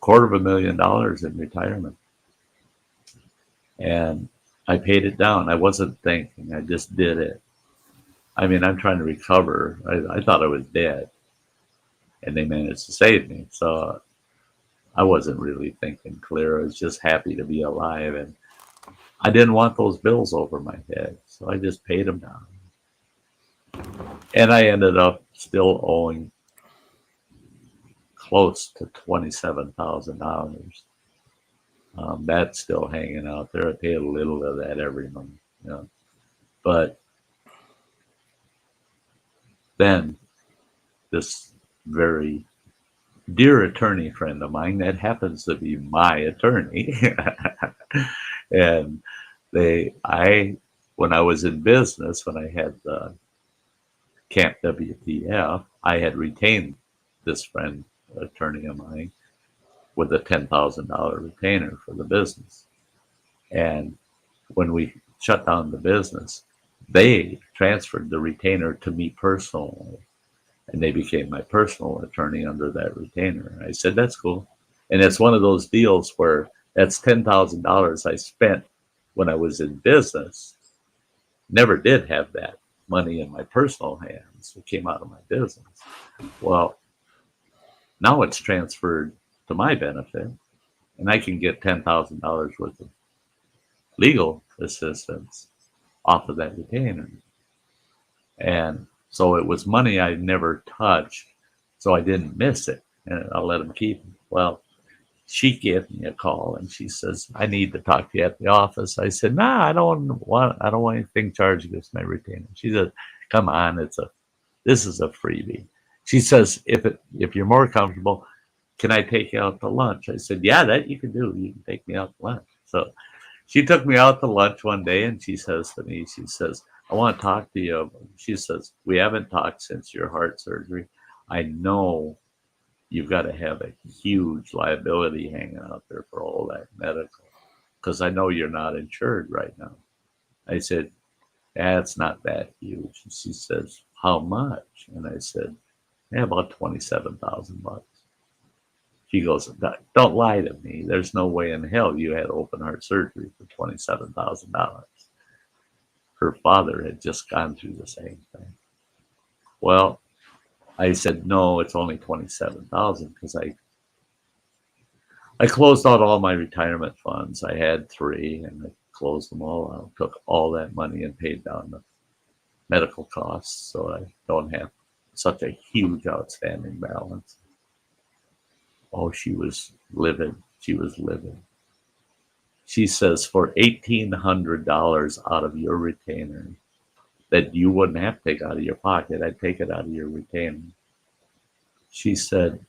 $250,000 in retirement. And I paid it down. I wasn't thinking. I just did it. I mean, I'm trying to recover. I thought I was dead, and they managed to save me. So I wasn't really thinking clear. I was just happy to be alive, and I didn't want those bills over my head, so I just paid them down. And I ended up still owing close to $27,000. That's still hanging out there. I pay a little of that every month, But then this very dear attorney friend of mine that happens to be my attorney, and when I was in business, when I had the Camp WTF, I had retained this friend, attorney of mine, with a $10,000 retainer for the business. And when we shut down the business, they transferred the retainer to me personally, and they became my personal attorney under that retainer. I said, that's cool. And it's one of those deals where that's $10,000 I spent when I was in business. Never did have that money in my personal hands. It came out of my business. Well, now it's transferred to my benefit, and I can get $10,000 worth of legal assistance off of that retainer. And so it was money I never touched, so I didn't miss it, and I'll let him keep it. Well, she gave me a call and she says, I need to talk to you at the office. I said, nah, I don't want anything charged against my retainer. She said, come on, this is a freebie. She says, if you're more comfortable, can I take you out to lunch? I said, yeah, that you can do. You can take me out to lunch. So she took me out to lunch one day and she says to me, she says, I want to talk to you. She says, we haven't talked since your heart surgery. I know you've got to have a huge liability hanging out there for all that medical, because I know you're not insured right now. I said, yeah, it's not that huge. And she says, how much? And I said, yeah, about $27,000. She goes, don't lie to me. There's no way in hell you had open heart surgery for $27,000. Her father had just gone through the same thing. Well, I said, no, it's only $27,000 because I closed out all my retirement funds. I had 3 and I closed them all out, took all that money and paid down the medical costs so I don't have such a huge outstanding balance. Oh, she was livid. She was livid. She says, for $1,800 out of your retainer that you wouldn't have to take out of your pocket, I'd take it out of your retainer. She said,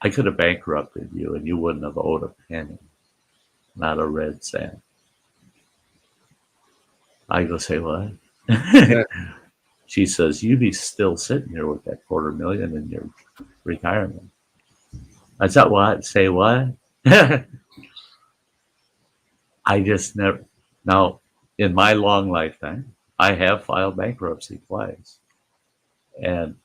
I could have bankrupted you and you wouldn't have owed a penny, not a red cent. I go, say what? She says, you'd be still sitting here with that $250,000 in your retirement. I thought, what? Say what? I just never. Now, in my long lifetime, I have filed bankruptcy twice. And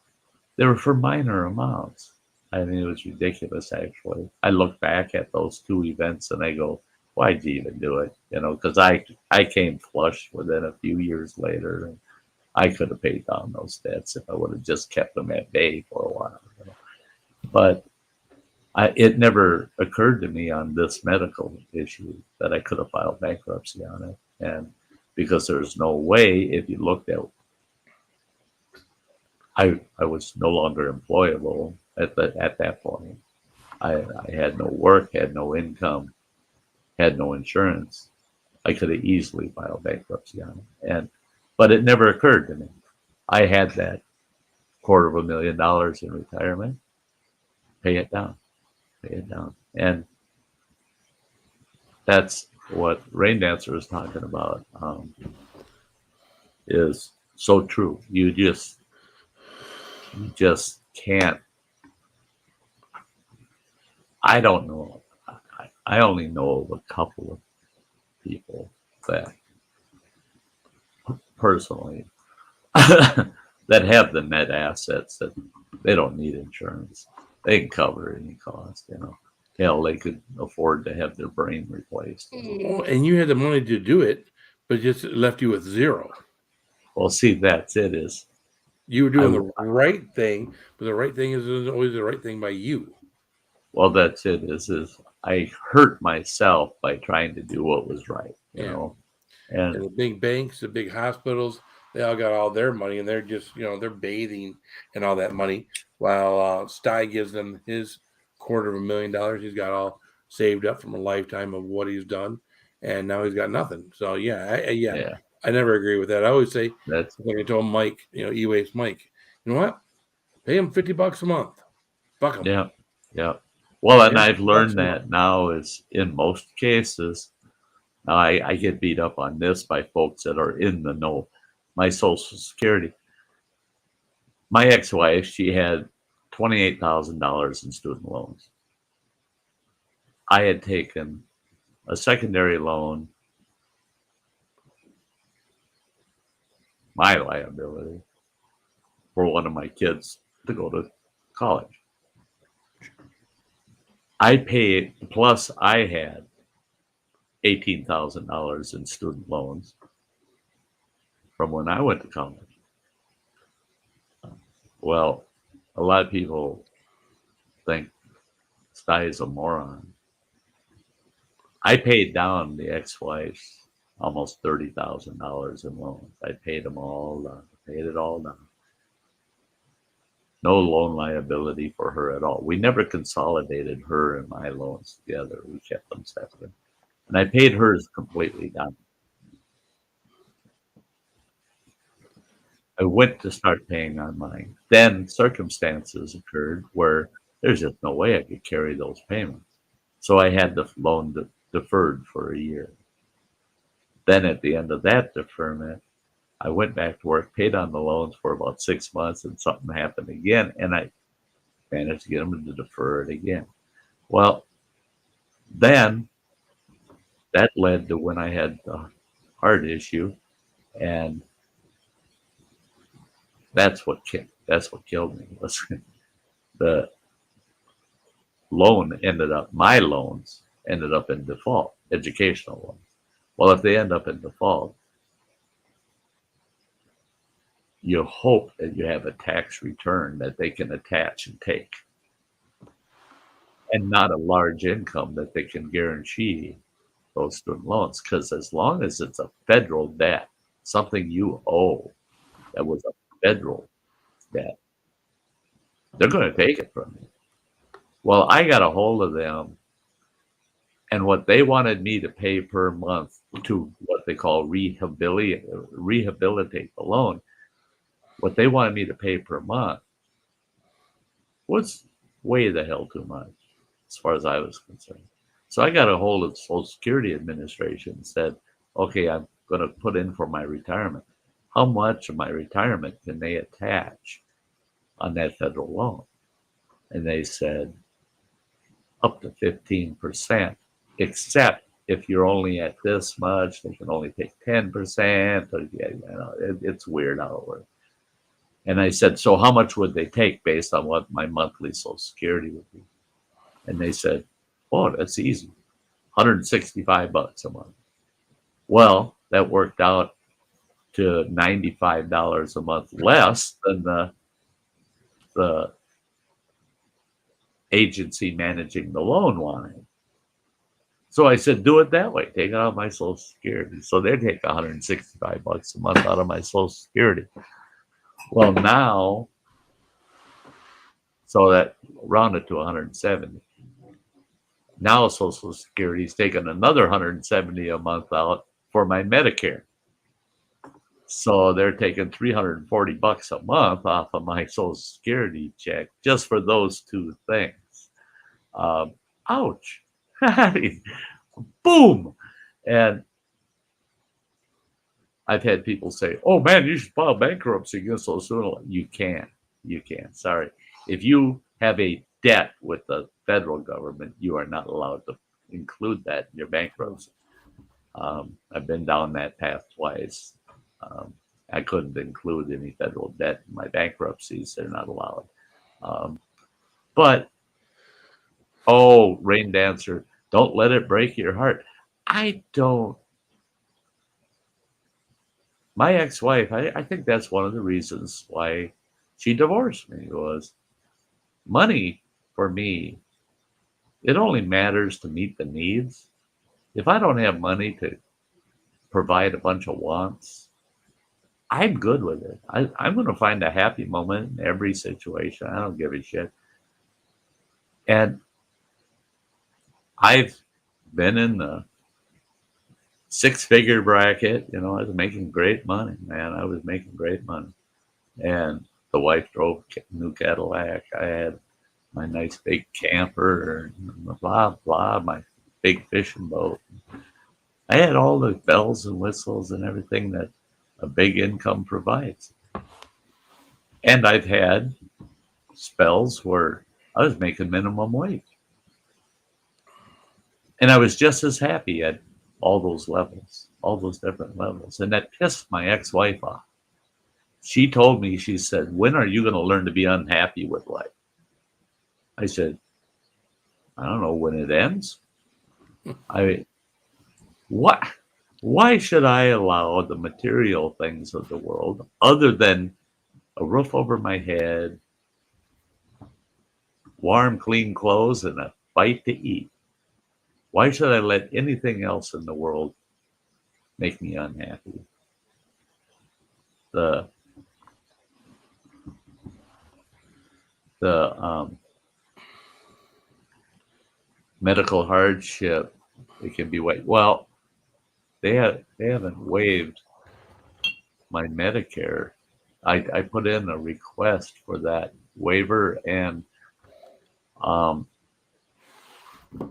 they were for minor amounts. I mean, it was ridiculous, actually. I look back at those 2 events and I go, why'd you even do it? You know, because I came flush within a few years later. And I could have paid down those debts if I would have just kept them at bay for a while. You know? But it never occurred to me on this medical issue that I could have filed bankruptcy on it. And because there's no way, if you looked at, I was no longer employable at that point. I had no work, had no income, had no insurance. I could have easily filed bankruptcy on it. But it never occurred to me. I had that $250,000 in retirement. Pay it down. And that's what Rain Dancer is talking about, is so true. You just can't. I don't know. I only know of a couple of people that personally that have the net assets that they don't need insurance. They can cover any cost, you know. Hell, they could afford to have their brain replaced. Oh, and you had the money to do it, but it just left you with 0. Well, see, that's it. Is you were doing the right thing, but the right thing isn't always the right thing by you. Well, that's it. Is I hurt myself by trying to do what was right, you know. And the big banks, the big hospitals, they all got all their money, and they're just, they're bathing in all that money, while Sty gives them his $250,000. He's got all saved up from a lifetime of what he's done, and now he's got nothing. So I never agree with that. I always say, that's like I told Mike, E-Waste Mike, you know what? Pay him $50 a month. Fuck him. Yeah. Well, and I've learned that now is in most cases. Now I get beat up on this by folks that are in the know. My Social Security. My ex-wife, she had $28,000 in student loans. I had taken a secondary loan, my liability, for one of my kids to go to college. I paid, plus I had $18,000 in student loans from when I went to college. Well, a lot of people think Sty is a moron. I paid down the ex-wife's almost $30,000 in loans. I paid them all down, paid it all down. No loan liability for her at all. We never consolidated her and my loans together. We kept them separate. And I paid hers completely down. I went to start paying on mine. Then circumstances occurred where there's just no way I could carry those payments. So I had the loan deferred for a year. Then at the end of that deferment, I went back to work, paid on the loans for about 6 months, and something happened again, and I managed to get them to defer it again. Well, then that led to when I had the heart issue, and that's what killed me. Was the my loans ended up in default, educational loans. Well, if they end up in default, you hope that you have a tax return that they can attach and take, and not a large income that they can guarantee those student loans. Because as long as it's a federal debt, something you owe that was a federal debt, they're going to take it from you. Well, I got a hold of them, and what they wanted me to pay per month to what they call rehabilitate the loan, what they wanted me to pay per month was way the hell too much, as far as I was concerned. So I got a hold of the Social Security Administration and said, okay, I'm going to put in for my retirement. How much of my retirement can they attach on that federal loan? And they said, up to 15%, except if you're only at this much, they can only take 10%. Or, it's weird how it works. And I said, so how much would they take based on what my monthly Social Security would be? And they said, oh, that's easy, $165 a month. Well, that worked out to $95 a month less than the agency managing the loan wanted. So I said, do it that way. Take it out of my Social Security. So they take $165 a month out of my Social Security. Well, now, so that rounded to 170. Now Social Security's taken another 170 a month out for my Medicare. So they're taking $340 a month off of my Social Security check just for those two things. Ouch. Boom. And I've had people say, oh man, you should file bankruptcy against those students. You can't. Sorry. If you have a debt with the federal government, you are not allowed to include that in your bankruptcy. I've been down that path twice. I couldn't include any federal debt in my bankruptcies. They're not allowed. But, Rain Dancer, don't let it break your heart. I don't. My ex-wife, I think that's one of the reasons why she divorced me, was money for me. It only matters to meet the needs. If I don't have money to provide a bunch of wants, I'm good with it. I'm going to find a happy moment in every situation. I don't give a shit. And I've been in the six-figure bracket. I was making great money, man. I was making great money. And the wife drove a new Cadillac. I had my nice big camper, blah, blah, my big fishing boat. I had all the bells and whistles and everything that a big income provides. And I've had spells where I was making minimum wage. And I was just as happy at all those levels, all those different levels. And that pissed my ex-wife off. She told me, she said, when are you going to learn to be unhappy with life? I said, I don't know, when it ends. What? Why should I allow the material things of the world, other than a roof over my head, warm, clean clothes, and a bite to eat? Why should I let anything else in the world make me unhappy? The medical hardship, it can be waived. Well, they haven't waived my Medicare. I put in a request for that waiver, and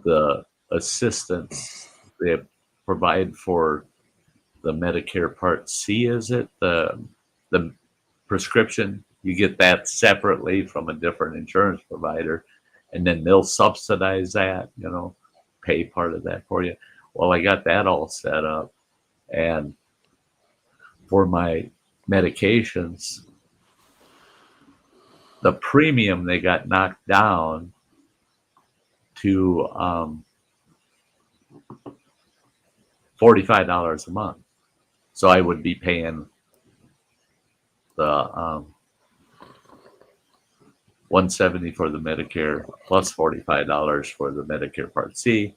the assistance they provide for the Medicare Part C, is it the prescription? You get that separately from a different insurance provider, and then they'll subsidize that, pay part of that for you. Well, I got that all set up, and for my medications, the premium, they got knocked down to $45 a month. So I would be paying the $170 for the Medicare plus $45 for the Medicare Part C.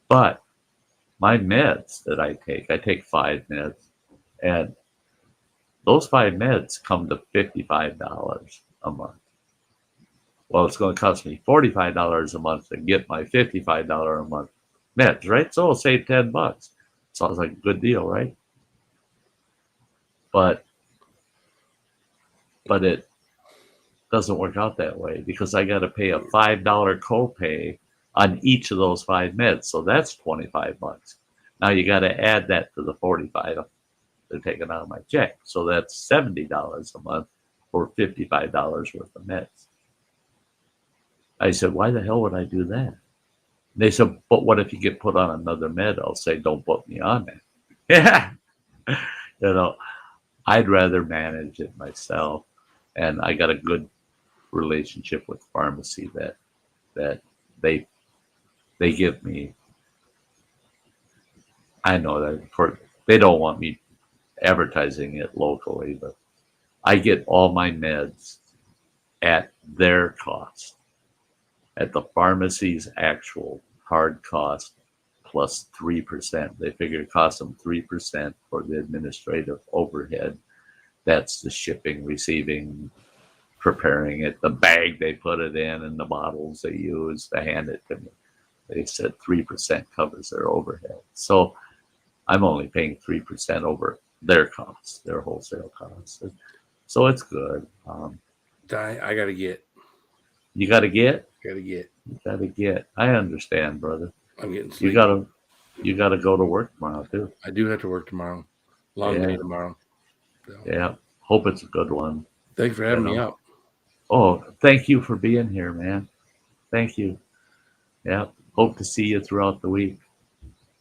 But my meds that I take 5 meds, and those 5 meds come to $55 a month. Well, it's going to cost me $45 a month to get my $55 a month meds, right? So I'll save $10. Sounds like a good deal, right? But it doesn't work out that way, because I got to pay a $5 copay on each of those 5 meds. So that's $25. Now you got to add that to the $45 they're taking out of my check. So that's $70 a month for $55 worth of meds. I said, why the hell would I do that? They said, but what if you get put on another med? I'll say, don't put me on that. Yeah. I'd rather manage it myself. And I got a good relationship with pharmacy that they give me. I know that they don't want me advertising it locally, but I get all my meds at their cost, at the pharmacy's actual hard cost plus 3%. They figure it costs them 3% for the administrative overhead. That's the shipping, receiving, preparing it, the bag they put it in, and the bottles they use to hand it to me. They said 3% covers their overhead. So I'm only paying 3% over their costs, their wholesale costs. So it's good. I got to get. You got to get? Got to get. You got to get. I understand, brother. I'm getting sleepy. You got to go to work tomorrow, too. I do have to work tomorrow. Long day tomorrow. So. Yeah. Hope it's a good one. Thanks for having me out. Oh, thank you for being here, man. Thank you. Yeah. Hope to see you throughout the week.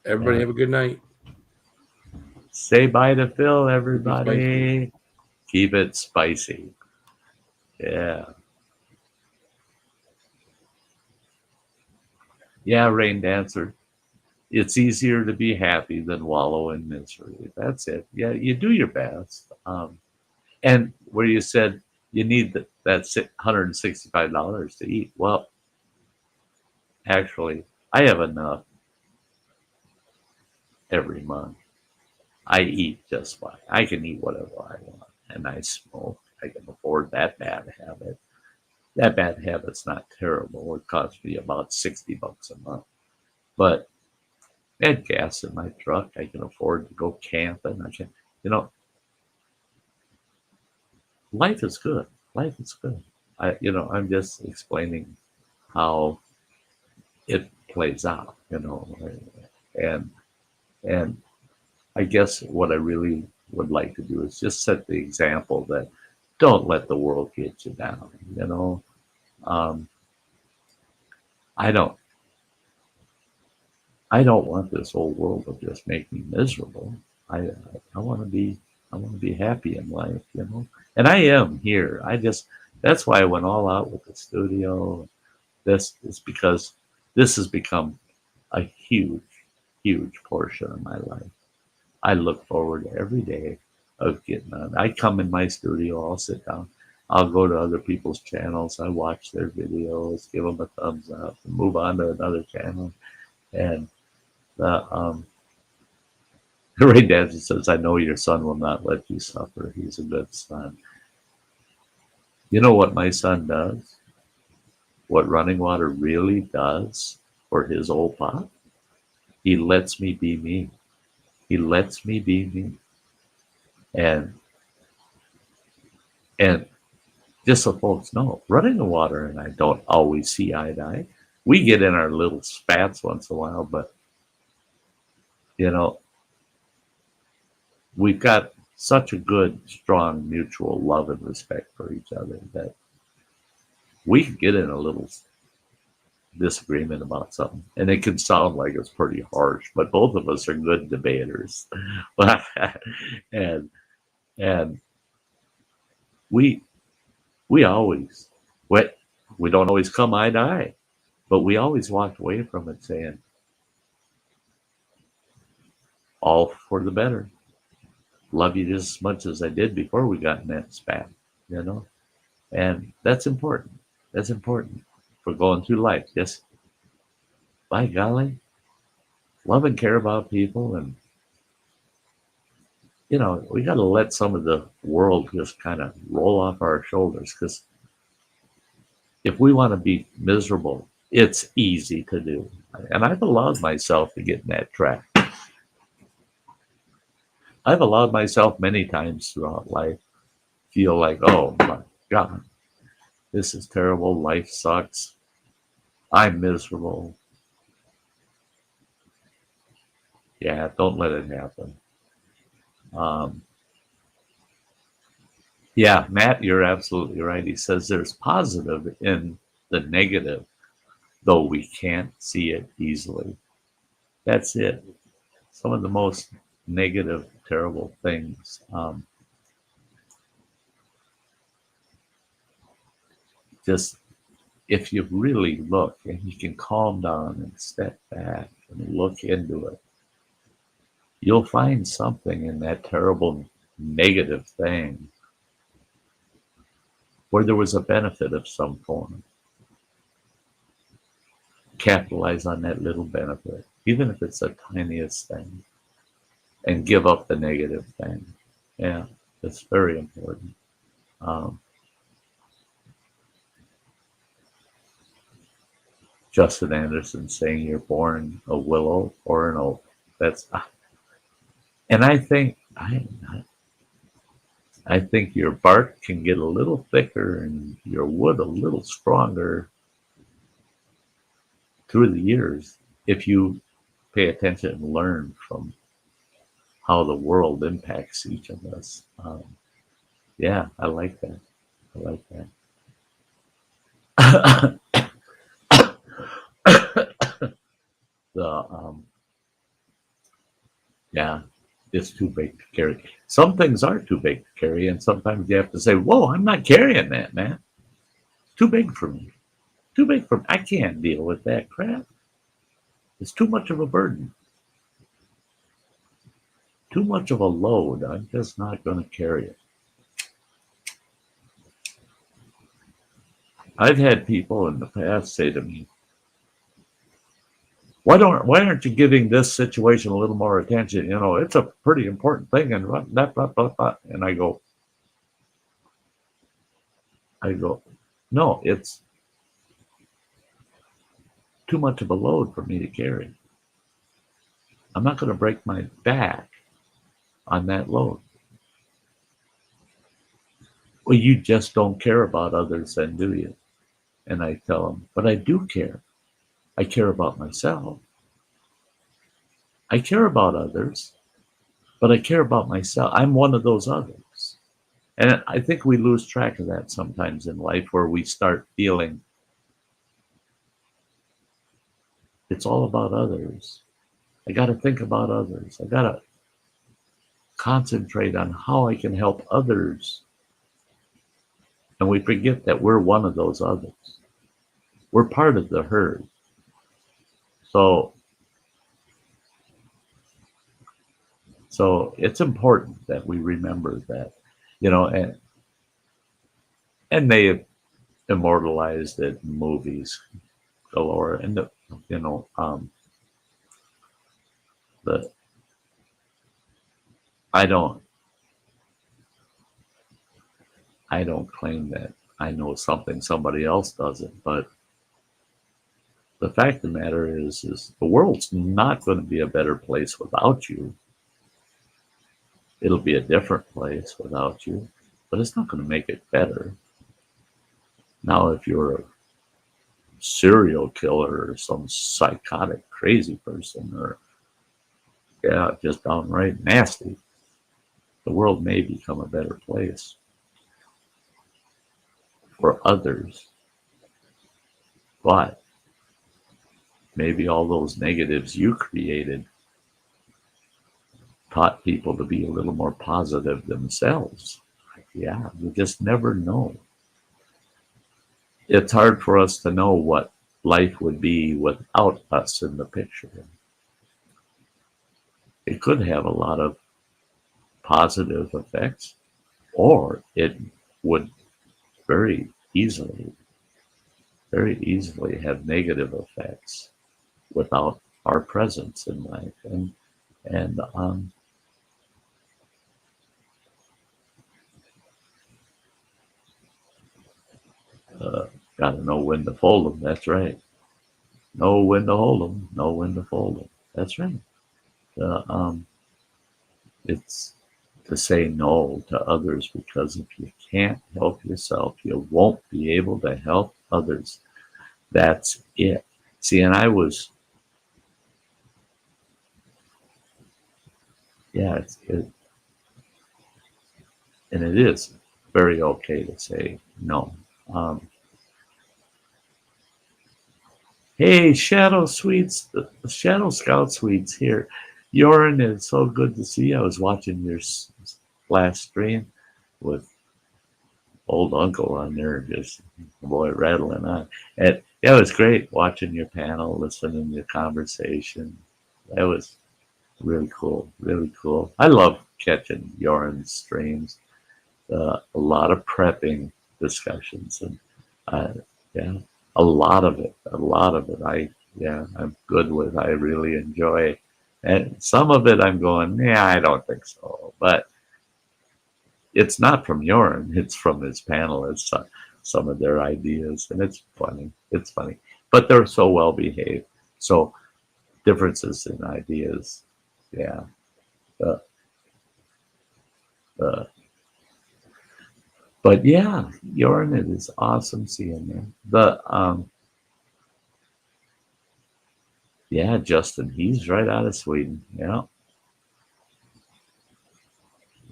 Everybody have a good night. Say bye to Phil, everybody. Keep it spicy. Yeah. Yeah, Rain Dancer. It's easier to be happy than wallow in misery. That's it. Yeah, you do your best. And where you said you need that $165 to eat. Well, actually, I have enough every month. I eat just fine. I can eat whatever I want. And I smoke. I can afford that bad habit. That bad habit's not terrible. It costs me about $60 a month. But I had gas in my truck. I can afford to go camping. Life is good. Life is good. I'm just explaining how it plays out, and I guess what I really would like to do is just set the example that don't let the world get you down. I don't want this whole world to just make me miserable. I want to be happy in life, and I am here. That's why I went all out with the studio. This is because this has become a huge, huge portion of my life. I look forward to every day of getting on. I come in my studio, I'll sit down, I'll go to other people's channels, I watch their videos, give them a thumbs up, and move on to another channel. And the Ray Dancer says, I know your son will not let you suffer. He's a good son. You know what my son does? What Running Water really does for his old pop? He lets me be me. He lets me be me. And just so folks know, Running the Water and I don't always see eye to eye. We get in our little spats once in a while, but you know, we've got such a good, strong mutual love and respect for each other that we can get in a little disagreement about something, and it can sound like it's pretty harsh, but both of us are good debaters. and we always, we don't always come eye to eye, but we always walked away from it saying, all for the better. Love you just as much as I did before we got in that spat, you know? And that's important. That's important for going through life. Just, by golly, love and care about people. And, you know, we got to let some of the world just kind of roll off our shoulders, because if we want to be miserable, it's easy to do. And I've allowed myself to get in that trap. I've allowed myself many times throughout life feel like, oh my God, this is terrible. Life sucks. I'm miserable. Yeah, don't let it happen. Yeah, Matt, you're absolutely right. He says there's positive in the negative, though we can't see it easily. That's it. Some of the most negative, terrible things. Just if you really look and you can calm down and step back and look into it, you'll find something in that terrible negative thing where there was a benefit of some form. Capitalize on that little benefit, even if it's the tiniest thing, and give up the negative thing. Yeah, it's very important. Justin Anderson saying you're born a willow or an oak. That's, and I think your bark can get a little thicker and your wood a little stronger through the years if you pay attention and learn from how the world impacts each of us. Yeah, I like that. I like that. Yeah, it's too big to carry. Some things are too big to carry, and sometimes you have to say, whoa, I'm not carrying that, man. It's too big for me. Too big for me. I can't deal with that crap. It's too much of a burden. Too much of a load. I'm just not going to carry it. I've had people in the past say to me, why aren't you giving this situation a little more attention? You know, it's a pretty important thing. And and I go, no, it's too much of a load for me to carry. I'm not going to break my back on that load. Well, you just don't care about others then, do you? And I tell them, but I do care. I care about myself. I care about others, but I care about myself. I'm one of those others. And I think we lose track of that sometimes in life, where we start feeling it's all about others. I got to think about others. I got to concentrate on how I can help others. And we forget that we're one of those others. We're part of the herd. So So it's important that we remember that, you know, and they immortalized it in movies galore. And the, you know, the I don't claim that I know something somebody else doesn't, but the fact of the matter is the world's not going to be a better place without you. It'll be a different place without you, but it's not going to make it better. Now, if you're a serial killer or some psychotic crazy person, or yeah, just downright nasty, the world may become a better place for others. But maybe all those negatives you created taught people to be a little more positive themselves. Yeah, you just never know. It's hard for us to know what life would be without us in the picture. It could have a lot of positive effects, or it would very easily have negative effects without our presence in life. And got to know when to fold them. That's right. Know when to hold them. Know when to fold them. That's right. It's to say no to others, because if you can't help yourself, you won't be able to help others. That's it. See, and I was, yeah, and it is very okay to say no. Hey, Shadow Sweets, the Shadow Scout Sweets here. Yorin, it's so good to see you. I was watching your last stream with old uncle on there, just boy rattling on. And yeah, it was great watching your panel, listening to your conversation. That was really cool, really cool. I love catching Yorin's streams. A lot of prepping discussions, and yeah, a lot of it. I'm good with. I really enjoy, and some of it I'm going, yeah, I don't think so, but it's not from Yorin, it's from his panelists, some of their ideas, and it's funny. It's funny, but they're so well behaved. So differences in ideas, yeah. But yeah, Yorin, it is awesome seeing you. Yeah, Justin, he's right out of Sweden. Yeah.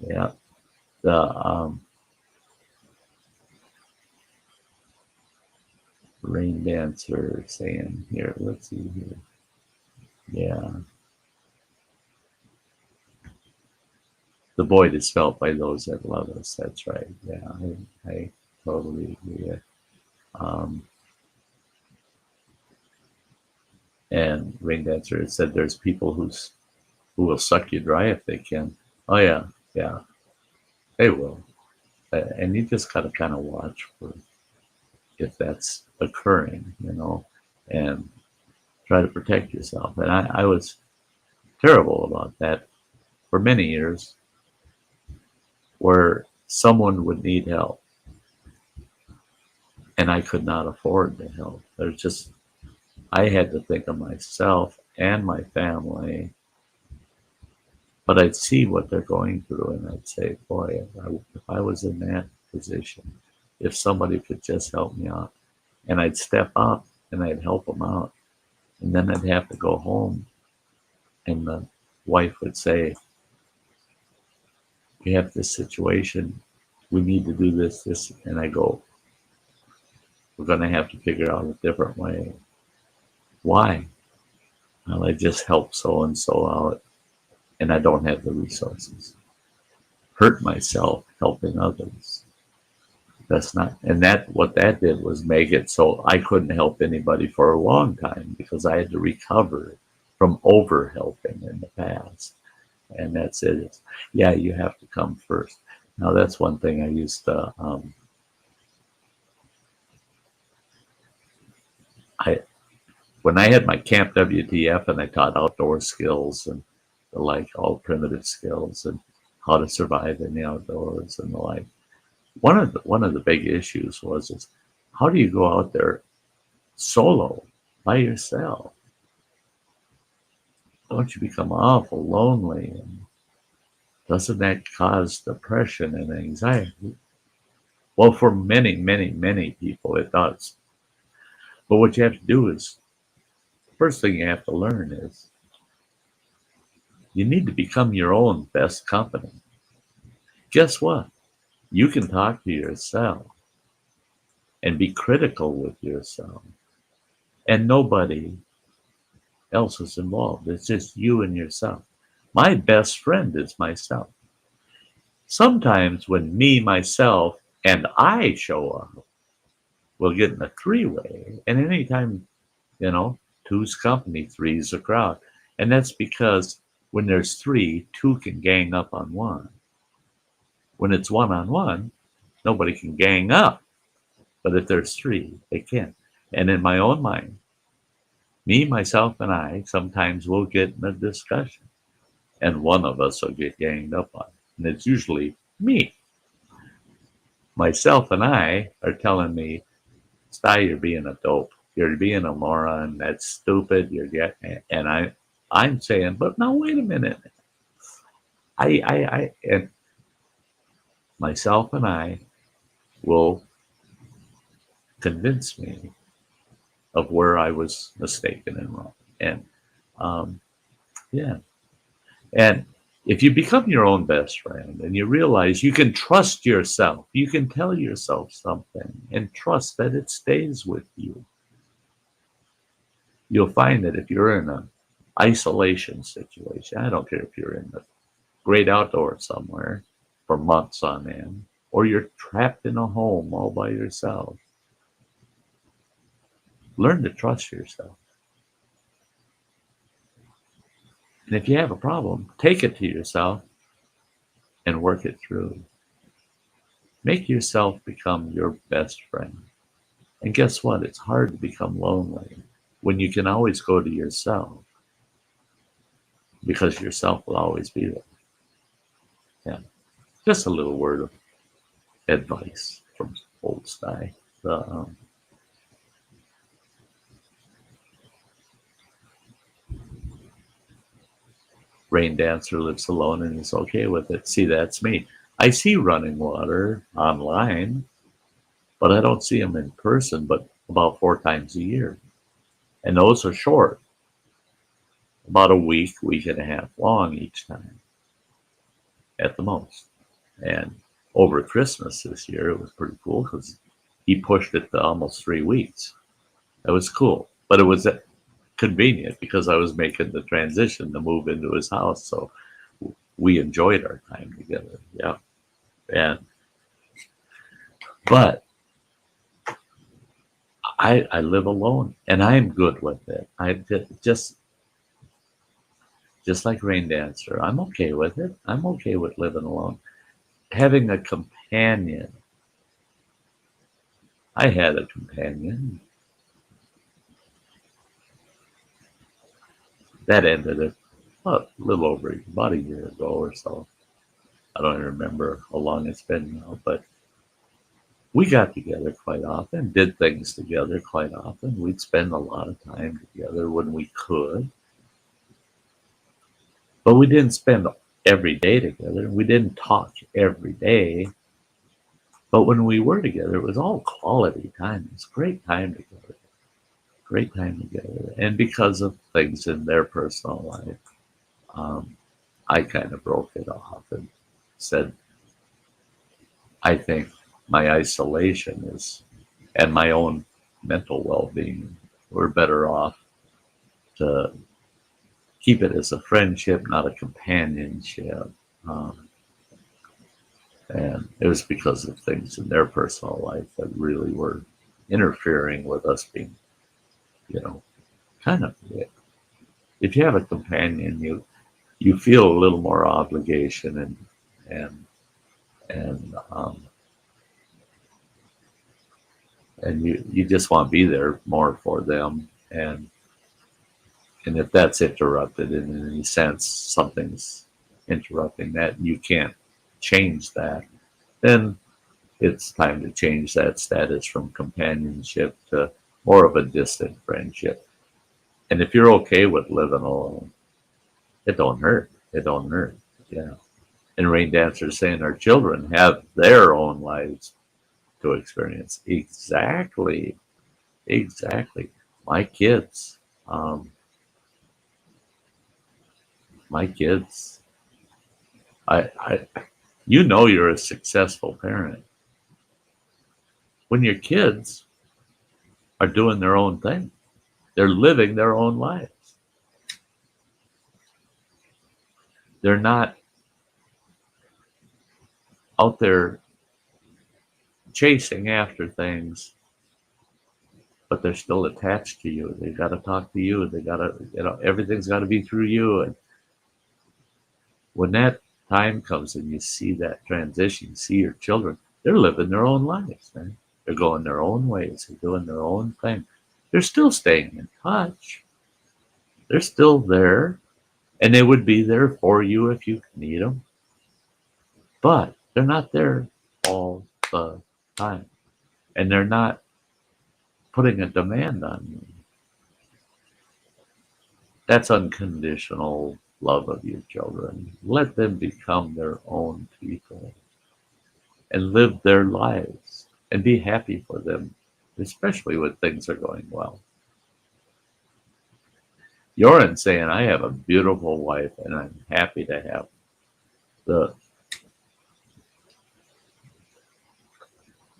Yeah. The Rain Dancer saying here, let's see here. Yeah. The void is felt by those that love us. That's right. Yeah, I totally agree. And Rain Dancer said there's people who will suck you dry if they can. Oh yeah, yeah, they will. And you just gotta kind of watch for if that's occurring, and try to protect yourself. And I was terrible about that for many years, where someone would need help and I could not afford to help. I had to think of myself and my family, but I'd see what they're going through and I'd say, boy, if I was in that position, if somebody could just help me out, and I'd step up and I'd help them out, and then I'd have to go home and the wife would say, we have this situation, we need to do this, and I go, we're going to have to figure out a different way. Why? Well, I just helped so-and-so out, and I don't have the resources. Hurt myself helping others. That's not, and what that did was make it so I couldn't help anybody for a long time because I had to recover from over helping in the past. and that's it. It's, yeah, you have to come first. Now that's one thing I used to. When I had my Camp WTF and I taught outdoor skills and the like, all primitive skills and how to survive in the outdoors and the like. One of the big issues is how do you go out there solo by yourself? Don't you become awful lonely? And doesn't that cause depression and anxiety? Well, for many, many, many people, it does. But what you have to do is, first thing you have to learn is you need to become your own best company. Guess what? You can talk to yourself and be critical with yourself, and nobody else is involved. It's just you and yourself. My best friend is myself. Sometimes when me, myself, and I show up, we'll get in a three-way, and anytime, two's company, three's a crowd. And that's because when there's three, two can gang up on one. When it's one-on-one, nobody can gang up. But if there's three, they can. And in my own mind, me, myself, and I sometimes will get in a discussion, and one of us will get ganged up on. And it's usually me. Myself and I are telling me, Sty, you're being a dope. You're being a moron. That's stupid. You're getting, and I'm saying, but now wait a minute. And myself and I will convince me of where I was mistaken and wrong. And yeah. And if you become your own best friend and you realize you can trust yourself, you can tell yourself something and trust that it stays with you, you'll find that if you're in an isolation situation, I don't care if you're in the great outdoors somewhere for months on end, or you're trapped in a home all by yourself, learn to trust yourself. And if you have a problem, take it to yourself and work it through. Make yourself become your best friend. And guess what? It's hard to become lonely when you can always go to yourself, because yourself will always be there. Yeah. Just a little word of advice from old Sty. Rain dancer lives alone and is okay with it. See, that's me. I see running water online, but I don't see them in person but about 4 times a year. And those are short, about a week, week and a half long each time at the most. And over Christmas this year, it was pretty cool because he pushed it to almost 3 weeks. That was cool, but it was convenient because I was making the transition to move into his house. So we enjoyed our time together. Yeah. But I live alone and I'm good with it. I just like Rain Dancer. I'm okay with it. I'm okay with living alone. Having a companion. I had a companion. That ended it a little over about a year ago or so. I don't even remember how long it's been now, but we got together quite often, did things together quite often. We'd spend a lot of time together when we could. But we didn't spend every day together. We didn't talk every day. But when we were together, it was all quality time. It was great time together. Great time together. And because of things in their personal life, I kind of broke it off and said, I think my isolation and my own mental well-being, we're better off to keep it as a friendship, not a companionship. And it was because of things in their personal life that really were interfering with us being, kind of, if you have a companion, you feel a little more obligation and and um, and you just want to be there more for them. And if that's interrupted in any sense, something's interrupting that, and you can't change that, then it's time to change that status from companionship to more of a distant friendship. And if you're okay with living alone, it don't hurt. It don't hurt. Yeah. And Rain Dancer is saying our children have their own lives to experience. Exactly. Exactly. My kids, um, my kids, I, you know, you're a successful parent when your kids are doing their own thing. They're living their own lives. They're not out there chasing after things, but they're still attached to you. They got to talk to you. They got to, everything's got to be through you. And when that time comes and you see that transition, you see your children, they're living their own lives, man. They're going their own ways. They're doing their own thing. They're still staying in touch. They're still there, and they would be there for you if you need them. But they're not there all the time, and they're not putting a demand on you. That's unconditional love of your children. Let them become their own people and live their lives and be happy for them, especially when things are going well. Yoren saying, I have a beautiful wife and I'm happy to have the.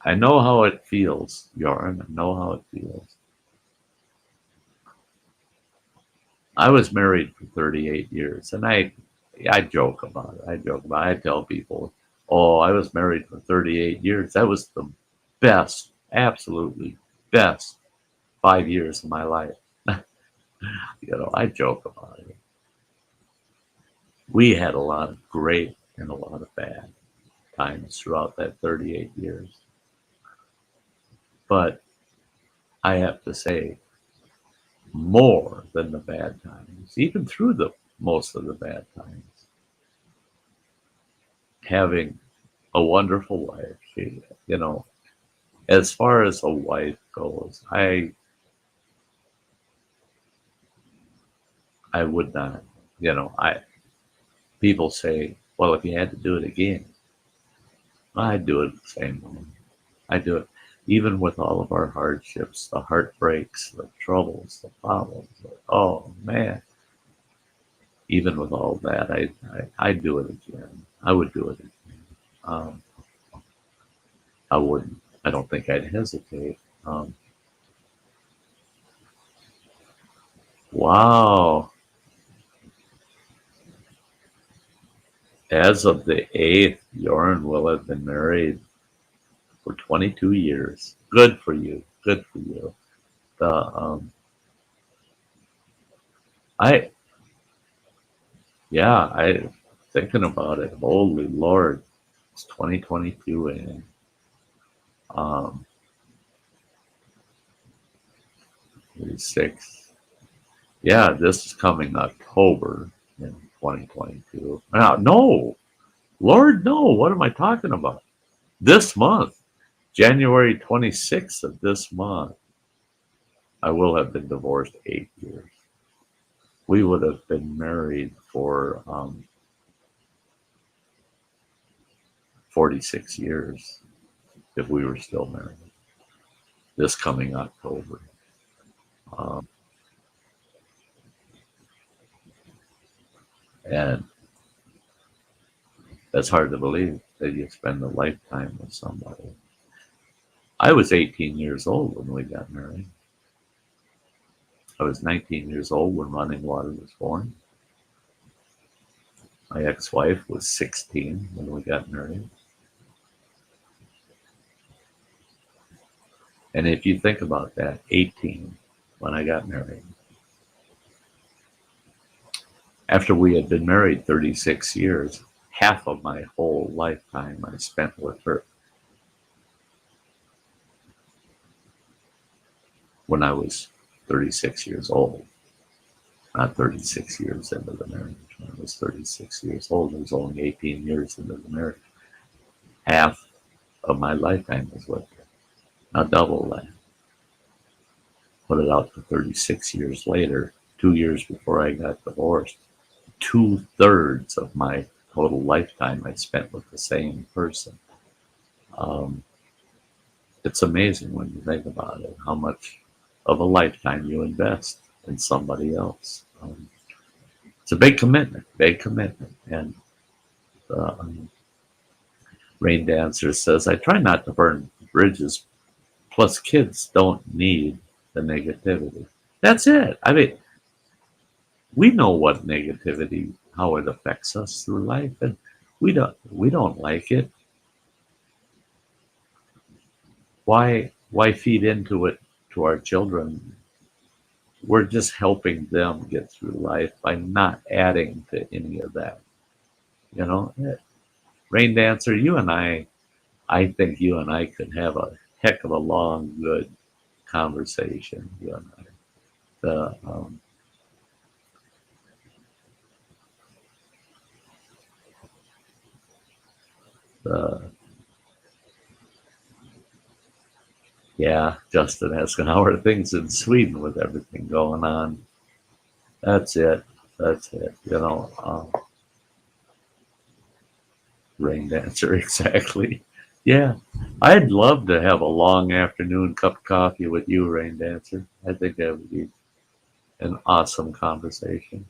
I know how it feels, Yoren. I know how it feels. I was married for 38 years, and I joke about it. I tell people, oh, I was married for 38 years. That was the best, absolutely best 5 years of my life. I joke about it. We had a lot of great and a lot of bad times throughout that 38 years. But I have to say, more than the bad times, even through the most of the bad times, having a wonderful wife. She, as far as a wife goes, I would not, people say, well, if you had to do it again, I'd do it the same way. I do it. Even with all of our hardships, the heartbreaks, the troubles, the problems. Oh man! Even with all that, I'd do it again. I would do it again. I wouldn't. I don't think I'd hesitate. Wow! As of the 8th, Yoren will have been married for 22 years. Good for you. Good for you. I thinking about it. Holy Lord, it's 2022, and 36. Yeah, this is coming October in 2022. No, Lord, no. What am I talking about? This month. January 26th of this month, I will have been divorced 8 years. We would have been married for 46 years if we were still married this coming October. And that's hard to believe that you spend a lifetime with somebody. I was 18 years old when we got married. I was 19 years old when Running Water was born. My ex-wife was 16 when we got married. And if you think about that, 18 when I got married. After we had been married 36 years, half of my whole lifetime I spent with her. When I was 36 years old, not 36 years into the marriage. When I was 36 years old, it was only 18 years into the marriage. Half of my lifetime was with her. Now double that. Put it out to 36 years later, 2 years before I got divorced. 2/3 of my total lifetime I spent with the same person. It's amazing when you think about it, how much of a lifetime you invest in somebody else. It's a big commitment. And Rain Dancer says, I try not to burn bridges. Plus, kids don't need the negativity. That's it. I mean, we know what negativity, how it affects us through life, and we don't like it. Why feed into it to our children? We're just helping them get through life by not adding to any of that. You know, Rain Dancer, I think you and I could have a heck of a long, good conversation. You and I. Yeah, Justin asking how are things in Sweden with everything going on. That's it. You know, Rain Dancer, exactly. Yeah, I'd love to have a long afternoon cup of coffee with you, Rain Dancer. I think that would be an awesome conversation.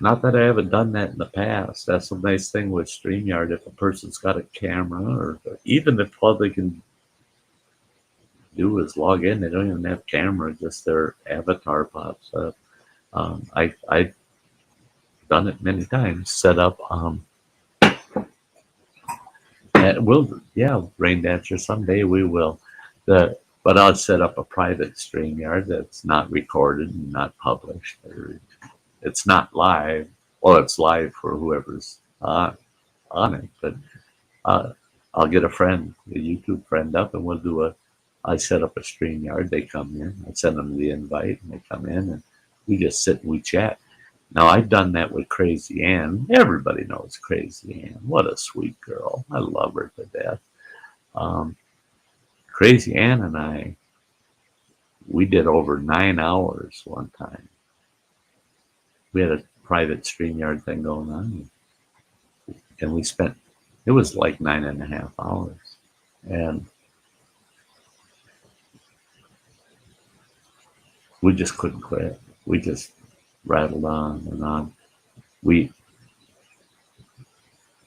Not that I haven't done that in the past. That's a nice thing with StreamYard. If a person's got a camera, or even if all they can do is log in, they don't even have camera, just their avatar pops up. I've done it many times. Set up. And Rain Dancer. Someday we will. But I'll set up a private StreamYard that's not recorded and not published. It's not live. Well, it's live for whoever's on it. But I'll get a YouTube friend up, and I set up a StreamYard. They come in. I send them the invite, and they come in, and we just sit and we chat. Now, I've done that with Crazy Ann. Everybody knows Crazy Ann. What a sweet girl. I love her to death. Crazy Ann and we did over 9 hours one time. We had a private StreamYard thing going on. And it was like 9.5 hours. And we just couldn't quit. We just rattled on and on.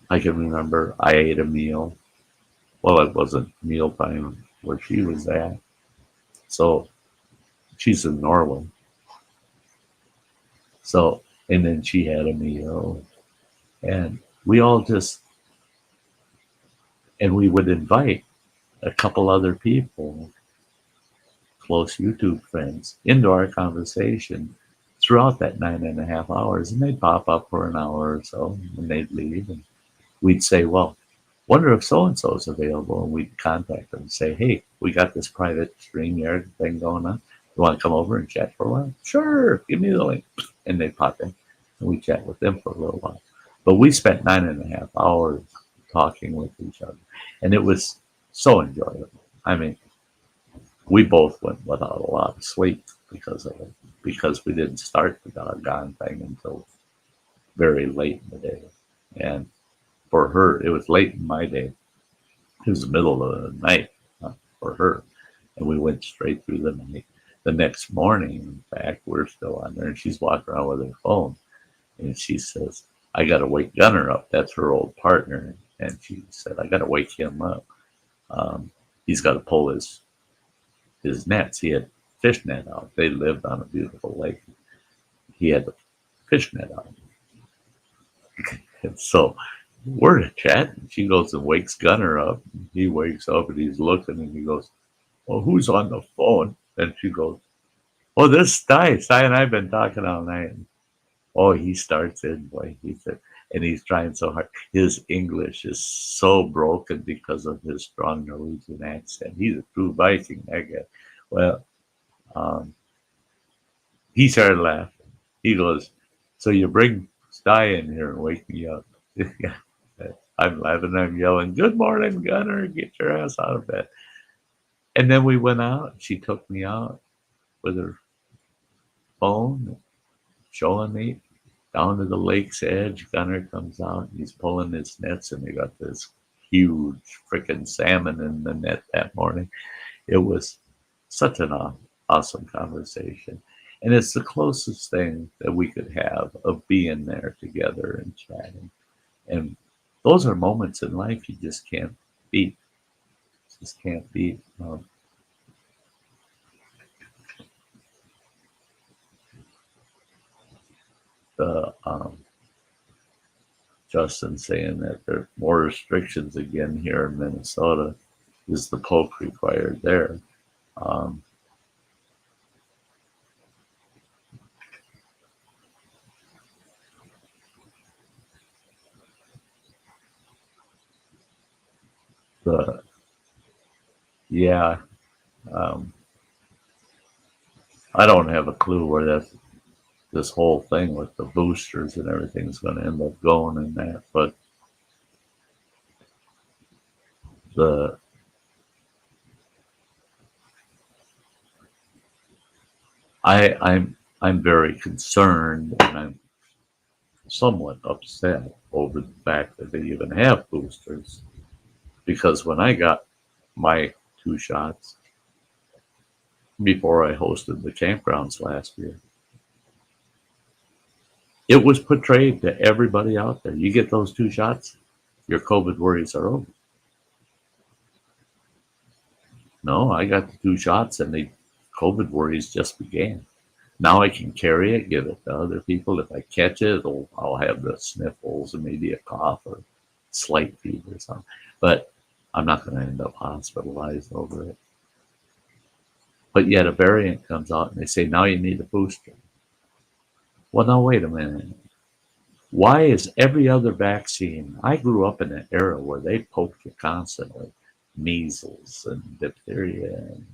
I can remember I ate a meal. Well, it wasn't mealtime where she was at. So she's in Norway. So, and then she had a meal, and we would invite a couple other people, close YouTube friends, into our conversation throughout that 9.5 hours, and they'd pop up for an hour or so, and they'd leave, and we'd say, well, wonder if so-and-so is available, and we'd contact them and say, hey, we got this private StreamYard thing going on. You want to come over and chat for a while? Sure, give me the link. And they pop in, and we chat with them for a little while. But we spent 9.5 hours talking with each other, and it was so enjoyable. I mean, we both went without a lot of sleep because of it, because we didn't start the doggone thing until very late in the day. And for her, it was late in my day. It was the middle of the night for her, and we went straight through the night. The next morning, in fact, we're still on there, and she's walking around with her phone, and she says, I got to wake Gunner up. That's her old partner. And she said, I got to wake him up. He's got to pull his nets. He had fish net out. They lived on a beautiful lake. He had the fish net out. And so we're chatting. She goes and wakes Gunner up. He wakes up, and he's looking, and he goes, well, who's on the phone? And she goes, oh, this is Sty. Sty and I have been talking all night. Oh, he starts in, boy. He said, and he's trying so hard. His English is so broken because of his strong Norwegian accent. He's a true Viking, I guess. Well, he started laughing. He goes, so you bring Sty in here and wake me up. I'm laughing, I'm yelling, good morning, Gunner, get your ass out of bed. And then we went out. She took me out with her phone, showing me down to the lake's edge. Gunner comes out, and he's pulling his nets, and they got this huge freaking salmon in the net that morning. It was such an awesome conversation. And it's the closest thing that we could have of being there together and chatting. And those are moments in life you just can't beat. Just can't beat. Justin saying that there are more restrictions again here in Minnesota. Is the poke required there? Yeah, I don't have a clue where this whole thing with the boosters and everything is going to end up going in that, but I'm very concerned, and I'm somewhat upset over the fact that they even have boosters, because when I got my 2 shots before I hosted the campgrounds last year, it was portrayed to everybody out there, you get those 2 shots, your COVID worries are over. No, I got the 2 shots and the COVID worries just began. Now I can carry it, give it to other people. If I catch it, I'll have the sniffles and maybe a cough or slight fever or something. But I'm not going to end up hospitalized over it. But yet a variant comes out and they say, now you need a booster. Well, now wait a minute. Why is every other vaccine? I grew up in an era where they poked you constantly. Measles and diphtheria and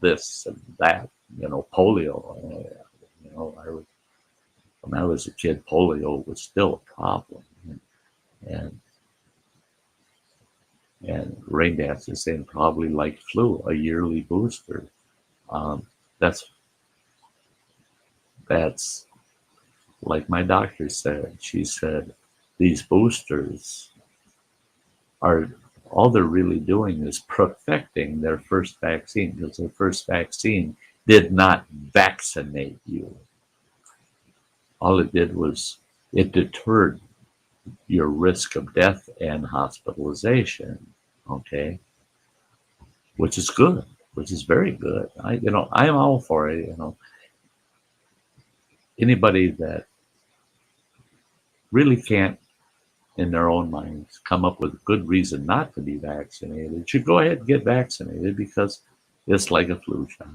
this and that, polio. When I was a kid, polio was still a problem. And Rain Dance is saying probably like flu, a yearly booster. That's like my doctor said. She said these boosters are, all they're really doing is perfecting their first vaccine, because their first vaccine did not vaccinate you. All it did was it deterred your risk of death and hospitalization, okay? Which is good, which is very good. I'm all for it, Anybody that really can't, in their own minds, come up with a good reason not to be vaccinated should go ahead and get vaccinated, because it's like a flu shot.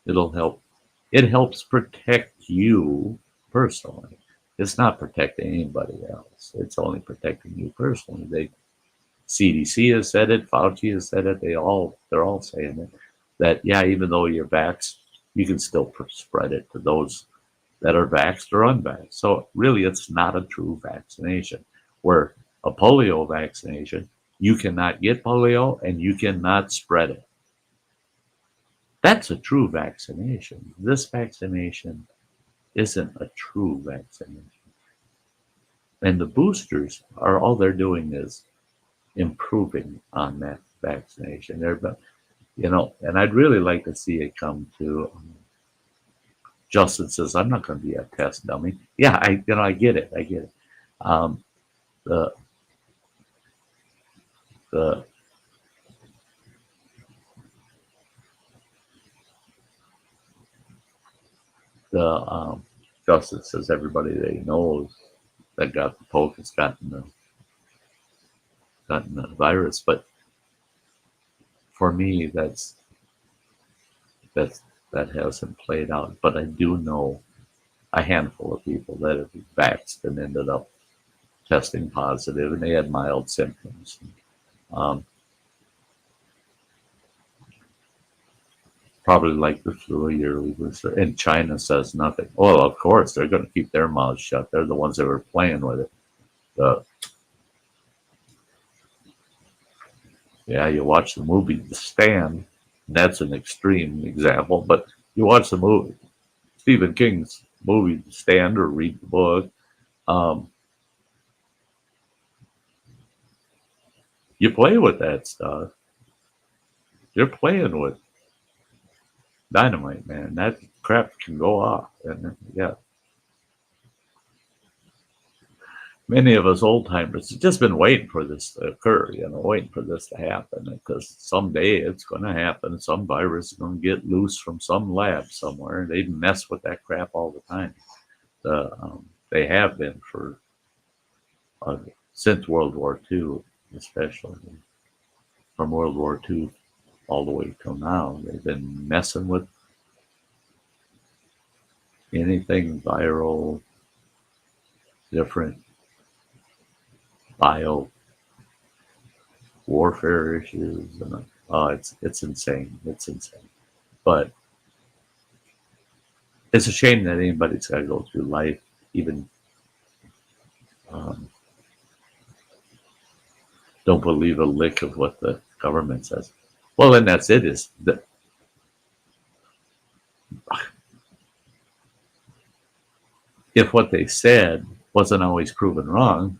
It'll help. It helps protect you personally. It's not protecting anybody else. It's only protecting you personally. CDC has said it. Fauci has said it. They're all saying it. That, yeah, even though you're vaxxed, you can still spread it to those that are vaxxed or unvaxxed. So really, it's not a true vaccination. Where a polio vaccination, you cannot get polio and you cannot spread it. That's a true vaccination. This vaccination isn't a true vaccination. And the boosters are, all they're doing is improving on that vaccination. And I'd really like to see it come to, Justin says, I'm not going to be a test dummy. Yeah, I get it. Justin says everybody that he knows that got the poke has gotten the virus. But for me, that's that hasn't played out. But I do know a handful of people that have been vaxxed and ended up testing positive, and they had mild symptoms. Probably like the flu a yearly booster. And China says nothing. Well, of course, they're going to keep their mouths shut. They're the ones that were playing with it. Yeah, you watch the movie The Stand. That's an extreme example, but you watch the movie, Stephen King's movie The Stand, or read the book. You play with that stuff. You're playing with dynamite, man. That crap can go off. And yeah, many of us old timers have just been waiting for this to occur, waiting for this to happen, because someday it's going to happen. Some virus is going to get loose from some lab somewhere. They mess with that crap all the time. They have been for since World War II, especially from World War II all the way till now. They've been messing with anything viral, different bio warfare issues, and it's insane. It's insane. But it's a shame that anybody's got to go through life, even don't believe a lick of what the government says. Well, and that's it. Is that if what they said wasn't always proven wrong,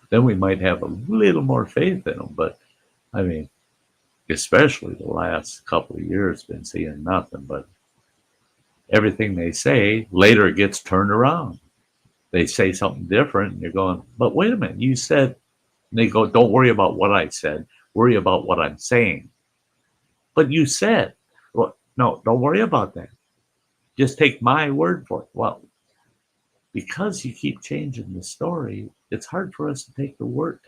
then we might have a little more faith in them. But I mean, especially the last couple of years, been seeing nothing but everything they say later gets turned around. They say something different, and you're going, but wait a minute, you said. And they go, don't worry about what I said, worry about what I'm saying. But you said, well, no, don't worry about that. Just take my word for it. Well, because you keep changing the story, it's hard for us to take your word,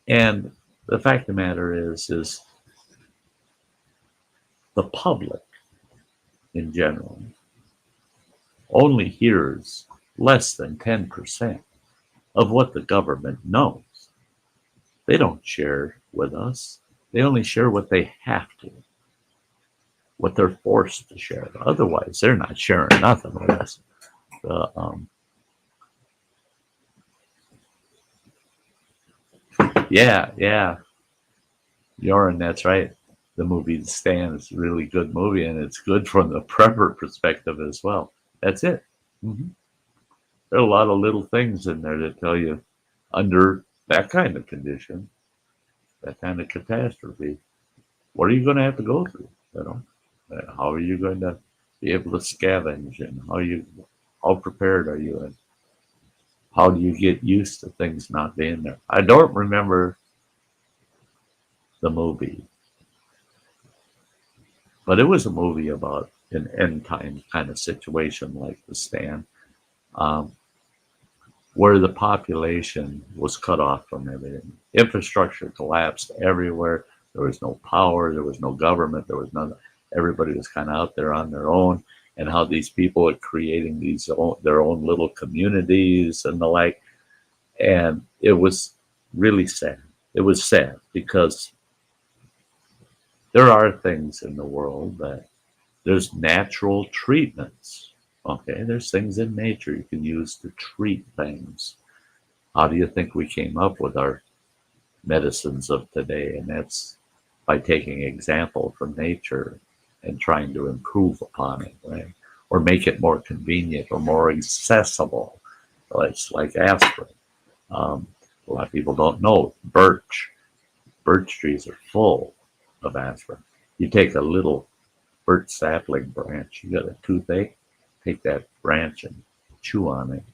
And the fact of the matter is the public in general only hears less than 10% of what the government knows. They don't share with us. They only share what they have to, what they're forced to share. Otherwise, they're not sharing nothing with us. Yeah. Yoren, that's right. The movie The Stand is a really good movie, and it's good from the prepper perspective as well. That's it. Mm-hmm. There are a lot of little things in there that tell you, under that kind of condition, that kind of catastrophe, what are you going to have to go through? How are you going to be able to scavenge, and how prepared are you, and how do you get used to things not being there? I don't remember the movie, but it was a movie about an end time kind of situation like The Stand, where the population was cut off from everything. Infrastructure collapsed everywhere. There was no power. There was no government. There was none. Everybody was kind of out there on their own. And how these people are creating their own little communities and the like. And it was really sad. It was sad because there are things in the world that there's natural treatments. Okay, there's things in nature you can use to treat things. How do you think we came up with our medicines of today? And that's by taking example from nature and trying to improve upon it, right? Or make it more convenient or more accessible. It's like aspirin. A lot of people don't know birch trees are full of aspirin. You take a little birch sapling branch, you got a toothache, take that branch and chew on it,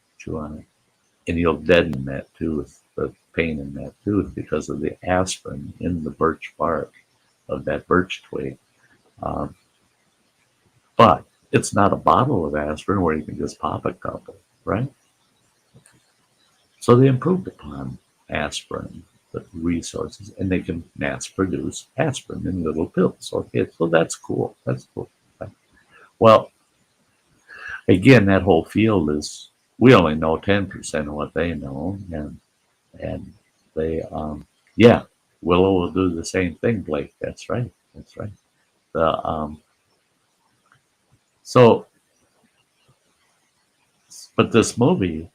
and you'll deaden that tooth, the pain in that tooth, because of the aspirin in the birch bark of that birch twig. But it's not a bottle of aspirin where you can just pop a couple, right? So they improved upon aspirin. the resources, and they can mass produce aspirin in little pills. Okay, so that's cool. That's cool. Well, again, that whole field is, we only know 10% of what they know, and they yeah, Willow will do the same thing, Blake. That's right. That's right. The so, but this movie,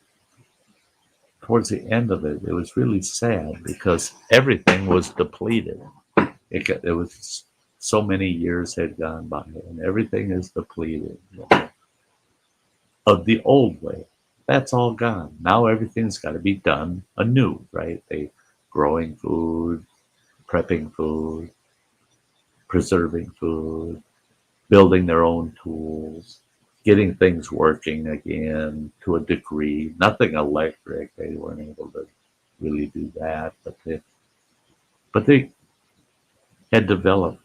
towards the end of it, it was really sad because everything was depleted. It was so many years had gone by, and everything is depleted of the old way. That's all gone. Now everything's got to be done anew, right? They growing food, prepping food, preserving food, building their own tools, getting things working again to a degree. Nothing electric. They weren't able to really do that, but they had developed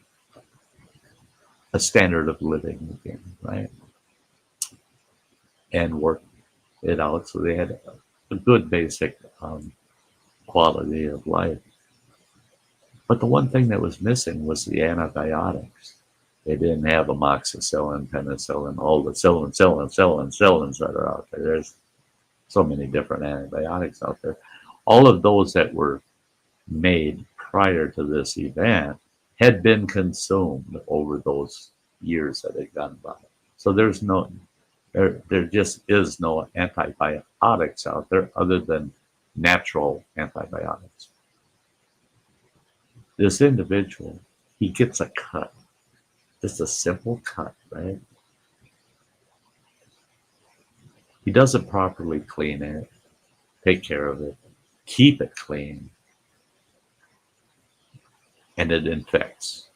a standard of living again, right? And worked it out, so they had a good basic quality of life. But the one thing that was missing was the antibiotics. They didn't have amoxicillin, penicillin, all the cillins that are out there. There's so many different antibiotics out there. All of those that were made prior to this event had been consumed over those years that had gone by. So there just is no antibiotics out there other than natural antibiotics. This individual, he gets a cut, just a simple cut, right? He doesn't properly clean it, take care of it, keep it clean, and it infects.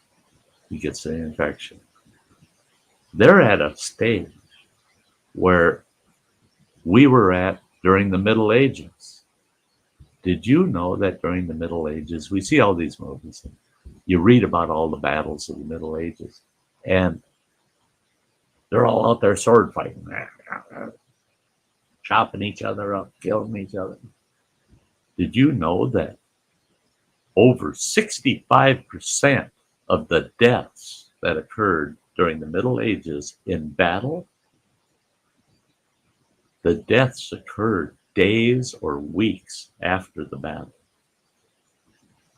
He gets an infection. They're at a stage where we were at during the Middle Ages. Did you know that during the Middle Ages, we see all these movies, and you read about all the battles of the Middle Ages, and they're all out there sword fighting, chopping each other up, killing each other. Did you know that over 65% of the deaths that occurred during the Middle Ages in battle, the deaths occurred days or weeks after the battle?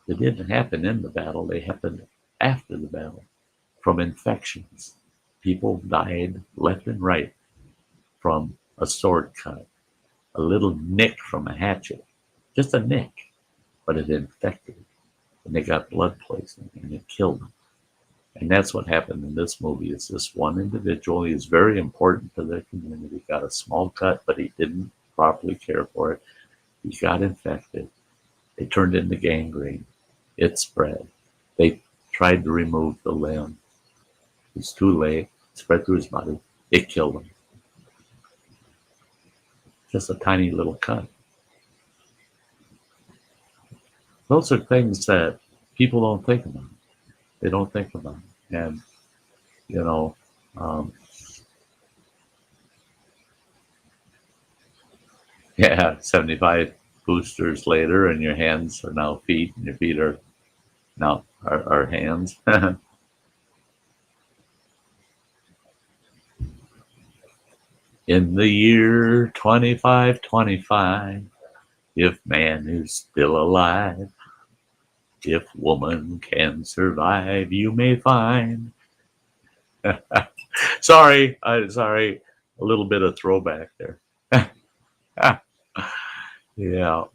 They didn't happen in the battle, they happened after the battle from infections. People died left and right from a sword cut, a little nick from a hatchet, just a nick, but it infected, and they got blood poisoning, and it killed them. And that's what happened in this movie. Is this one individual, he is very important to their community, got a small cut, but he didn't properly care for it. He got infected. It turned into gangrene. It spread. They tried to remove the limb. It's too late. It spread through his body. It killed him. Just a tiny little cut. Those are things that people don't think about. They don't think about it. And, you know, yeah, 75 boosters later, and your hands are now feet, and your feet are now are hands. In the year 2525, if man is still alive, if woman can survive, you may find. Sorry, a little bit of throwback there. Yeah.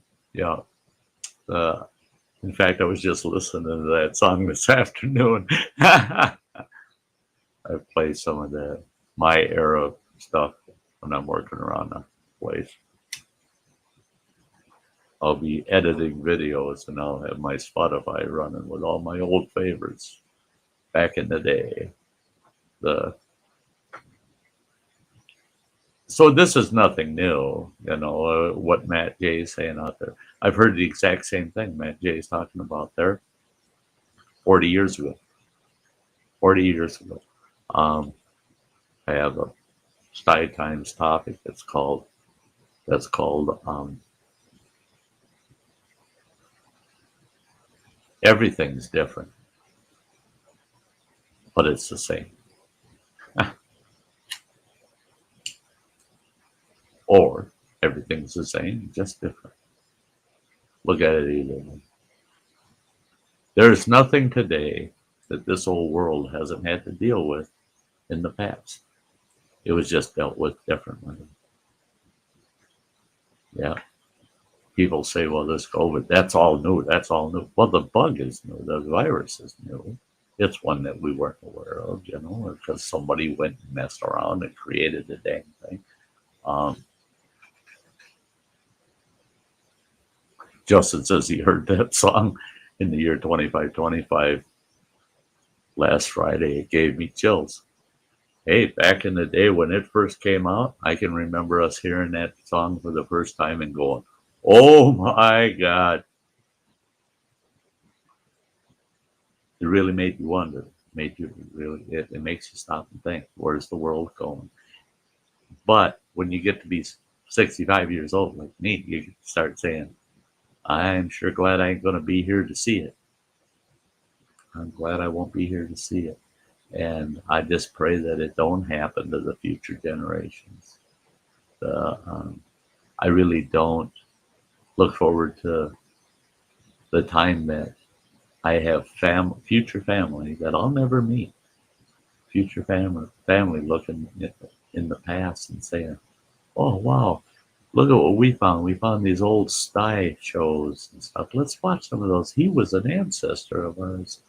In fact, I was just listening to that song this afternoon. I play some of the my era stuff when I'm working around the place. I'll be editing videos, and I'll have my Spotify running with all my old favorites back in the day. So this is nothing new, you know, what Matt J is saying out there. I've heard the exact same thing Matt J is talking about there 40 years ago. 40 years ago. I have a Sty Times topic that's called Everything's different, but it's the same. Or everything's the same, just different. Look at it either way. There's nothing today that this old world hasn't had to deal with in the past. It was just dealt with differently. Yeah. People say, well, this COVID, that's all new. That's all new. Well, the bug is new. The virus is new. It's one that we weren't aware of, because somebody went and messed around and created the dang thing. Justin says he heard that song in the year 2525 last Friday. It gave me chills. Hey, back in the day when it first came out, I can remember us hearing that song for the first time and going, oh my God. It really made you wonder. It makes you stop and think, where's the world going? But when you get to be 65 years old like me, you start saying, I'm sure glad I ain't going to be here to see it. I'm glad I won't be here to see it. And I just pray that it don't happen to the future generations. I really don't look forward to the time that I have future family that I'll never meet. Future family looking in the past and saying, oh, wow, look at what we found. We found these old Sty shows and stuff. Let's watch some of those. He was an ancestor of ours.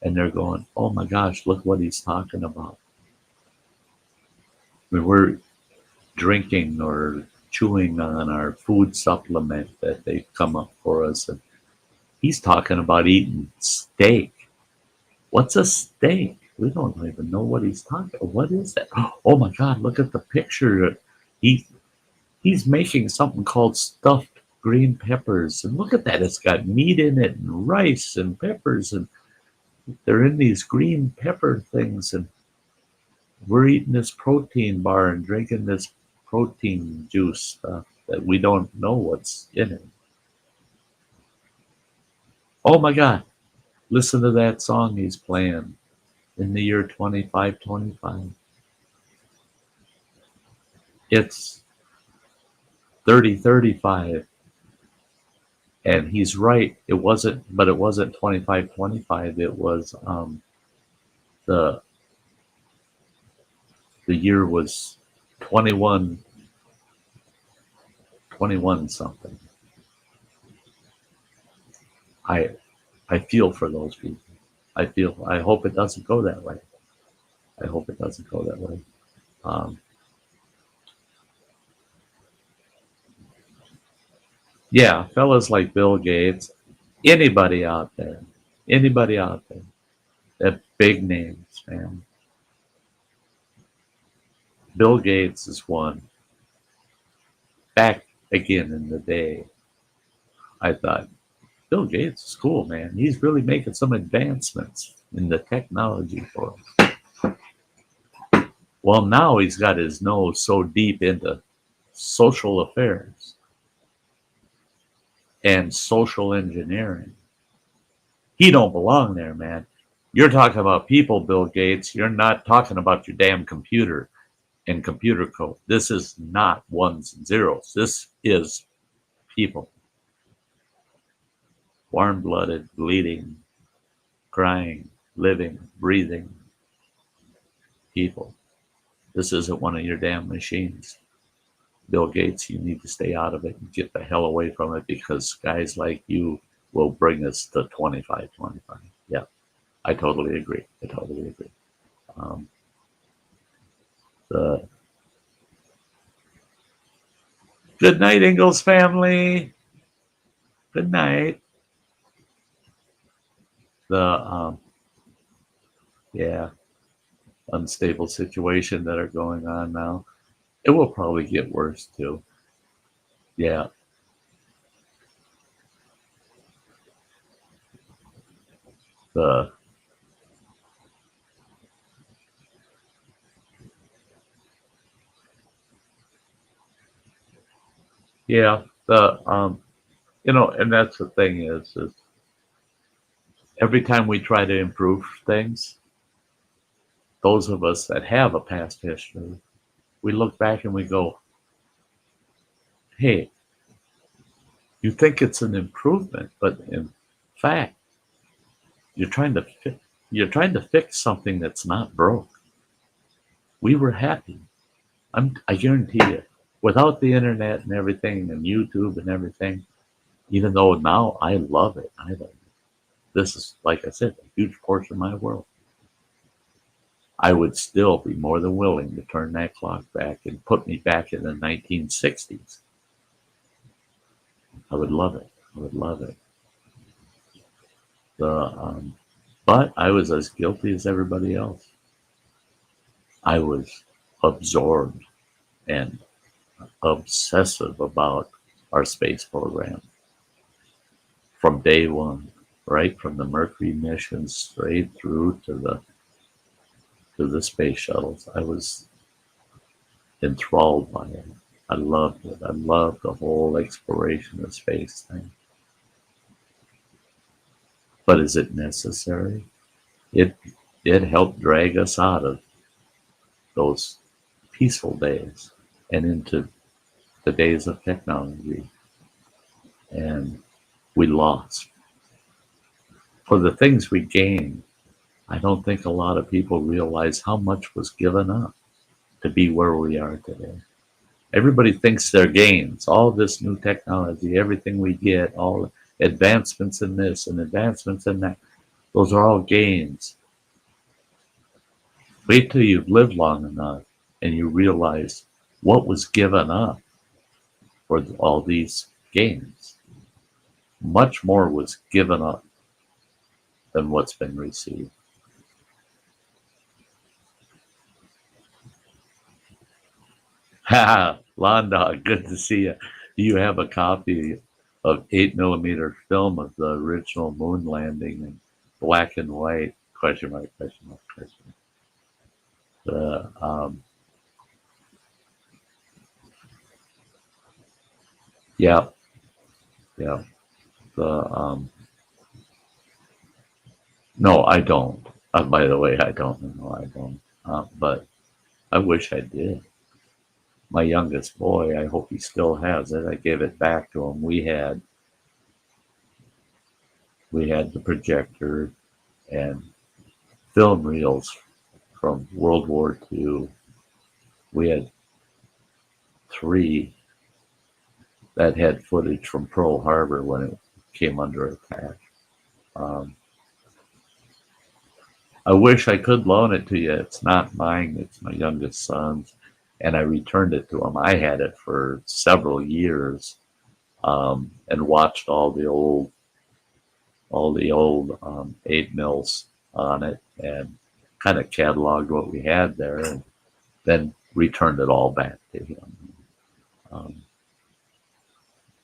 And they're going, oh my gosh, look what he's talking about. I mean, we're drinking or chewing on our food supplement that they've come up for us. And he's talking about eating steak. What's a steak? We don't even know what he's talking about. What is that? Oh my God, look at the picture. He's making something called stuffed green peppers. And look at that. It's got meat in it and rice and peppers. And they're in these green pepper things. And we're eating this protein bar and drinking this protein juice stuff that we don't know what's in it. Oh my God. Listen to that song he's playing in the year 2525. It's 3035. And he's right. It wasn't 2525. It was the year was 21 something. I feel for those people. I hope it doesn't go that way. I hope it doesn't go that way. Yeah, fellas like Bill Gates, anybody out there, that big names, man. Bill Gates is one. Back again in the day, I thought, Bill Gates is cool, man. He's really making some advancements in the technology for us. Well, now he's got his nose so deep into social affairs and social engineering. He don't belong there, man. You're talking about people, Bill Gates. You're not talking about your damn computer and computer code. This is not ones and zeros. This is people. Warm-blooded, bleeding, crying, living, breathing people. This isn't one of your damn machines. Bill Gates, you need to stay out of it and get the hell away from it, because guys like you will bring us to 2525. Yeah, I totally agree. Good night, Ingalls family. Good night. Yeah, unstable situation that are going on now. It will probably get worse too. Yeah. And that's the thing is every time we try to improve things, those of us that have a past history, we look back and we go, hey, you think it's an improvement, but in fact, you're trying to fix something that's not broke. We were happy. I guarantee you, without the internet and everything and YouTube and everything, even though now I love it, this is, like I said, a huge portion of my world. I would still be more than willing to turn that clock back and put me back in the 1960s. I would love it. I would love it. But I was as guilty as everybody else. I was absorbed and obsessive about our space program from day one, right from the Mercury missions straight through to the space shuttles. I was enthralled by it. I loved it. I loved the whole exploration of space thing. But is it necessary? It helped drag us out of those peaceful days and into the days of technology. And we lost. For the things we gained, I don't think a lot of people realize how much was given up to be where we are today. Everybody thinks their gains, all this new technology, everything we get, all advancements in this and advancements in that, those are all gains. Wait till you've lived long enough and you realize what was given up for all these gains. Much more was given up than what's been received. Ha! Lawn Dog, good to see you. Do you have a copy of 8mm film of the original moon landing in black and white? Question mark, question mark, question mark. Yeah. No, I don't. By the way, I don't. No, I don't. But I wish I did. My youngest boy, I hope he still has it. I gave it back to him. We had the projector and film reels from World War II. We had 3 that had footage from Pearl Harbor when it came under attack. I wish I could loan it to you. It's not mine. It's my youngest son's. And I returned it to him. I had it for several years and watched all the old 8 mils on it and kind of cataloged what we had there and then returned it all back to him.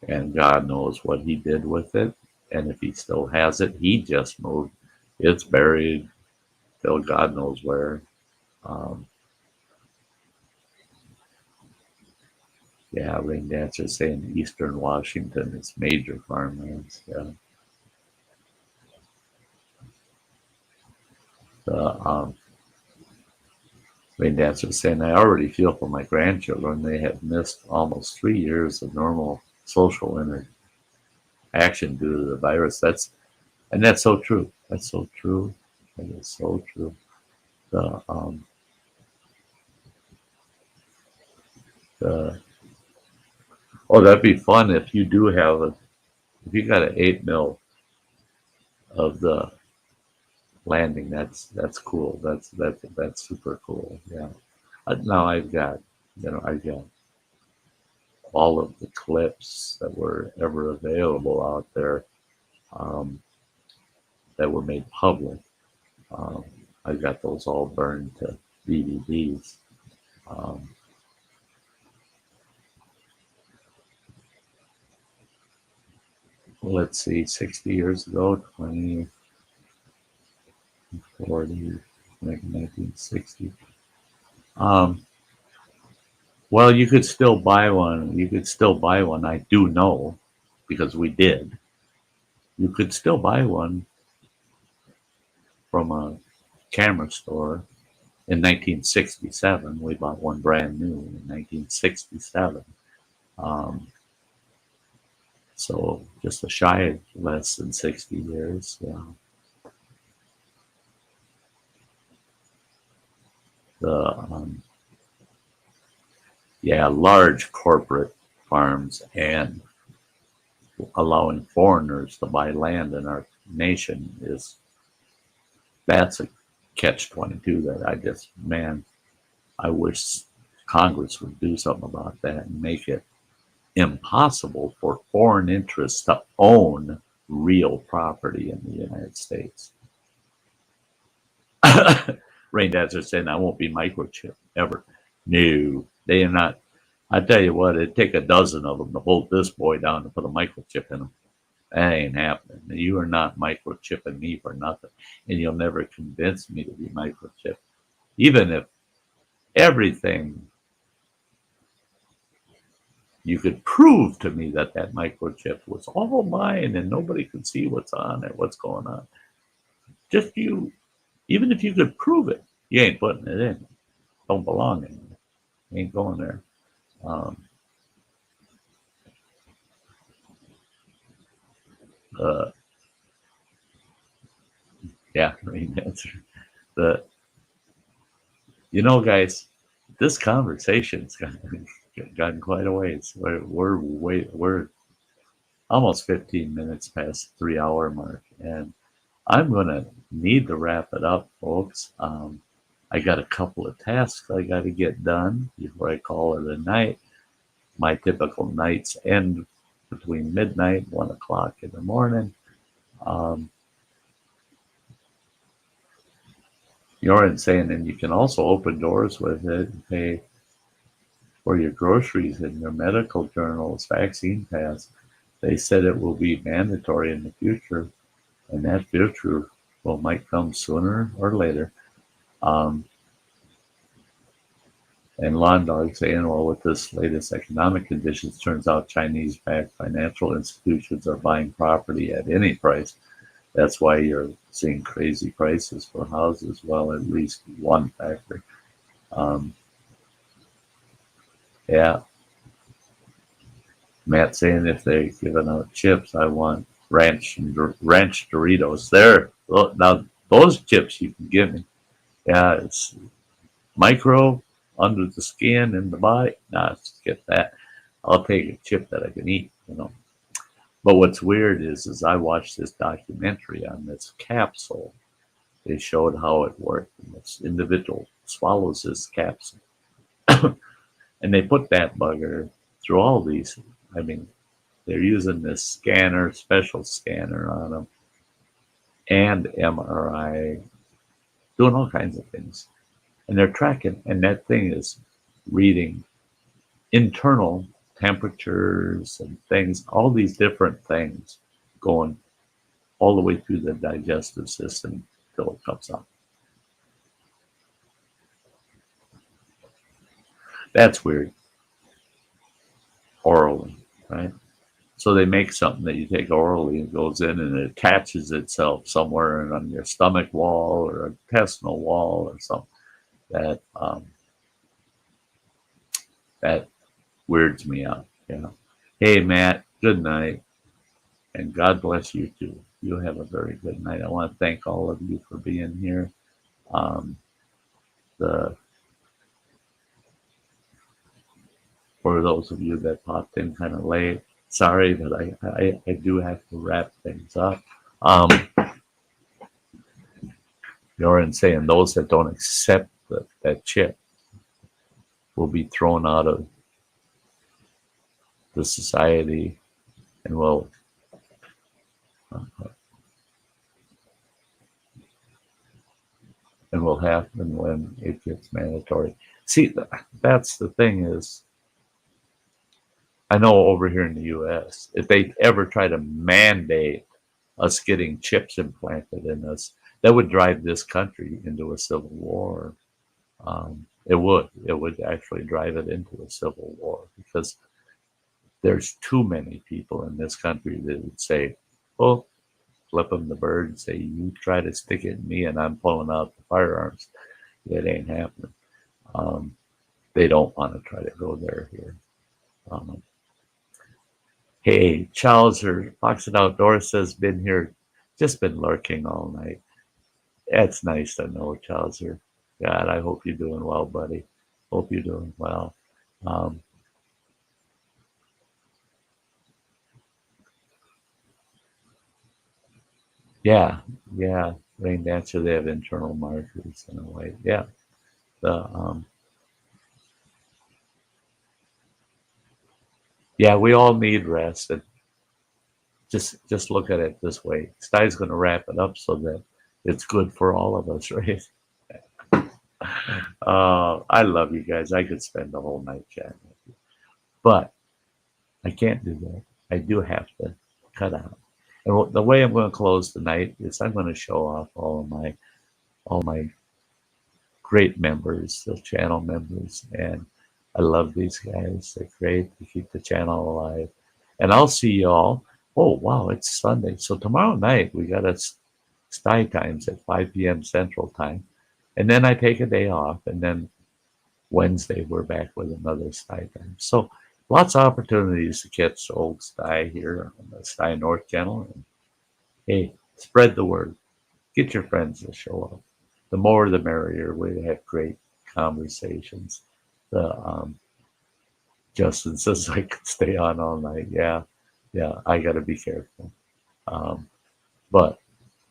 And God knows what he did with it. And if he still has it, he just moved. It's buried till God knows where. Yeah, Rain Dancer saying Eastern Washington is major farmlands. Yeah. Rain Dancer saying I already feel for my grandchildren. They have missed almost 3 years of normal social interaction due to the virus. That's so true. That's so true. That is so true. That'd be fun if you do have if you got an 8mm of the landing. That's cool. That's super cool. Yeah. Now I've got all of the clips that were ever available out there that were made public. I've got those all burned to DVDs. Let's see, 60 years ago, 20, 40, like 1960. Well, you could still buy one. I do know, because we did. You could still buy one from a camera store in 1967. We bought one brand new in 1967. So just a shy of less than 60 years. Yeah. Large corporate farms and allowing foreigners to buy land in our nation that's a catch-22 that I wish Congress would do something about that and make it impossible for foreign interests to own real property in the United States. Rain Dads are saying I won't be microchipped ever. No, they are not. I tell you what, it'd take a dozen of them to hold this boy down to put a microchip in him. That ain't happening. You are not microchipping me for nothing. And you'll never convince me to be microchipped. Even if everything you could prove to me that microchip was all mine and nobody could see what's on it, what's going on. Just you, even if you could prove it, you ain't putting it in. Don't belong in it. Ain't going there. Rain answer. Guys, this conversation's gotten quite a ways. We're almost 15 minutes past the 3-hour mark, and I'm gonna need to wrap it up, folks. I got a couple of tasks I got to get done before I call it a night. My typical nights end between midnight, 1 o'clock in the morning. You're saying, and you can also open doors with it and pay for your groceries and your medical journals, vaccine pass. They said it will be mandatory in the future, and that future might come sooner or later. And Lawn Dog saying, well, with this latest economic conditions, turns out Chinese-backed financial institutions are buying property at any price. That's why you're seeing crazy prices for houses. Well, at least one factor. Matt saying if they're giving out chips, I want ranch Doritos. Now those chips you can give me. Yeah, it's micro under the skin and the body. Nah, skip that. I'll take a chip that I can eat. But what's weird is I watched this documentary on this capsule. They showed how it worked. And this individual swallows this capsule. And they put that bugger through all these. I mean, they're using this scanner, special scanner on them, and MRI, doing all kinds of things. And they're tracking, and that thing is reading internal temperatures and things, all these different things going all the way through the digestive system till it comes out. That's weird. Orally, right? So they make something that you take orally and goes in and it attaches itself somewhere on your stomach wall or intestinal wall or something. That weirds me out. Hey, Matt, good night. And God bless you too. You have a very good night. I want to thank all of you for being here. For those of you that popped in kind of late, sorry, but I do have to wrap things up. You're saying those that don't accept that chip will be thrown out of the society and will happen when it gets mandatory. See, that's the thing is, I know over here in the U.S., if they ever try to mandate us getting chips implanted in us, that would drive this country into a civil war. It would actually drive it into a civil war because there's too many people in this country that would say, well, flip them the bird and say, you try to stick it in me and I'm pulling out the firearms. That ain't happening. They don't want to try to go there here. Hey, Chowser, Fox and Outdoors says, been here, just been lurking all night. It's nice to know, Chowser. God, I hope you're doing well, buddy. Hope you're doing well. Yeah, Rain Dancer, they have internal markers in a way. Yeah. Yeah, we all need rest. And just look at it this way. Sty's going to wrap it up so that it's good for all of us, right? I love you guys. I could spend the whole night chatting with you, but I can't do that. I do have to cut out. And the way I'm going to close tonight is I'm going to show off all my great members, the channel members, and I love these guys. They're great. They keep the channel alive. And I'll see y'all. Oh wow, it's Sunday. So tomorrow night we got a Sty Times at 5 p.m. Central Time, and then I take a day off, and then Wednesday we're back with another Sty Time. So lots of opportunities to catch old Sty here on the Sty North channel. And hey, spread the word. Get your friends to show up. The more the merrier. We have great conversations. Justin says I could stay on all night. Yeah, I got to be careful. But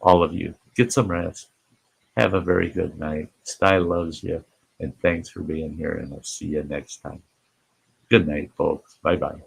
all of you, get some rest. Have a very good night. Sty loves you. And thanks for being here. And I'll see you next time. Good night, folks. Bye-bye.